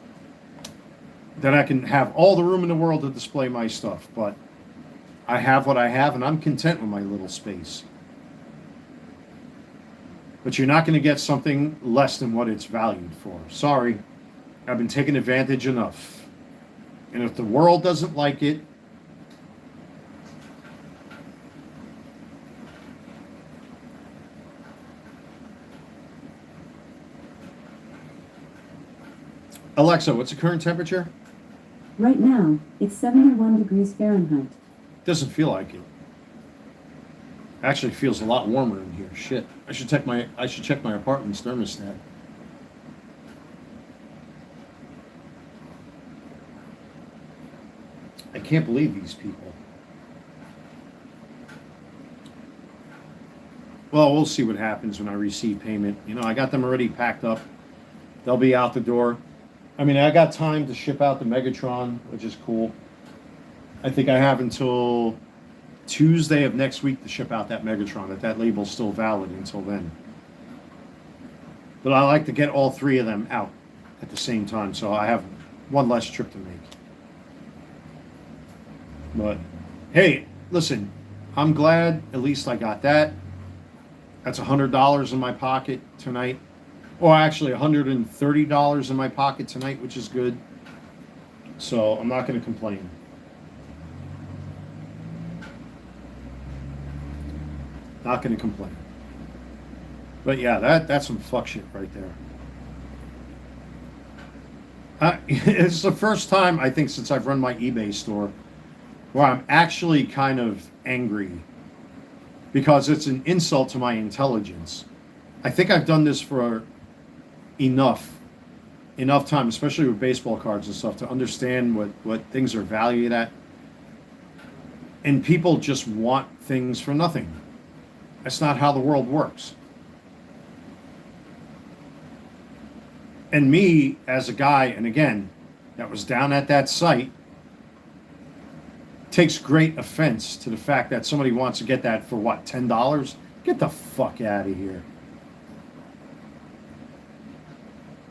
Then I can have all the room in the world to display my stuff. But I have what I have, and I'm content with my little space. But you're not going to get something less than what it's valued for. Sorry, I've been taken advantage enough. And if the world doesn't like it, Alexa, what's the current temperature? Right now, it's 71 degrees Fahrenheit. Doesn't feel like it. Actually feels a lot warmer in here. Shit. I should check my apartment's thermostat. I can't believe these people. Well, we'll see what happens when I receive payment. You know, I got them already packed up. They'll be out the door. I mean, I got time to ship out the Megatron, which is cool. I think I have until Tuesday of next week to ship out that Megatron, if that label's still valid until then. But I like to get all three of them out at the same time, so I have one less trip to make. But, hey, listen, I'm glad at least I got that. That's $100 in my pocket tonight. Or actually $130 in my pocket tonight, which is good. So I'm not going to complain. Not going to complain. But yeah, that's some fuck shit right there. It's the first time, I think, since I've run my eBay store where I'm actually kind of angry because it's an insult to my intelligence. I think I've done this for enough time, especially with baseball cards and stuff, to understand what things are valued at. And people just want things for nothing. That's not how the world works. And me, as a guy, and again, that was down at that site, takes great offense to the fact that somebody wants to get that for what, $10? Get the fuck out of here.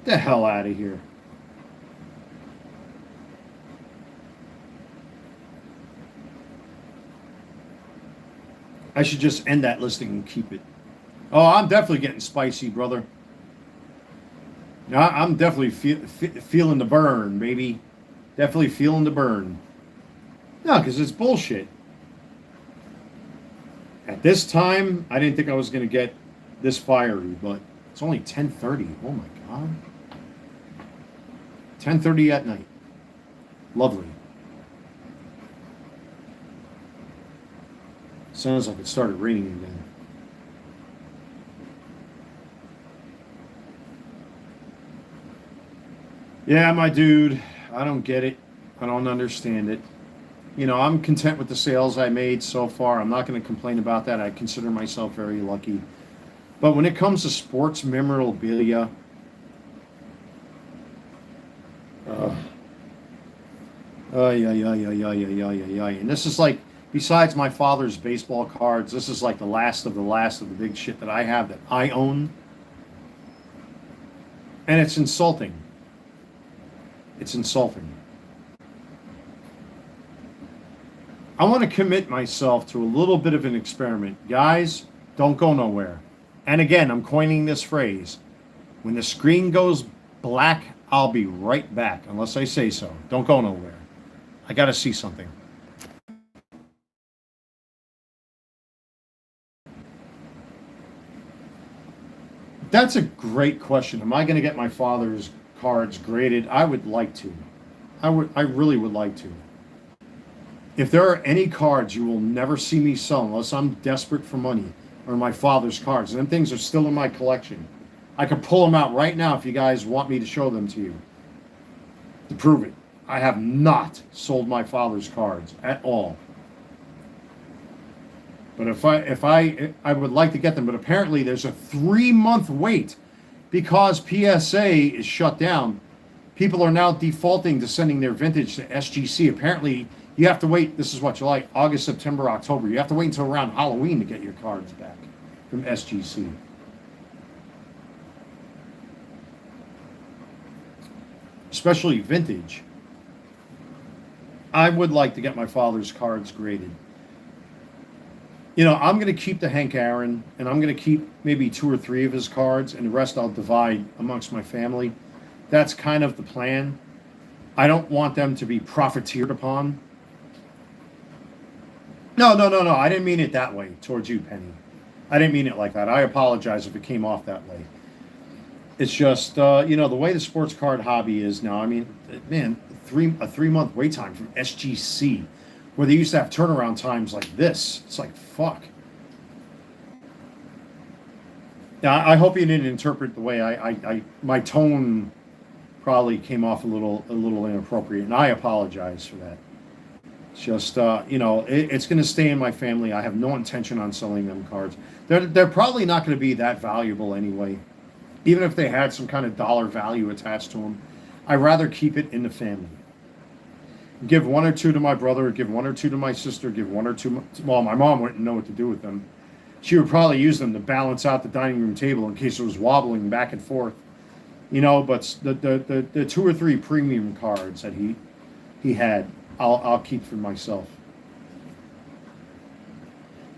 The hell out of here. I should just end that listing and keep it. Oh, I'm definitely getting spicy, brother. I'm definitely feeling the burn, baby. Definitely feeling the burn. No, because it's bullshit. At this time, I didn't think I was going to get this fiery, but it's only 10:30. Oh my God. 10:30 at night. Lovely. Sounds like it started raining again. Yeah, my dude, I don't get it. I don't understand it. You know, I'm content with the sales I made so far. I'm not going to complain about that. I consider myself very lucky. But when it comes to sports memorabilia, and this is like, besides my father's baseball cards, this is like the last of the big shit that I have that I own. And it's insulting. It's insulting. I want to commit myself to a little bit of an experiment. Guys, don't go nowhere. And again, I'm coining this phrase. When the screen goes black, I'll be right back, unless I say so. Don't go nowhere. I got to see something. That's a great question. Am I going to get my father's cards graded? I would like to. I really would like to. If there are any cards you will never see me sell unless I'm desperate for money, or my father's cards, and them things are still in my collection. I could pull them out right now if you guys want me to show them to you. To prove it. I have not sold my father's cards at all. But if I would like to get them, but apparently there's a 3-month wait because PSA is shut down. people are now defaulting to sending their vintage to SGC. Apparently, you have to wait. This is what July, August, September, October. You have to wait until around Halloween to get your cards back from SGC. Especially vintage. I would like to get my father's cards graded. You know, I'm going to keep the Hank Aaron, and I'm going to keep maybe 2 or 3 of his cards, and the rest I'll divide amongst my family. That's kind of the plan. I don't want them to be profiteered upon. No. I didn't mean it that way towards you, Penny. I didn't mean it like that. I apologize if it came off that way. It's just, you know, the way the sports card hobby is now. I mean, man, a 3-month wait time from SGC, where they used to have turnaround times like this. It's like, fuck. Now, I hope you didn't interpret the way I my tone probably came off a little inappropriate, and I apologize for that. It's just, you know, it's going to stay in my family. I have no intention on selling them cards. They're probably not going to be that valuable anyway. Even if they had some kind of dollar value attached to them, I'd rather keep it in the family. Give 1 or 2 to my brother, give 1 or 2 to my sister, give 1 or 2. Well, my mom wouldn't know what to do with them. She would probably use them to balance out the dining room table in case it was wobbling back and forth. You know, but the 2 or 3 premium cards that he had, I'll keep for myself.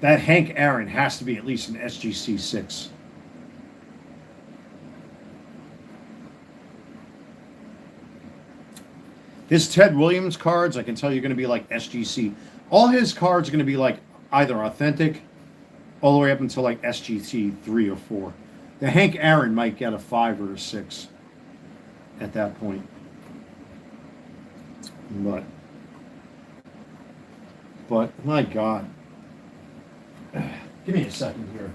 That Hank Aaron has to be at least an SGC 6. His Ted Williams cards, I can tell you're going to be like SGC. All his cards are going to be like either authentic, all the way up until like SGC 3 or 4. The Hank Aaron might get a 5 or a 6 at that point. But my God. Give me a second here.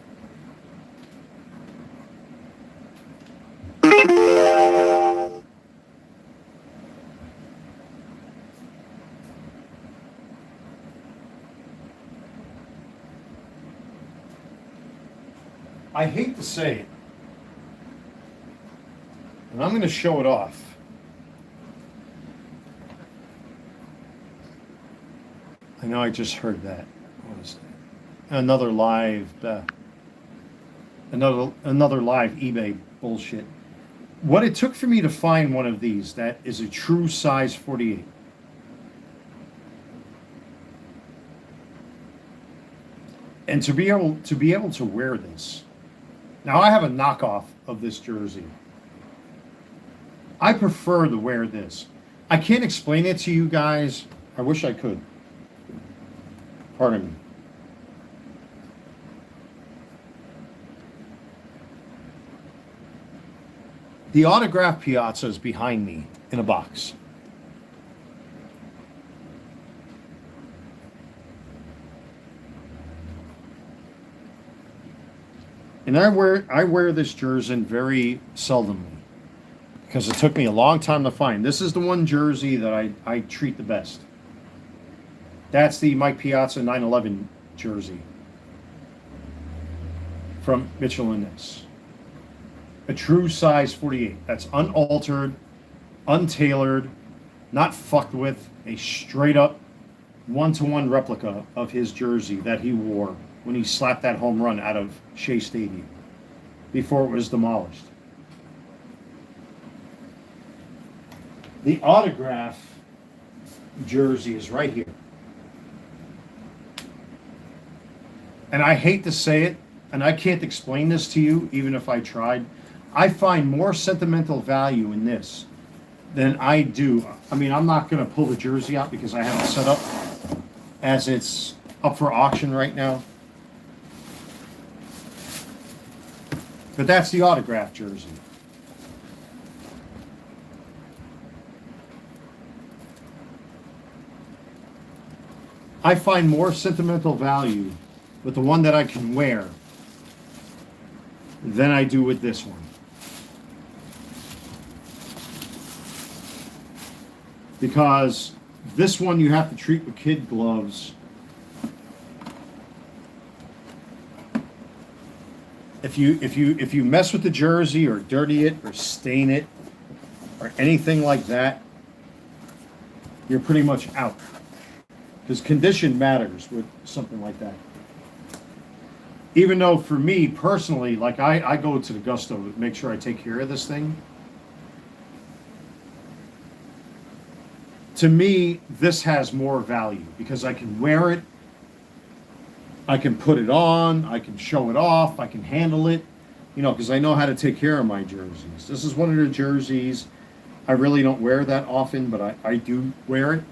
I hate to say it, and I'm going to show it off. I know I just heard that. What is that? Another live eBay bullshit. What it took for me to find one of these that is a true size 48. And to be able to wear this. Now, I have a knockoff of this jersey. I prefer to wear this. I can't explain it to you guys. I wish I could. Pardon me. The autograph Piazza is behind me in a box. And I wear this jersey very seldomly because it took me a long time to find. This is the one jersey that I treat the best. That's the Mike Piazza 9/11 jersey from Mitchell & Ness. A true size 48. That's unaltered, untailored, not fucked with. A straight up 1-to-1 replica of his jersey that he wore when he slapped that home run out of Shea Stadium before it was demolished. The autograph jersey is right here. And I hate to say it, and I can't explain this to you, even if I tried. I find more sentimental value in this than I do. I mean, I'm not going to pull the jersey out because I have it set up as it's up for auction right now. But that's the autograph jersey. I find more sentimental value with the one that I can wear than I do with this one. Because this one you have to treat with kid gloves. If you mess with the jersey or dirty it or stain it, or anything like that, you're pretty much out. Because condition matters with something like that. Even though for me personally, like I go to the Gusto to make sure I take care of this thing. To me, this has more value because I can wear it, I can put it on, I can show it off, I can handle it, you know, because I know how to take care of my jerseys. This is one of the jerseys I really don't wear that often, but I do wear it.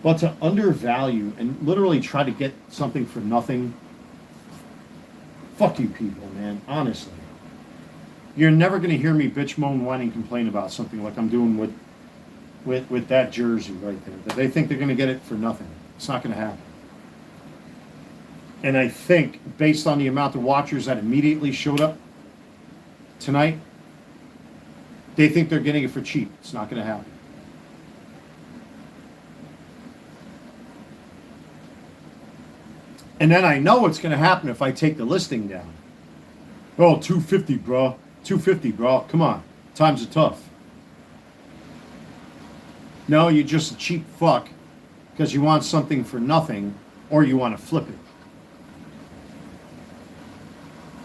But to undervalue and literally try to get something for nothing, fuck you people, man, honestly. You're never going to hear me bitch, moan, whine, and complain about something like I'm doing with that jersey right there. That they think they're going to get it for nothing. It's not going to happen. And I think, based on the amount of watchers that immediately showed up tonight, they think they're getting it for cheap. It's not going to happen. And then I know what's going to happen if I take the listing down. Oh, $250, bro. $250, bro. Come on. Times are tough. No, you're just a cheap fuck because you want something for nothing or you want to flip it.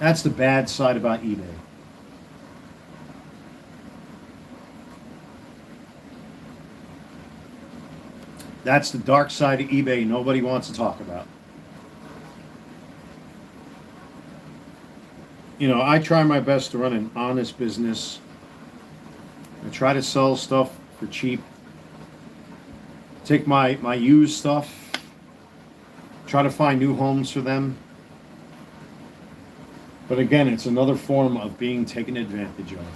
That's the bad side about eBay. That's the dark side of eBay nobody wants to talk about. You know, I try my best to run an honest business. I try to sell stuff for cheap. Take my used stuff, try to find new homes for them. But again, it's another form of being taken advantage of.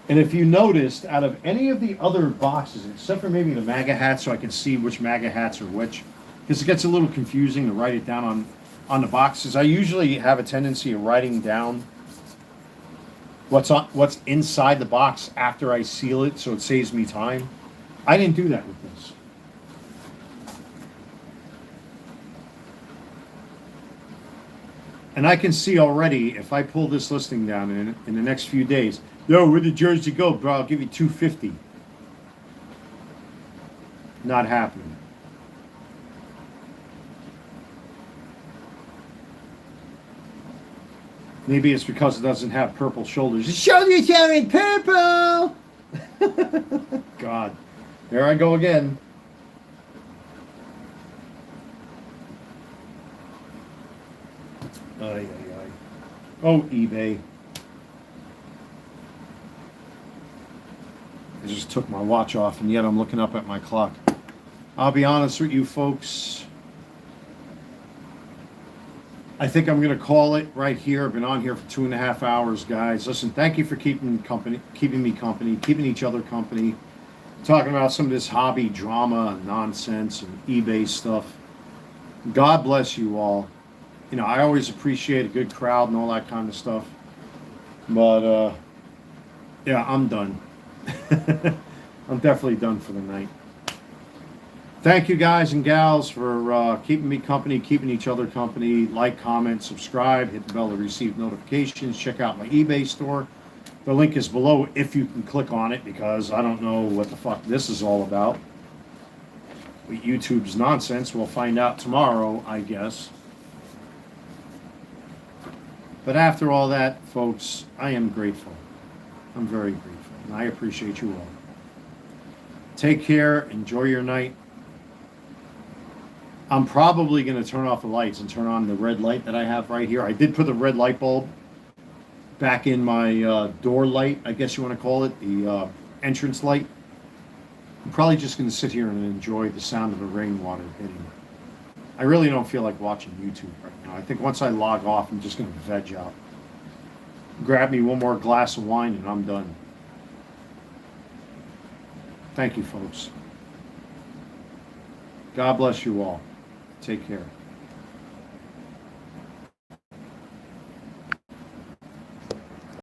And if you noticed, out of any of the other boxes, except for maybe the MAGA hats, so I can see which MAGA hats are which, because it gets a little confusing to write it down on the boxes. I usually have a tendency of writing down what's inside the box after I seal it, so it saves me time. I didn't do that with this. And I can see already, if I pull this listing down in the next few days, yo, where'd the jersey go, bro? I'll give you $250. Not happening. Maybe it's because it doesn't have purple shoulders. The shoulders are in purple! God. There I go again. Ay, ay, ay. Oh, eBay. I just took my watch off and yet I'm looking up at my clock. I'll be honest with you folks. I think I'm going to call it right here. I've been on here for 2.5 hours, guys. Listen, thank you for keeping me company, keeping each other company, talking about some of this hobby drama and nonsense and eBay stuff. God bless you all. You know, I always appreciate a good crowd and all that kind of stuff. But, yeah, I'm done. I'm definitely done for the night. Thank you guys and gals for keeping me company, keeping each other company. Like, comment, subscribe, hit the bell to receive notifications. Check out my eBay store. The link is below if you can click on it, because I don't know what the fuck this is all about. With YouTube's nonsense, we'll find out tomorrow, I guess. But after all that, folks, I am grateful. I'm very grateful, and I appreciate you all. Take care. Enjoy your night. I'm probably going to turn off the lights and turn on the red light that I have right here. I did put the red light bulb back in my door light, I guess you want to call it, the entrance light. I'm probably just going to sit here and enjoy the sound of the rainwater hitting. I really don't feel like watching YouTube right now. I think once I log off, I'm just going to veg out. Grab me one more glass of wine and I'm done. Thank you, folks. God bless you all. Take care.